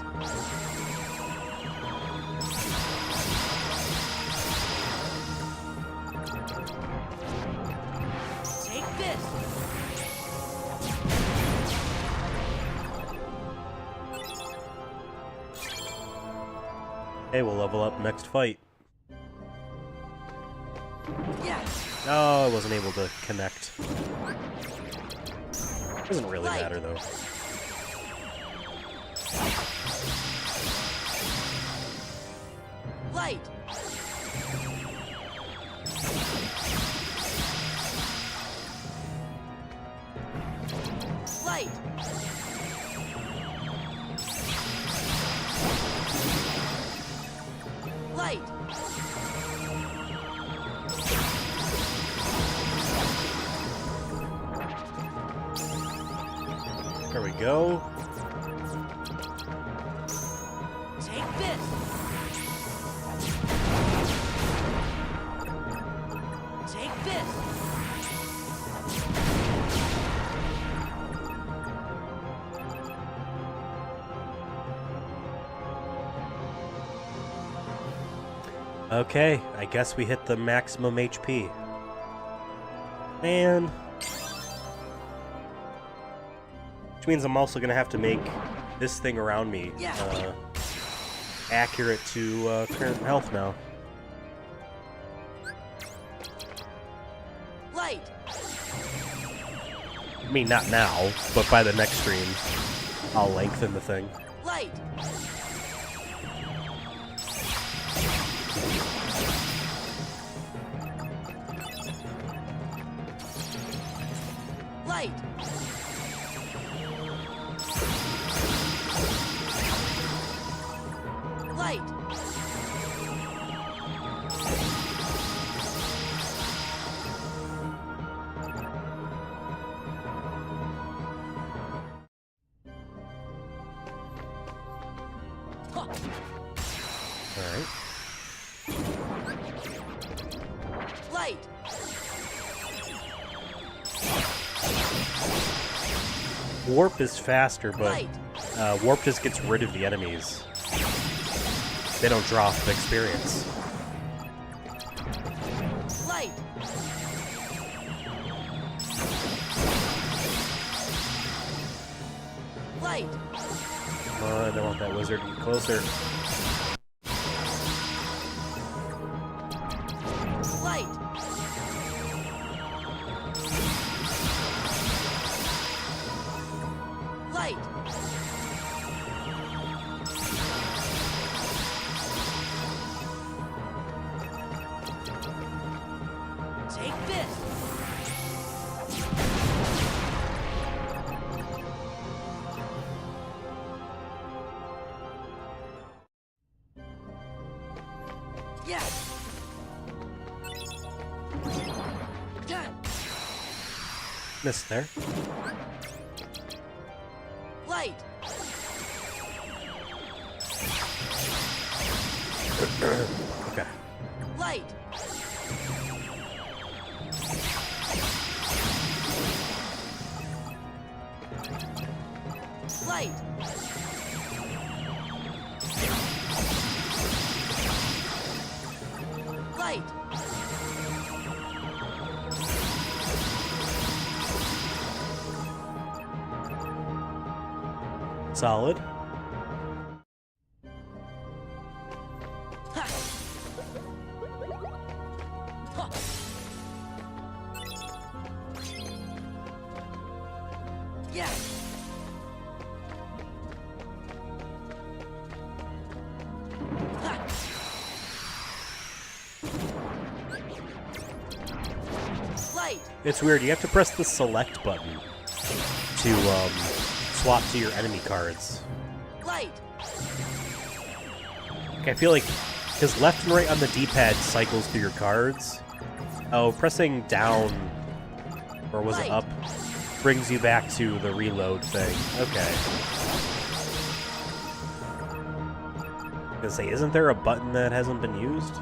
Take this. Hey, we'll level up next fight. Yes. Oh, I wasn't able to connect. Doesn't really matter, though. Light. Light. Light. There we go. Take this. Take this. Okay, I guess we hit the maximum HP. Man. Which means I'm also gonna have to make this thing around me accurate to current health now. Light. I mean, not now, but by the next stream, I'll lengthen the thing. Light. Light. Light. Alright. Light. Warp is faster, but Light. Warp just gets rid of the enemies. They don't draw off the experience. Light. Light. Come on, I don't want that wizard to get closer. Light. Light. Take this. Missed there. Light. Okay. Light. Light. Light. Solid. Ha. Ha. Yeah. Ha. Light. It's weird. You have to press the select button to swap to your enemy cards. Light. I feel like because left and right on the D-pad cycles through your cards. Oh, pressing down, or was it up, brings you back to the reload thing. Okay. I was gonna say, isn't there a button that hasn't been used?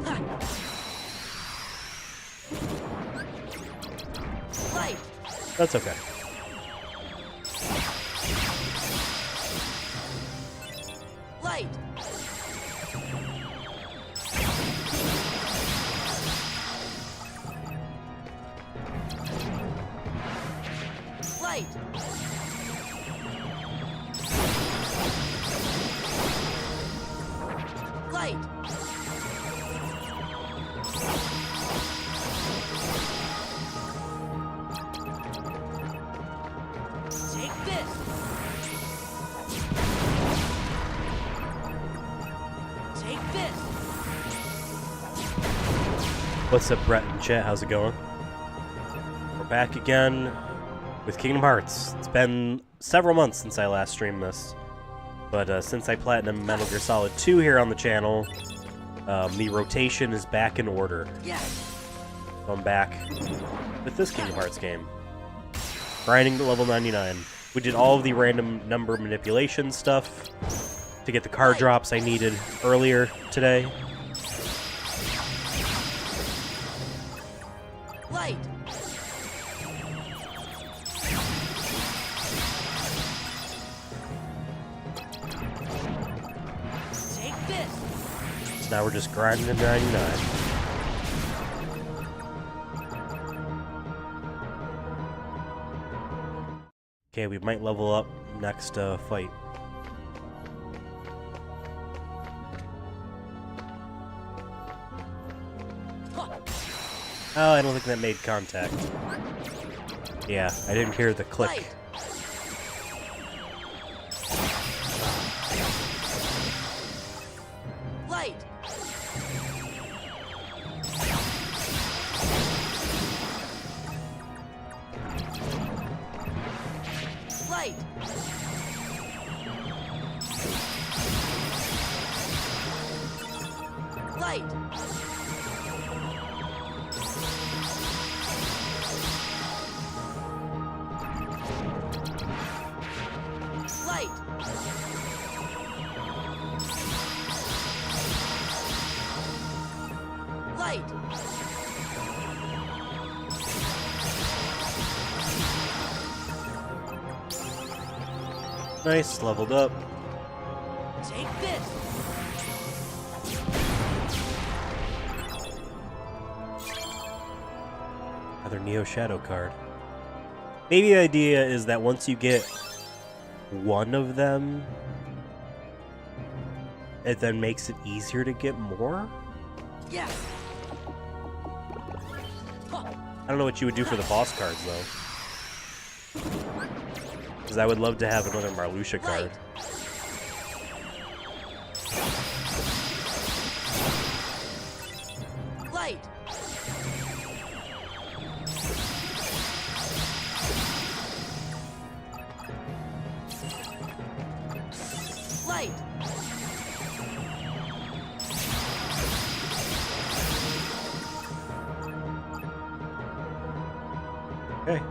Ha. Light. That's okay. Light. Light. Light. Take this. Take this. What's up, Brett and chat? How's it going? We're back again with Kingdom Hearts. It's been several months since I last streamed this, but since I platinum Metal Gear Solid 2 here on the channel, the rotation is back in order. Yeah. So I'm back with this Kingdom Hearts game. Grinding to level 99. We did all of the random number manipulation stuff to get the card drops I needed earlier today. Light. Take this. So now we're just grinding to 99. Okay, we might level up next fight. Oh, I don't think that made contact. Yeah, I didn't hear the click. Light. Light. Light. Light. Light. Light. Nice, leveled up. Take this. Another Neo Shadow card. Maybe the idea is that once you get one of them, it then makes it easier to get more? Yeah. I don't know what you would do for the boss cards, though. Because I would love to have another Marluxia card. Light. Light. Okay.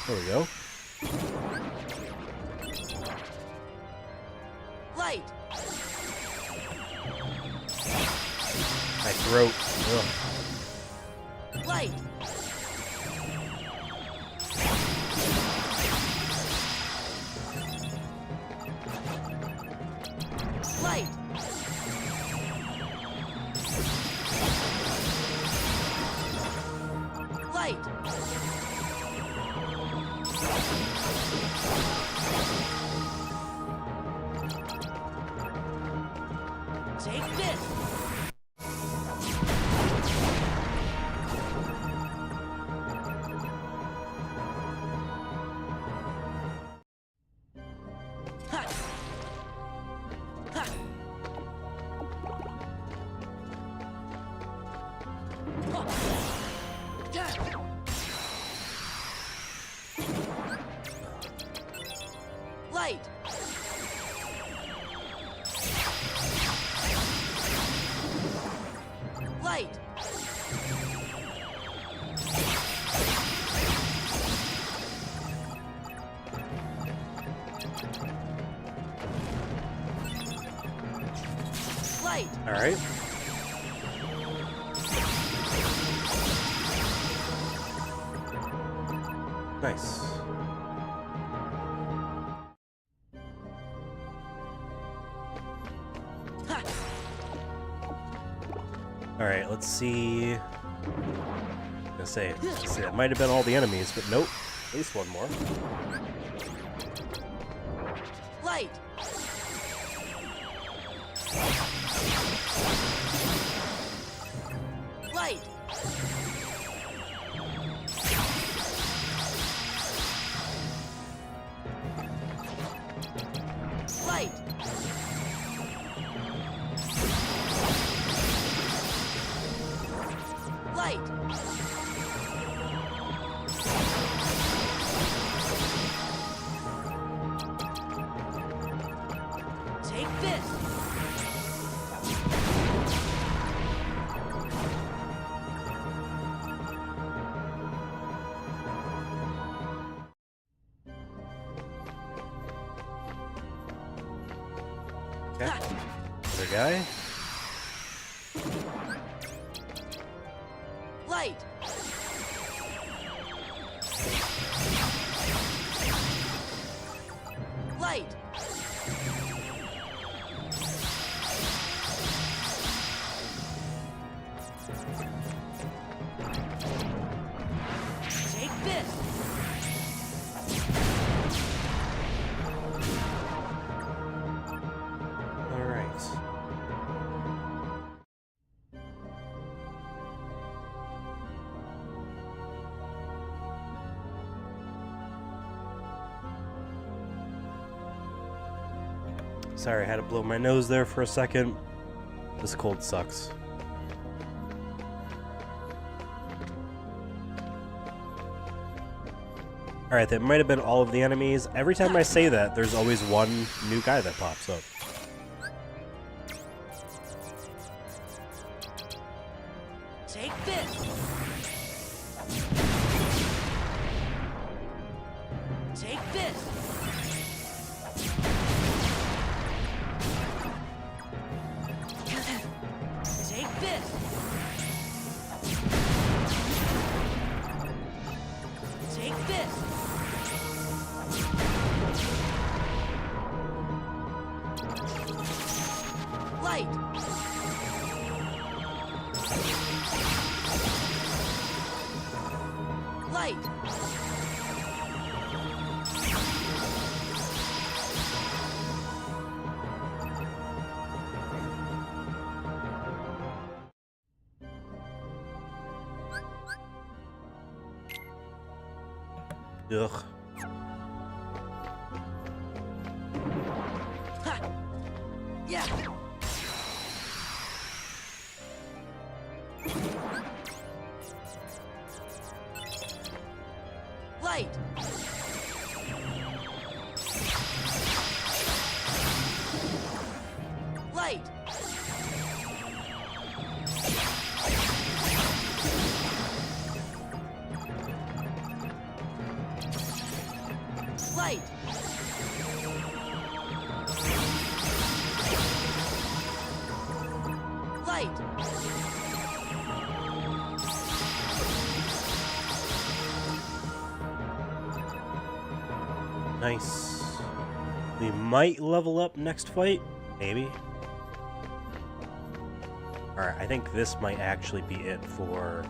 There we go. Light. My throat. Ugh. Light. Light. Light. Take this. Ha. Ha. Ha. Yeah. Light. Light. Light. All right. Nice. Ha. All right, let's see. I'm gonna say that might have been all the enemies, but nope. At least one more. Light. Light. Light. Light. Take this. Okay. Other guy. Light. Light. Take this. All right. Sorry, I had to blow my nose there for a second. This cold sucks. Alright, that might have been all of the enemies. Every time I say that, there's always one new guy that pops up. Take this. Take this. Take this. Take this. Light. Light. Ugh. Ha. Yeah. Light. Light. Light. Nice. We might level up next fight, maybe. Alright, I think this might actually be it for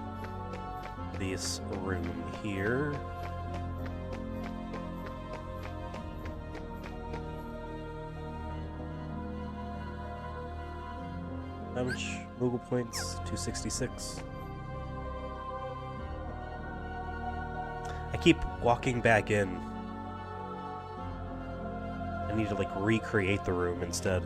this room here. How much Moogle points? 266. I keep walking back in. I need to like recreate the room instead.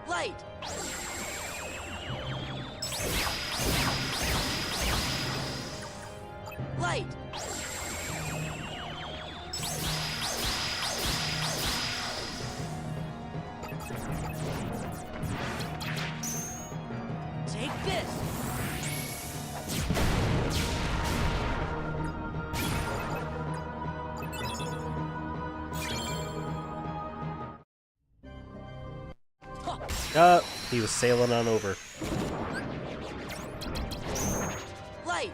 Light. Light. Take this. He was sailing on over. Light.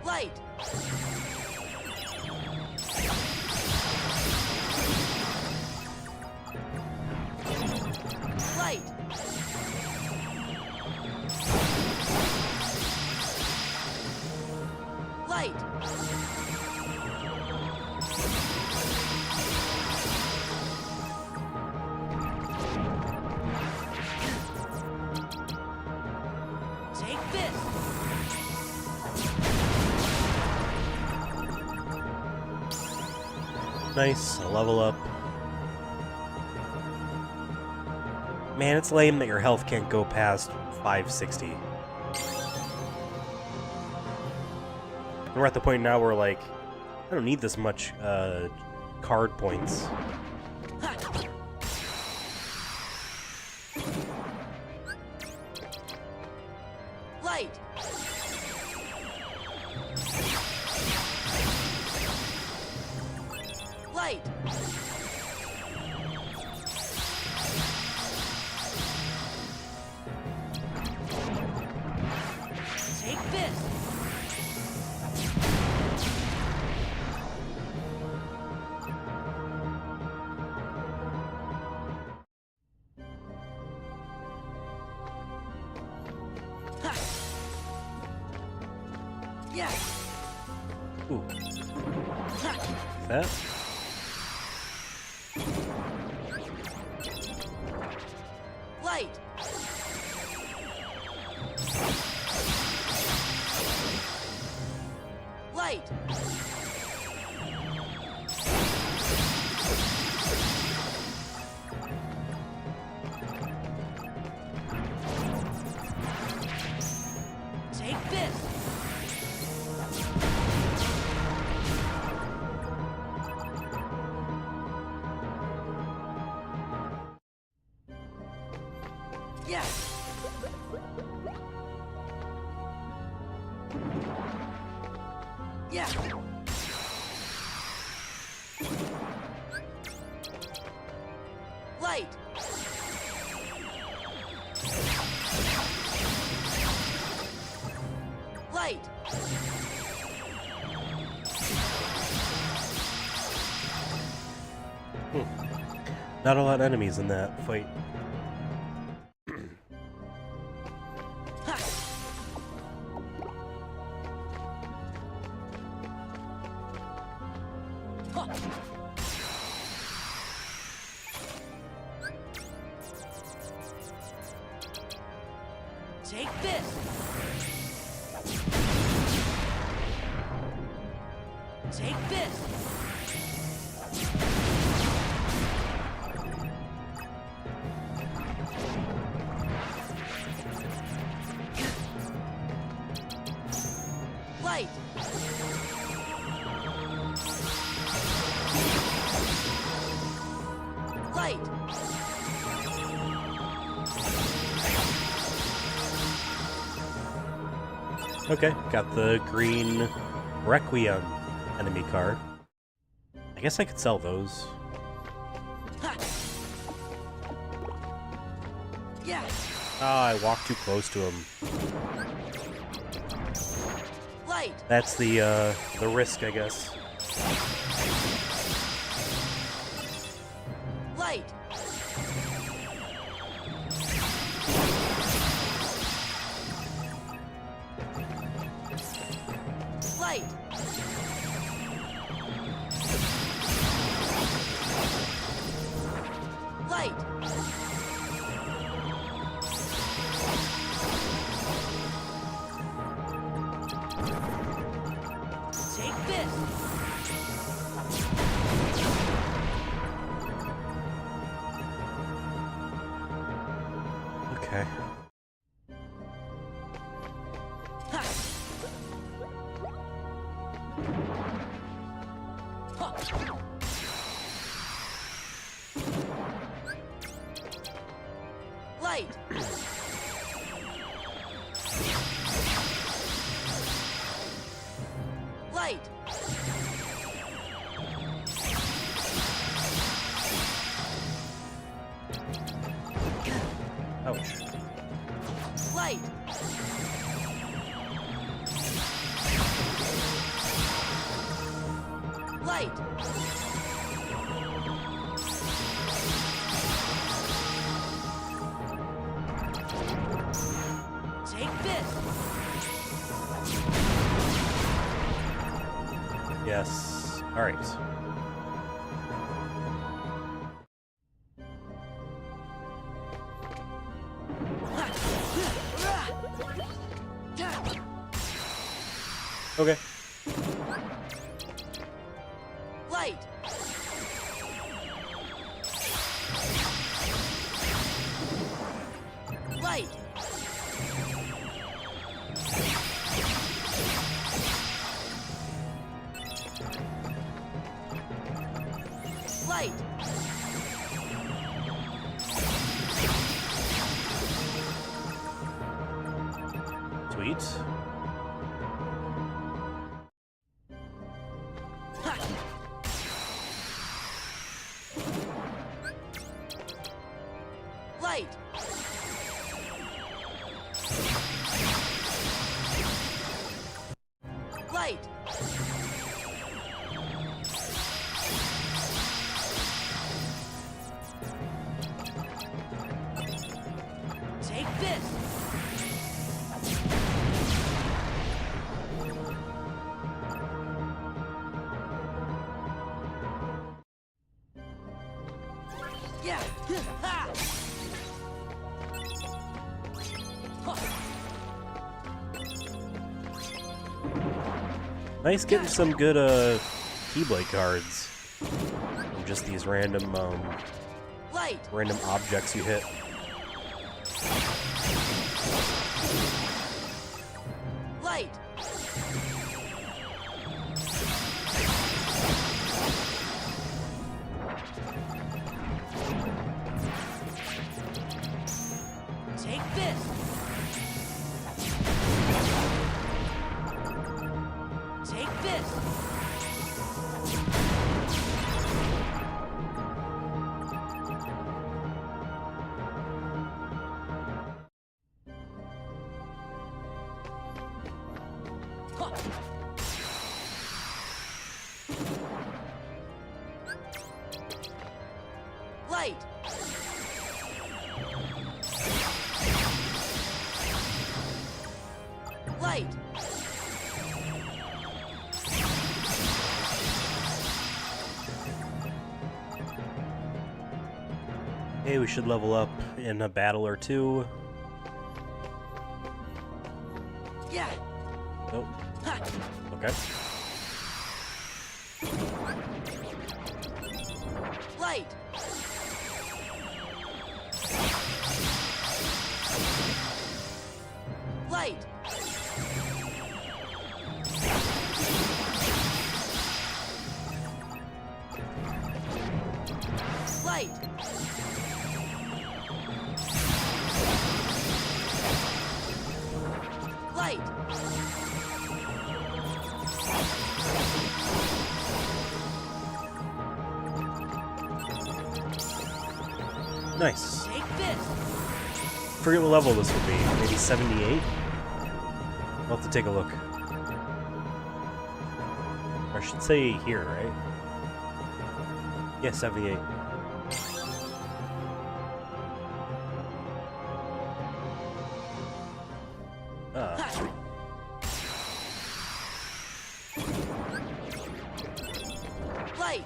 Light. Light. Light. Take this. Nice, a level up. Man, it's lame that your health can't go past 560. And we're at the point now where, like, I don't need this much, card points. Light. Light. Take this. Ha. Yes. Ooh, Ha. that? Light. Light. Take this. Yes. Yeah. Light. Light. Not a lot of enemies in that fight. Ha. Take this. Take this. Light. Light. Okay, got the green Requiem enemy card. I guess I could sell those. Ha. Yeah. Ah, I walked too close to him. Light. That's the risk, I guess. Light. Light. Light. Take this. Okay. Ha. Ha. Light. Light. Ouch. Light. Light. Take this. Yes. Alright. Okay. Light. Light. Light. Sweet. Ha. Light. Light. Take this. Yeah. Ha. Ha. Nice getting some good Keyblade cards. From just these random Light. random objects you hit. Light. Take this. Take this. Ha. Light. Light. Hey, we should level up in a battle or two. Yeah. Oh, Ha. okay. Light. Light. Light. Light. Nice. Take this. Forget what level this would be. Maybe 78? I'll have to take a look. Or I should say here, right? Yeah, 78. Ha. Light.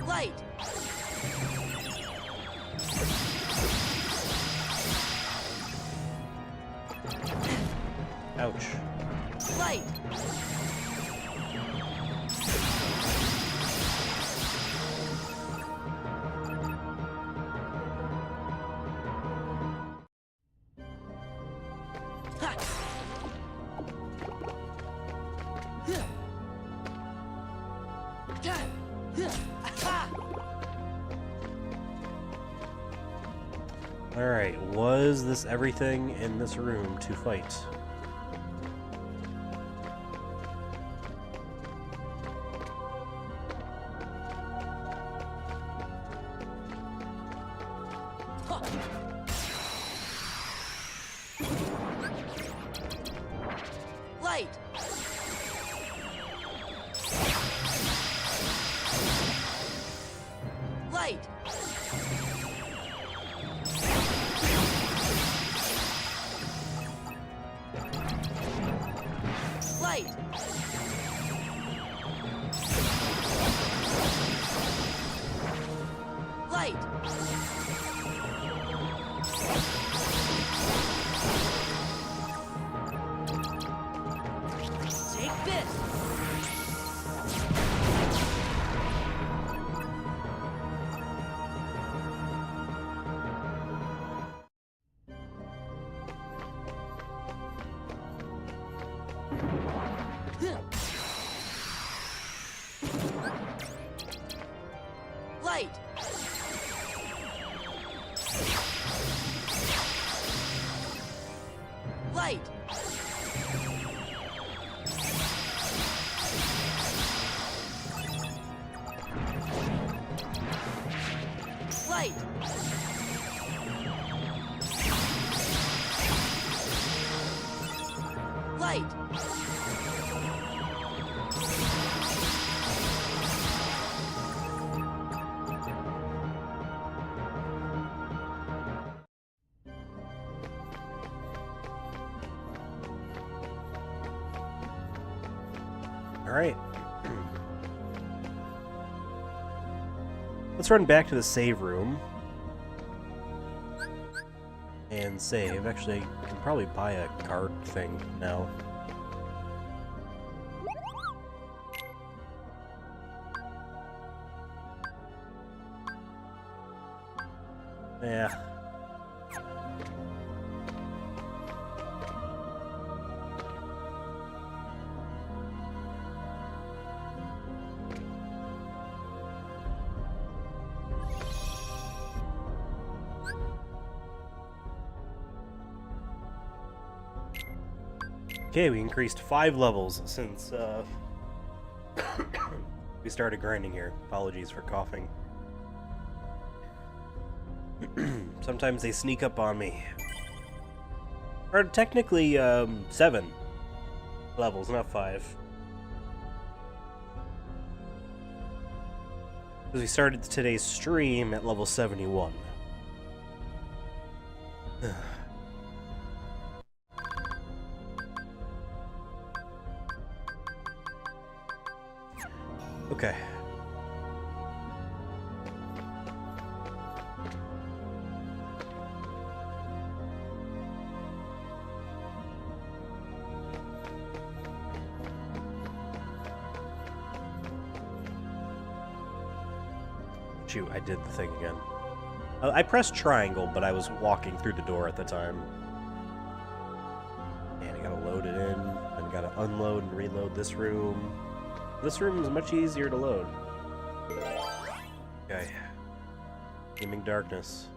Light. Ouch. Light. Ha. Huh. Huh. Huh. Aha. Alright, was this everything in this room to fight? Huh. Light. Light. Light. Light. Take this. Huh. Light. Light. Light. Light. Alright. Let's run back to the save room. And save. Actually, I can probably buy a card thing now. Yeah. Okay, we increased 5 levels since we started grinding here. Apologies for coughing. Sometimes they sneak up on me. Or technically 7 levels, not 5. Because we started today's stream at level 71. Okay. Shoot, I did the thing again. I pressed triangle, but I was walking through the door at the time. And I gotta load it in, then gotta unload and reload this room. This room is much easier to load. Okay. Gaming darkness.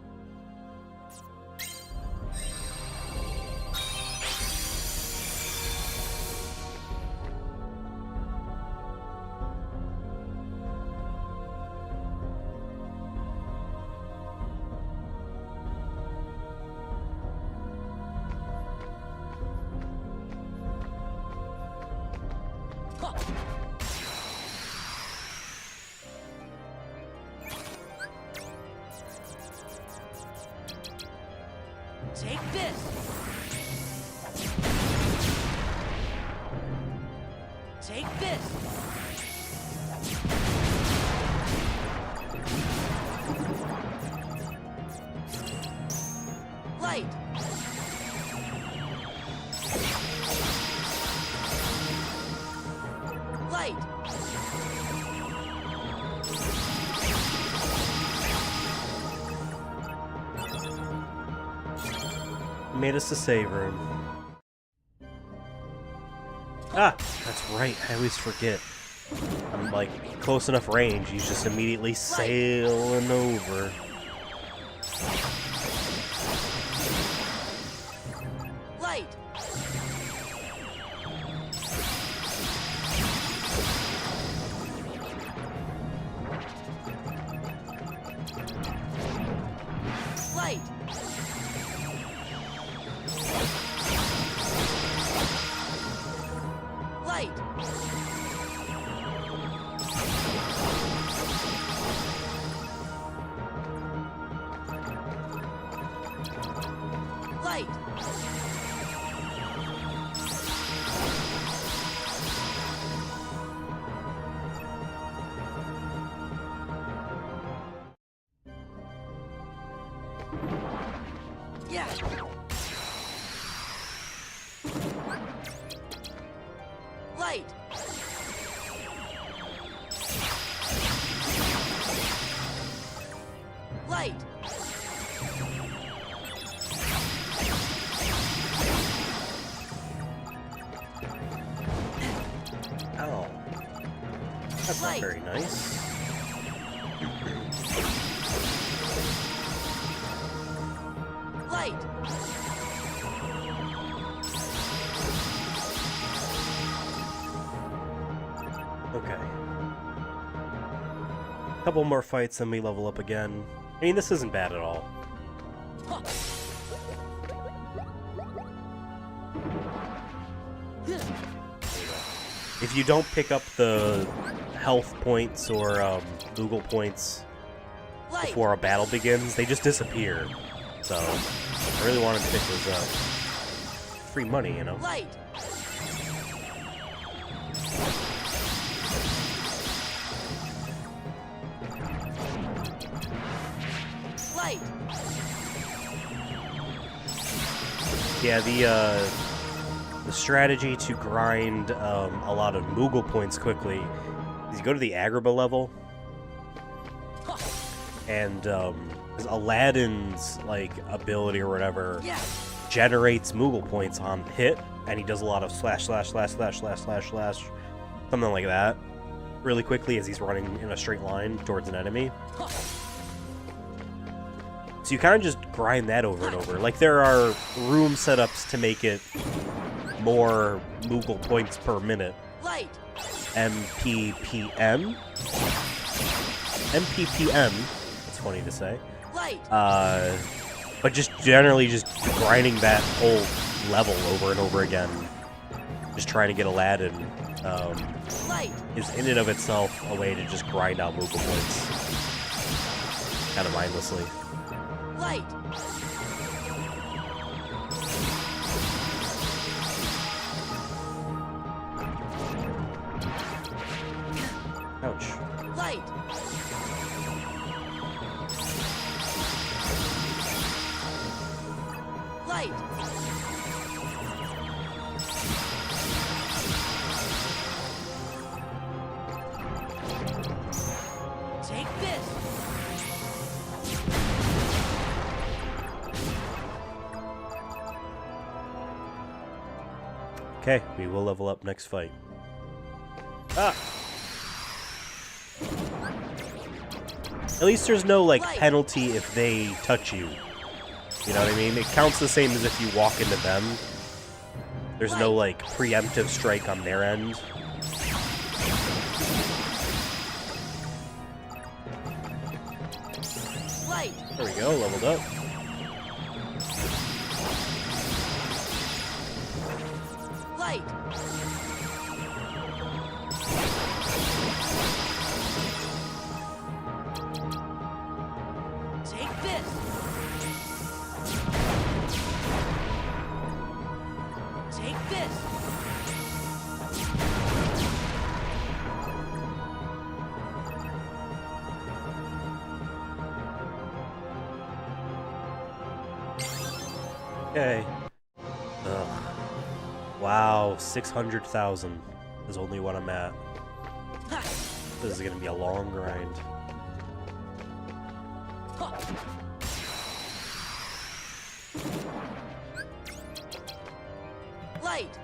Take this. Take this. Light. Light. Made us a save room. Ah, that's right. I always forget. I'm like close enough range. He's just immediately sailing over. Light. Light. Light. Light. Yeah. Light. Light. Oh. That's not Light. very nice. Light. Okay. Couple more fights, then we level up again. I mean, this isn't bad at all. Huh. If you don't pick up the health points or Google points Light. before a battle begins, they just disappear. So, I really wanted to pick those up. Free money, you know? Light. Light. Yeah, the strategy to grind a lot of Moogle points quickly is you go to the Agrabah level, and Aladdin's like ability or whatever Yeah. generates Moogle points on hit, and he does a lot of slash, slash, slash, slash, slash, slash, slash, something like that, really quickly as he's running in a straight line towards an enemy. So you kind of just grind that over and over. Like, there are room setups to make it more Moogle points per minute. Light. MPPM? MPPM, it's funny to say. Light. But just generally just grinding that whole level over and over again. Just trying to get Aladdin Light. is in and of itself a way to just grind out Moogle points. Kind of mindlessly. Light. Ouch. Light. Take this. Okay, we will level up next fight. Ah! At least there's no, like, penalty if they touch you. You know what I mean? It counts the same as if you walk into them. There's no, like, preemptive strike on their end. Light. There we go, leveled up. Light. Take this. Take this. Okay. Ugh. Wow, 600,000 is only what I'm at. Ha. This is gonna be a long grind. Ha. Light.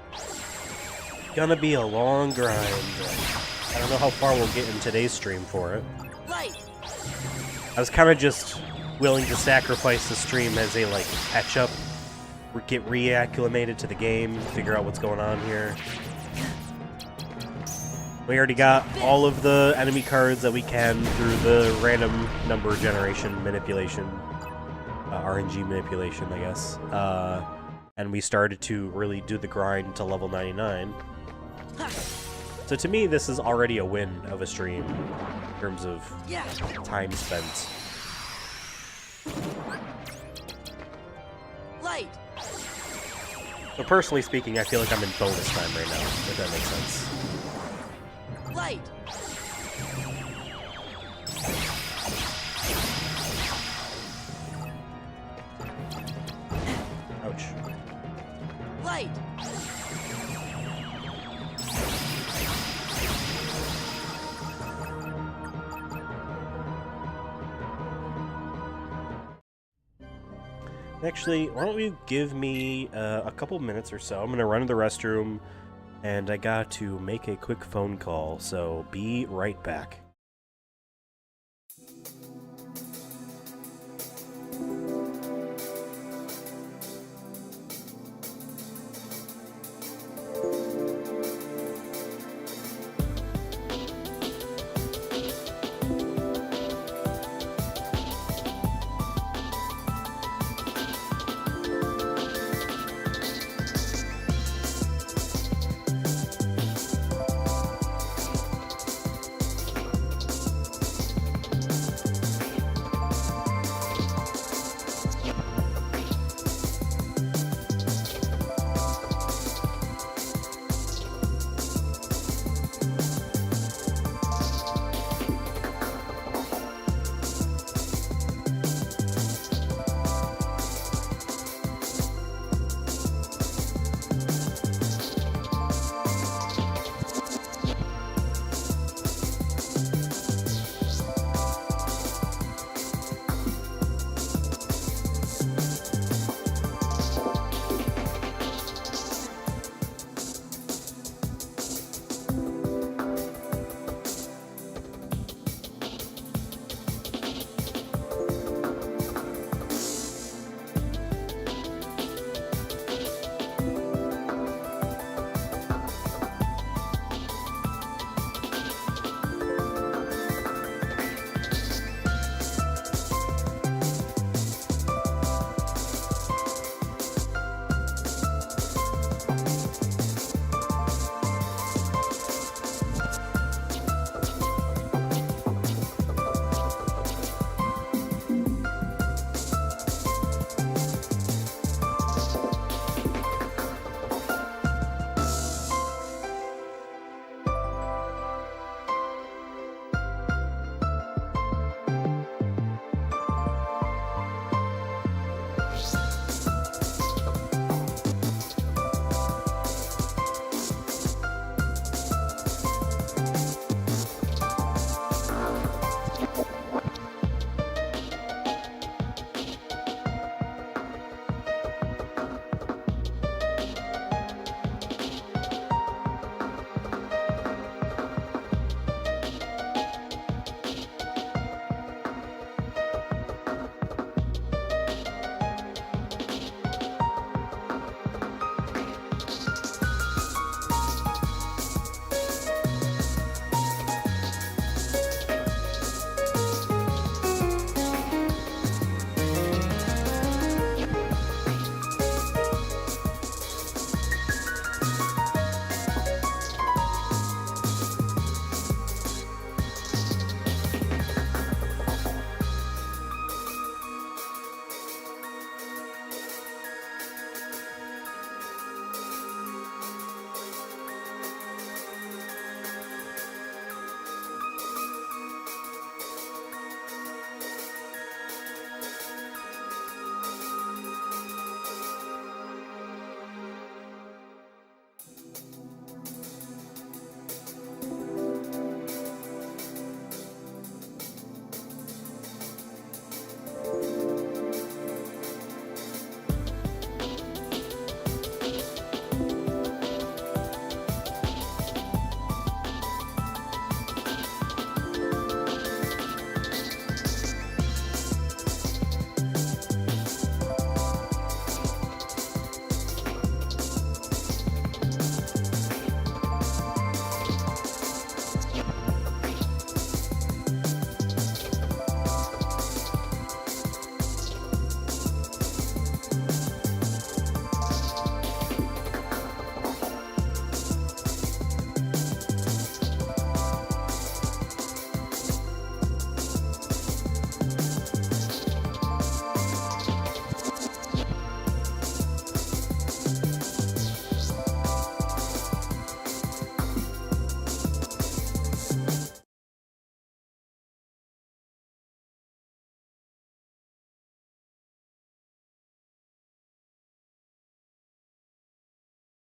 Gonna be a long grind. I don't know how far we'll get in today's stream for it. Light. I was kind of just willing to sacrifice the stream as a, like, catch-up, get reacclimated to the game, figure out what's going on here. We already got all of the enemy cards that we can through the random number generation manipulation, RNG manipulation, I guess. And we started to really do the grind to level 99. So to me, this is already a win of a stream in terms of time spent. Light. So personally speaking, I feel like I'm in bonus time right now, if that makes sense. Light. Ouch. Light. Actually, why don't you give me a couple minutes or so? I'm going to run to the restroom, and I got to make a quick phone call, so be right back.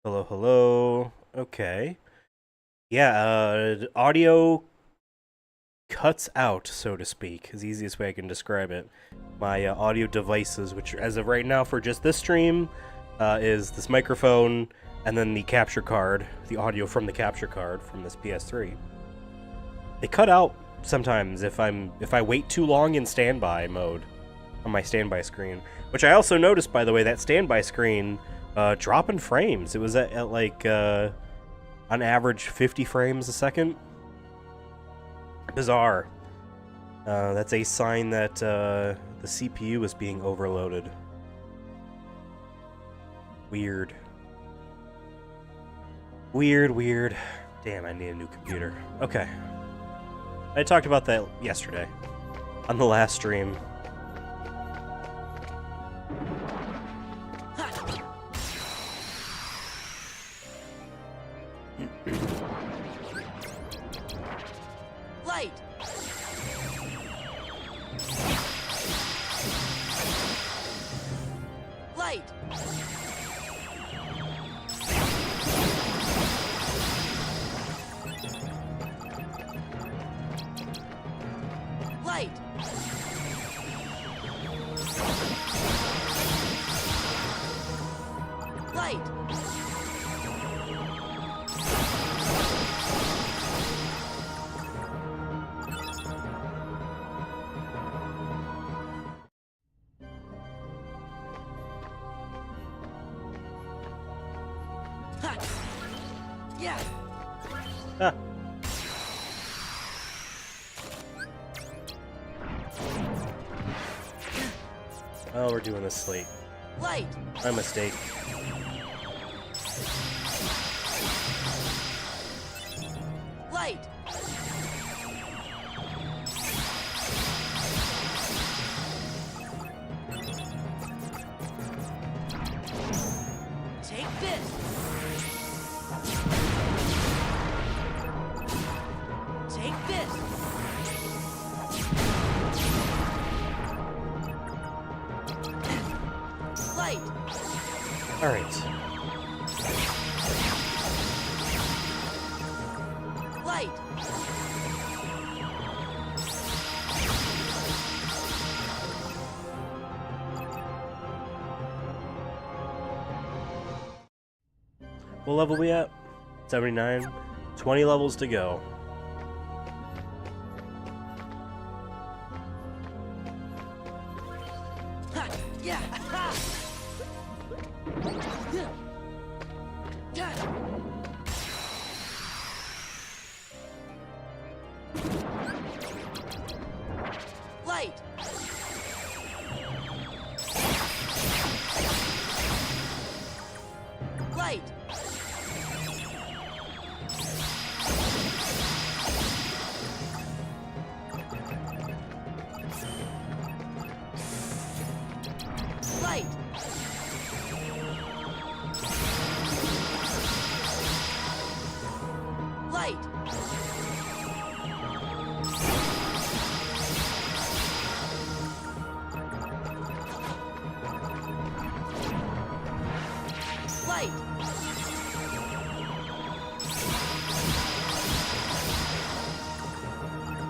Hello, hello. Okay. Yeah, audio cuts out, so to speak, is the easiest way I can describe it. My audio devices, which as of right now for just this stream, is this microphone and then the capture card, the audio from the capture card from this PS3. They cut out sometimes if I wait too long in standby mode on my standby screen, which I also noticed, by the way, that standby screen dropping frames. It was at like on average 50 frames a second. Bizarre. That's a sign that the CPU is being overloaded. Weird. Weird. Damn, I need a new computer. Okay. I talked about that yesterday on the last stream. Light. Light. Light. Light. Ha. Yeah. Ah. Oh, we're doing this late. Light. My mistake. Light. Take this. Take this. Light. All right. Light. What level we at? 79. 20 levels to go. Ha. Yeah. Ha. Yeah. Yeah. Light. Light. Light. Light. Light.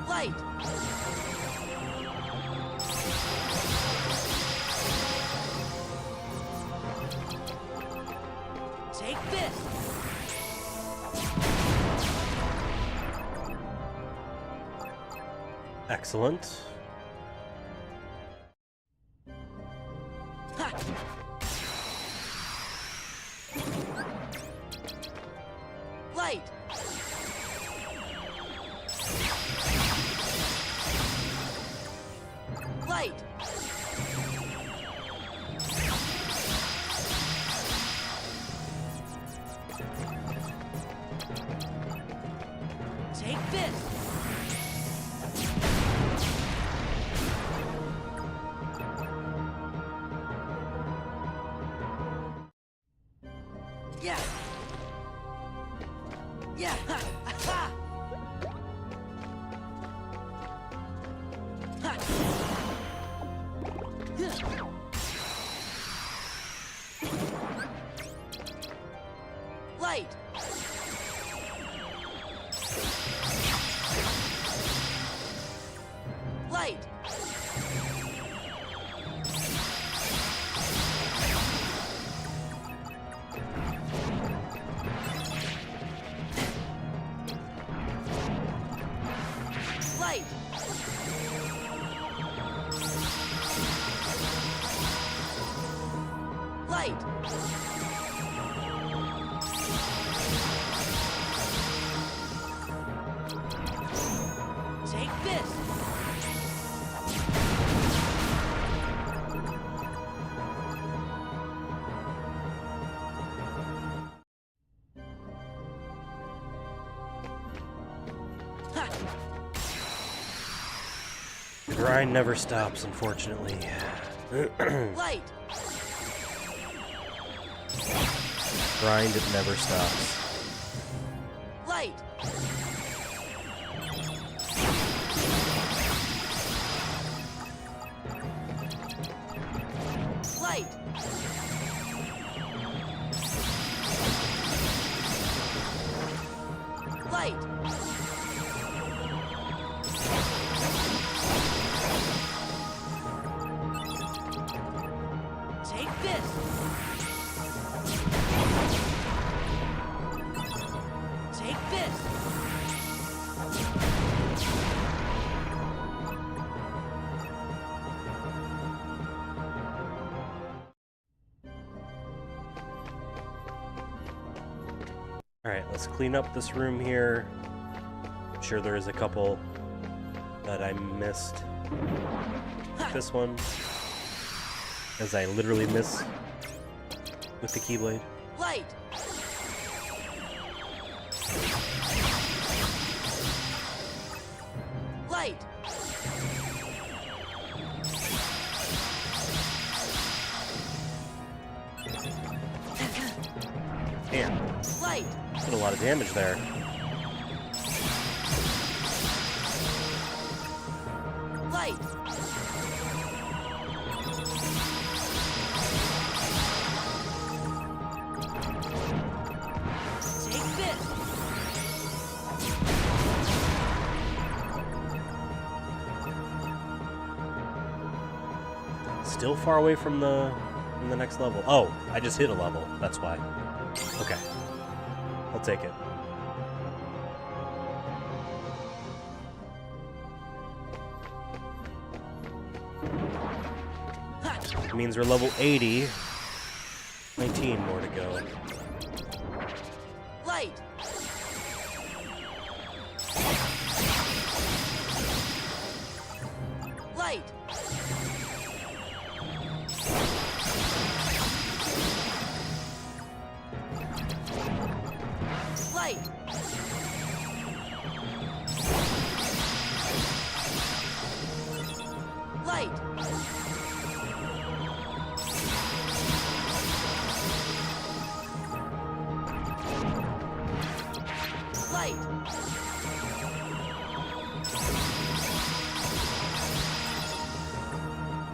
Light. Take this. Excellent. Ha. Light. Light. Take this. Yeah. Yeah. Ha. Ha. Ha. Yeah. Light. Light. Light. Light. Take this. Ha. The grind never stops, unfortunately. Light. Grind, it never stops. Light. Light. Light. Take this. Take this. Alright, let's clean up this room here. I'm sure there is a couple that I missed. This one, as I literally miss with the Keyblade. Light. Light. Damn, Light. did a lot of damage there. Light. Take this. Still far away from the next level. Oh, I just hit a level. That's why. Okay. I'll take it. Ha. It means we're level 80. 19 more to go. Light. Light. Light. Light. Light.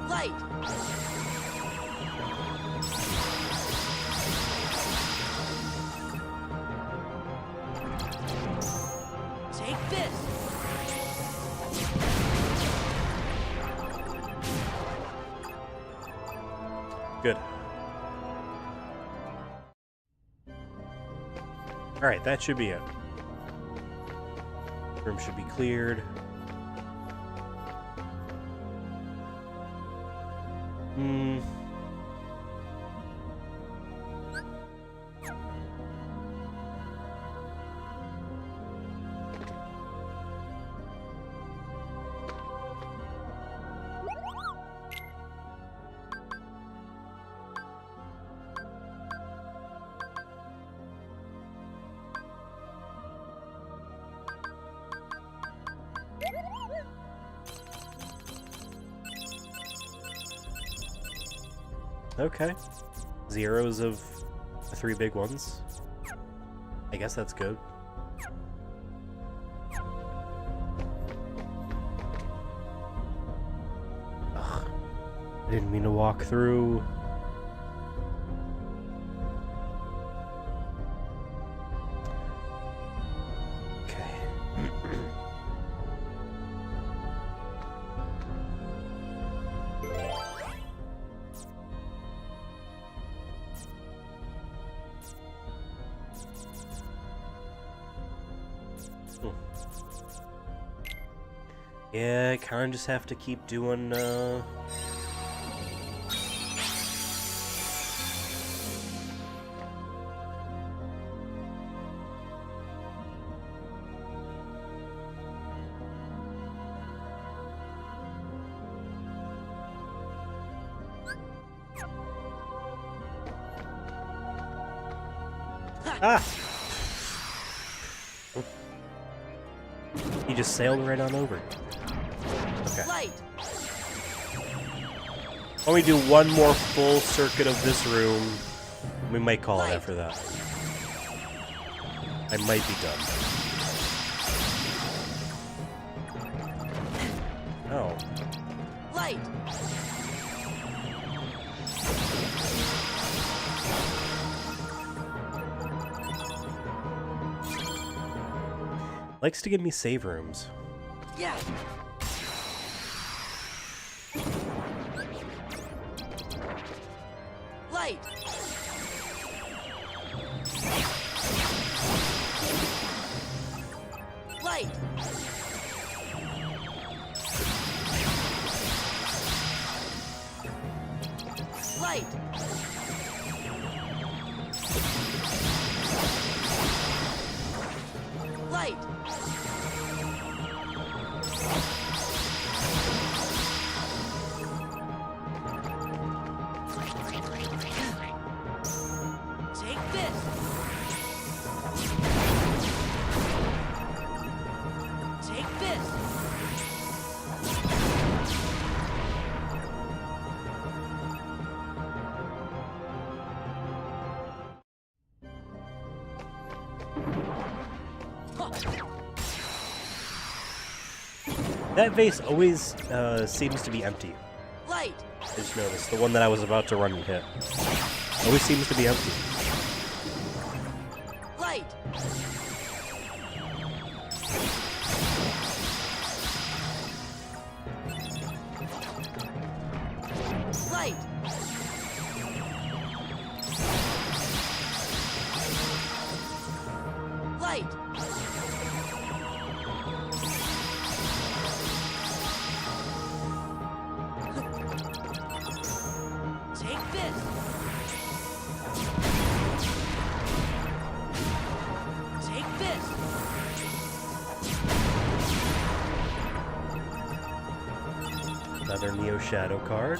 Light. Take this. Good. Alright, that should be it. Room should be cleared. Okay. Zeros of the 3 big ones. I guess that's good. Ugh. I didn't mean to walk through. Yeah, I kind of just have to keep doing, Ah! He just sailed right on over. Okay. Light. Let me do one more full circuit of this room. We might call it after that. I might be done. Oh. Light. Likes to give me save rooms. Yeah. Light. Light. Light. Light. Take this. Take this. That vase always seems to be empty. Light. I just noticed. The one that I was about to run and hit. Always seems to be empty. Light. Light. Light. Take this. Take this. Another Neo Shadow card.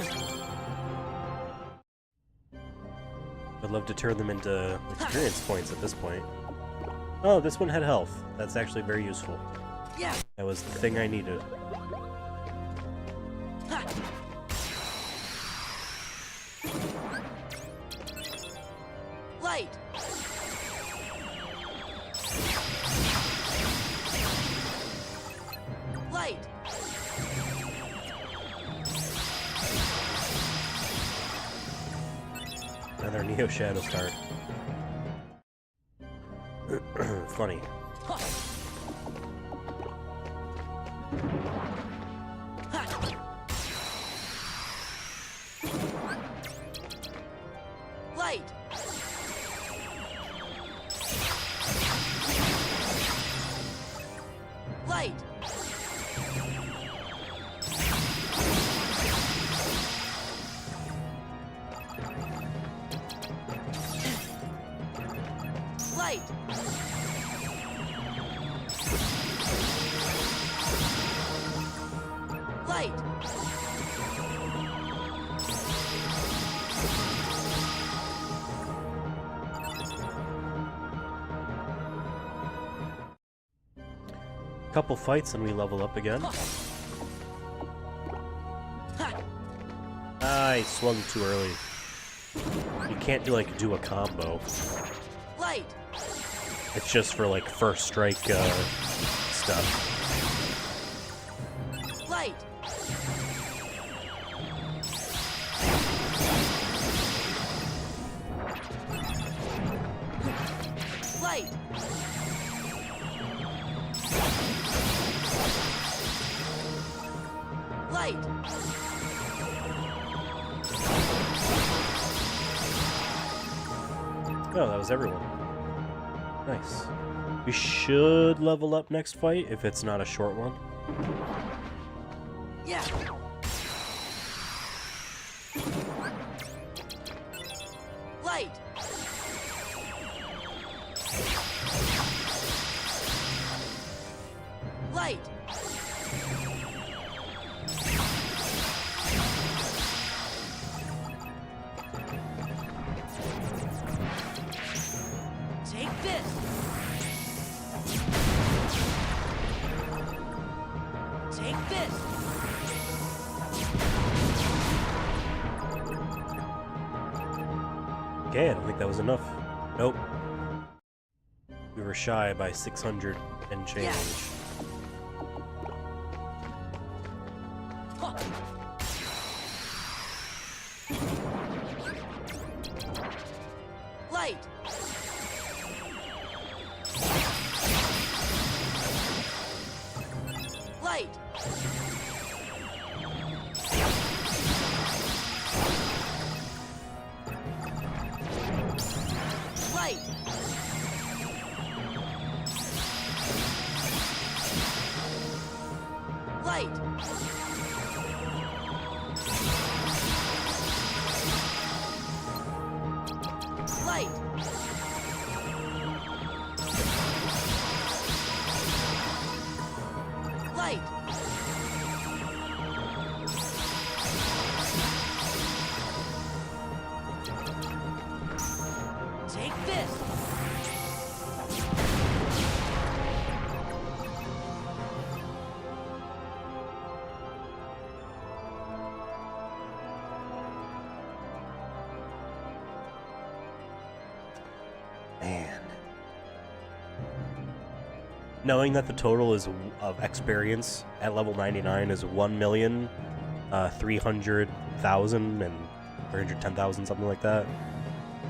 I'd love to turn them into experience points at this point. Oh, this one had health. That's actually very useful. Yeah. That was the thing I needed. Ha. Light. Light. Another Neo Shadow card. Funny. Ha. Ha. Light. Light. Light. Light. Couple fights and we level up again. Ha. I swung too early. You can't do a combo. Light. It's just for like first strike stuff. Light. Light. Light. Oh, that was everyone. Nice. We should level up next fight if it's not a short one. Yeah. Light. Light. Take this. Take this. Okay, I don't think that was enough. Nope. We were shy by 600 and change. Yeah. Huh. Light. Light. Light. Light. Light. Light. Take this. Man. Knowing that the total is of experience at level 99 is 1,300,000 and 310,000, something like that,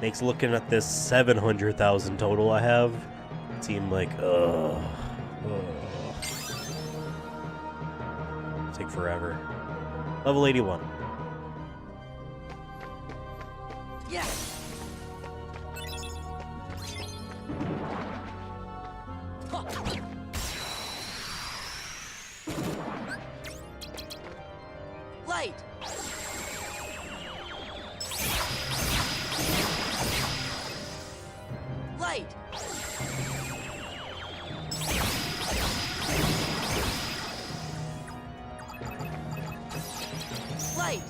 makes looking at this 700,000 total I have seem like, take forever. Level 81. Yeah. Huh. Light. Light. Light.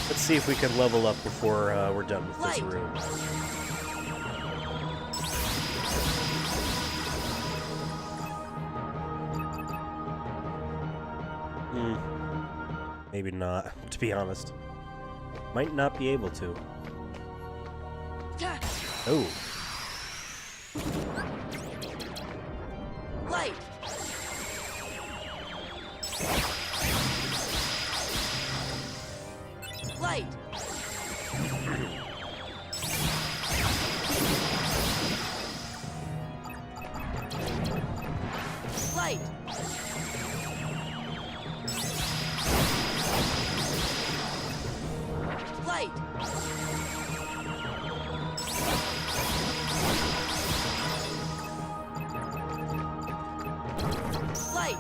Let's see if we can level up before we're done with this Light. room. Maybe not, to be honest. Might not be able to. Oh. Light. Light. Light. Light. Light.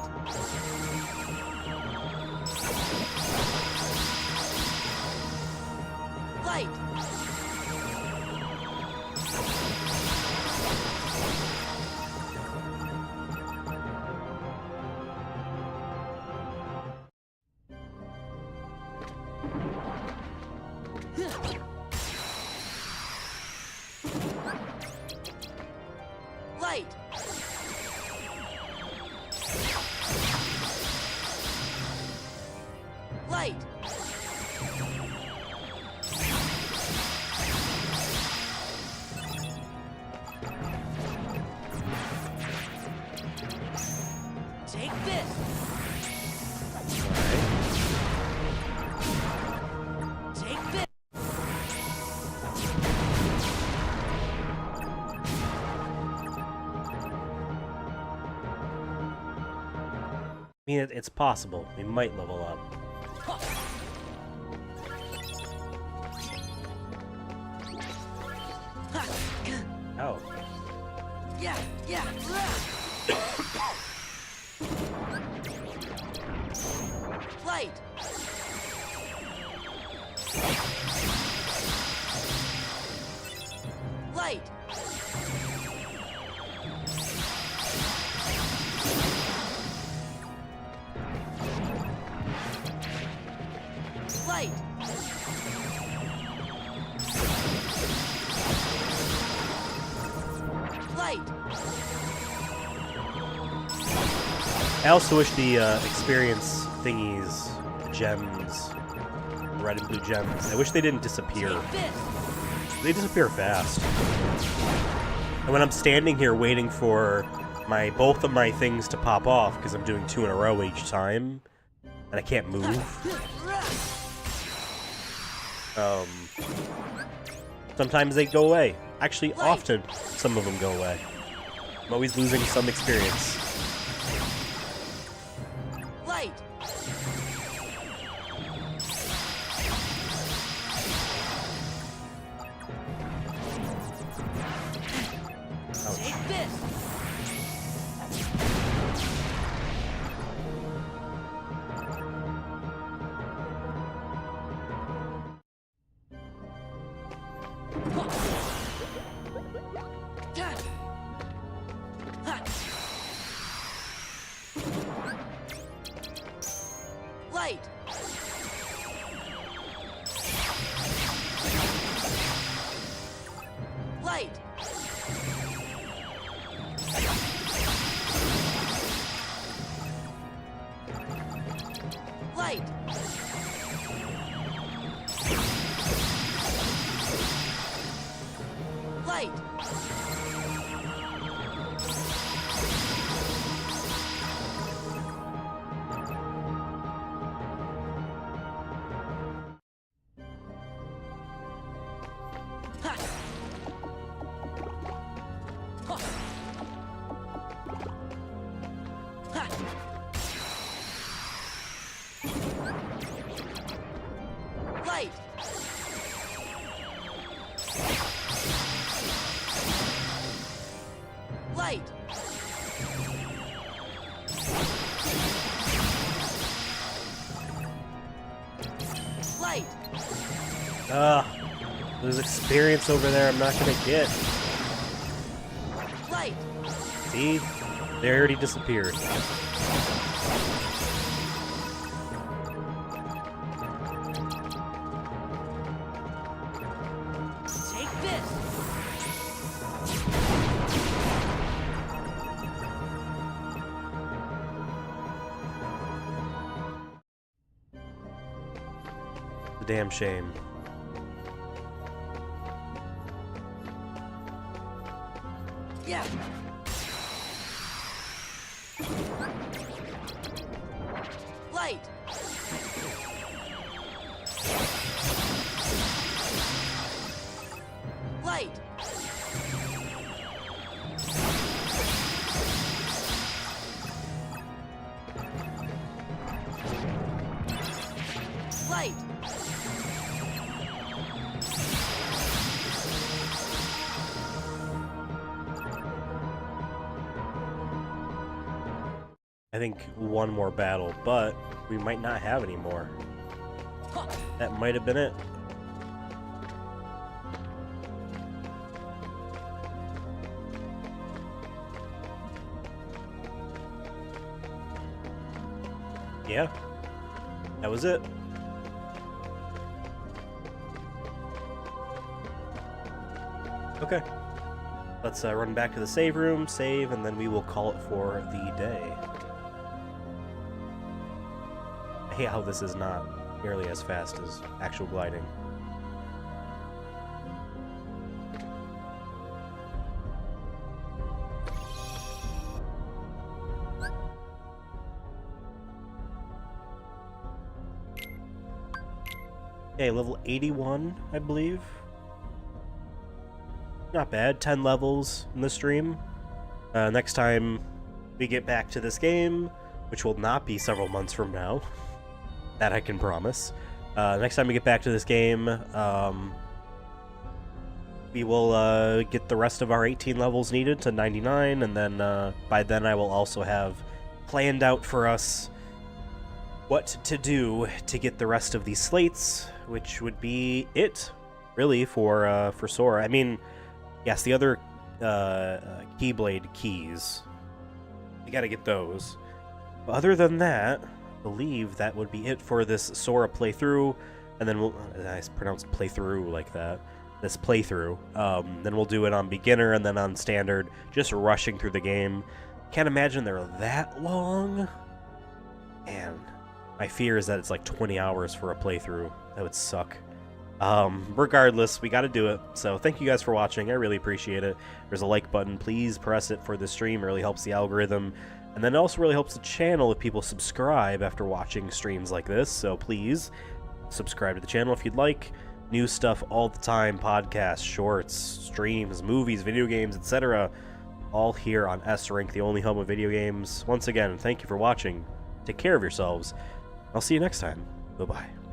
Light. Light. Light. Take this. Take this. I mean, it's possible. We might level up. Ha. Yeah. Light. Light. Light. Light. I also wish the experience thingies, the gems, red and blue gems, I wish they didn't disappear. Take this. They disappear fast. And when I'm standing here waiting for both of my things to pop off, because I'm doing 2 in a row each time, and I can't move, sometimes they go away. Actually, often, some of them go away. I'm always losing some experience. Light. Take this. Light. Light. Light. Light. Ha. Ha. Ha. Light. Light. Light. There's experience over there I'm not gonna get. Light. See? They already disappeared. Take this. It's a damn shame. Yeah. Light. Light. Light. I think one more battle, but we might not have any more. That might have been it. Yeah, that was it. Okay. Let's run back to the save room, save, and then we will call it for the day. I hate how this is not nearly as fast as actual gliding. Okay, level 81, I believe. Not bad, 10 levels in the stream. Next time we get back to this game, which will not be several months from now, that I can promise. Next time we get back to this game, we will get the rest of our 18 levels needed to 99, and then by then I will also have planned out for us what to do to get the rest of these slates, which would be it, really, for Sora. I mean, yes, the other Keyblade keys, you gotta get those. But other than that, I believe that would be it for this Sora playthrough, and then I pronounced playthrough like that, this playthrough. Then we'll do it on beginner and then on standard, just rushing through the game. Can't imagine they're that long, and my fear is that it's like 20 hours for a playthrough. That would suck. Regardless, we got to do it. So thank you guys for watching. I really appreciate it. There's a like button. Please press it for the stream. It really helps the algorithm. And then it also really helps the channel if people subscribe after watching streams like this. So please subscribe to the channel if you'd like. New stuff all the time. Podcasts, shorts, streams, movies, video games, etc. All here on S-Rank, the only home of video games. Once again, thank you for watching. Take care of yourselves. I'll see you next time. Bye-bye.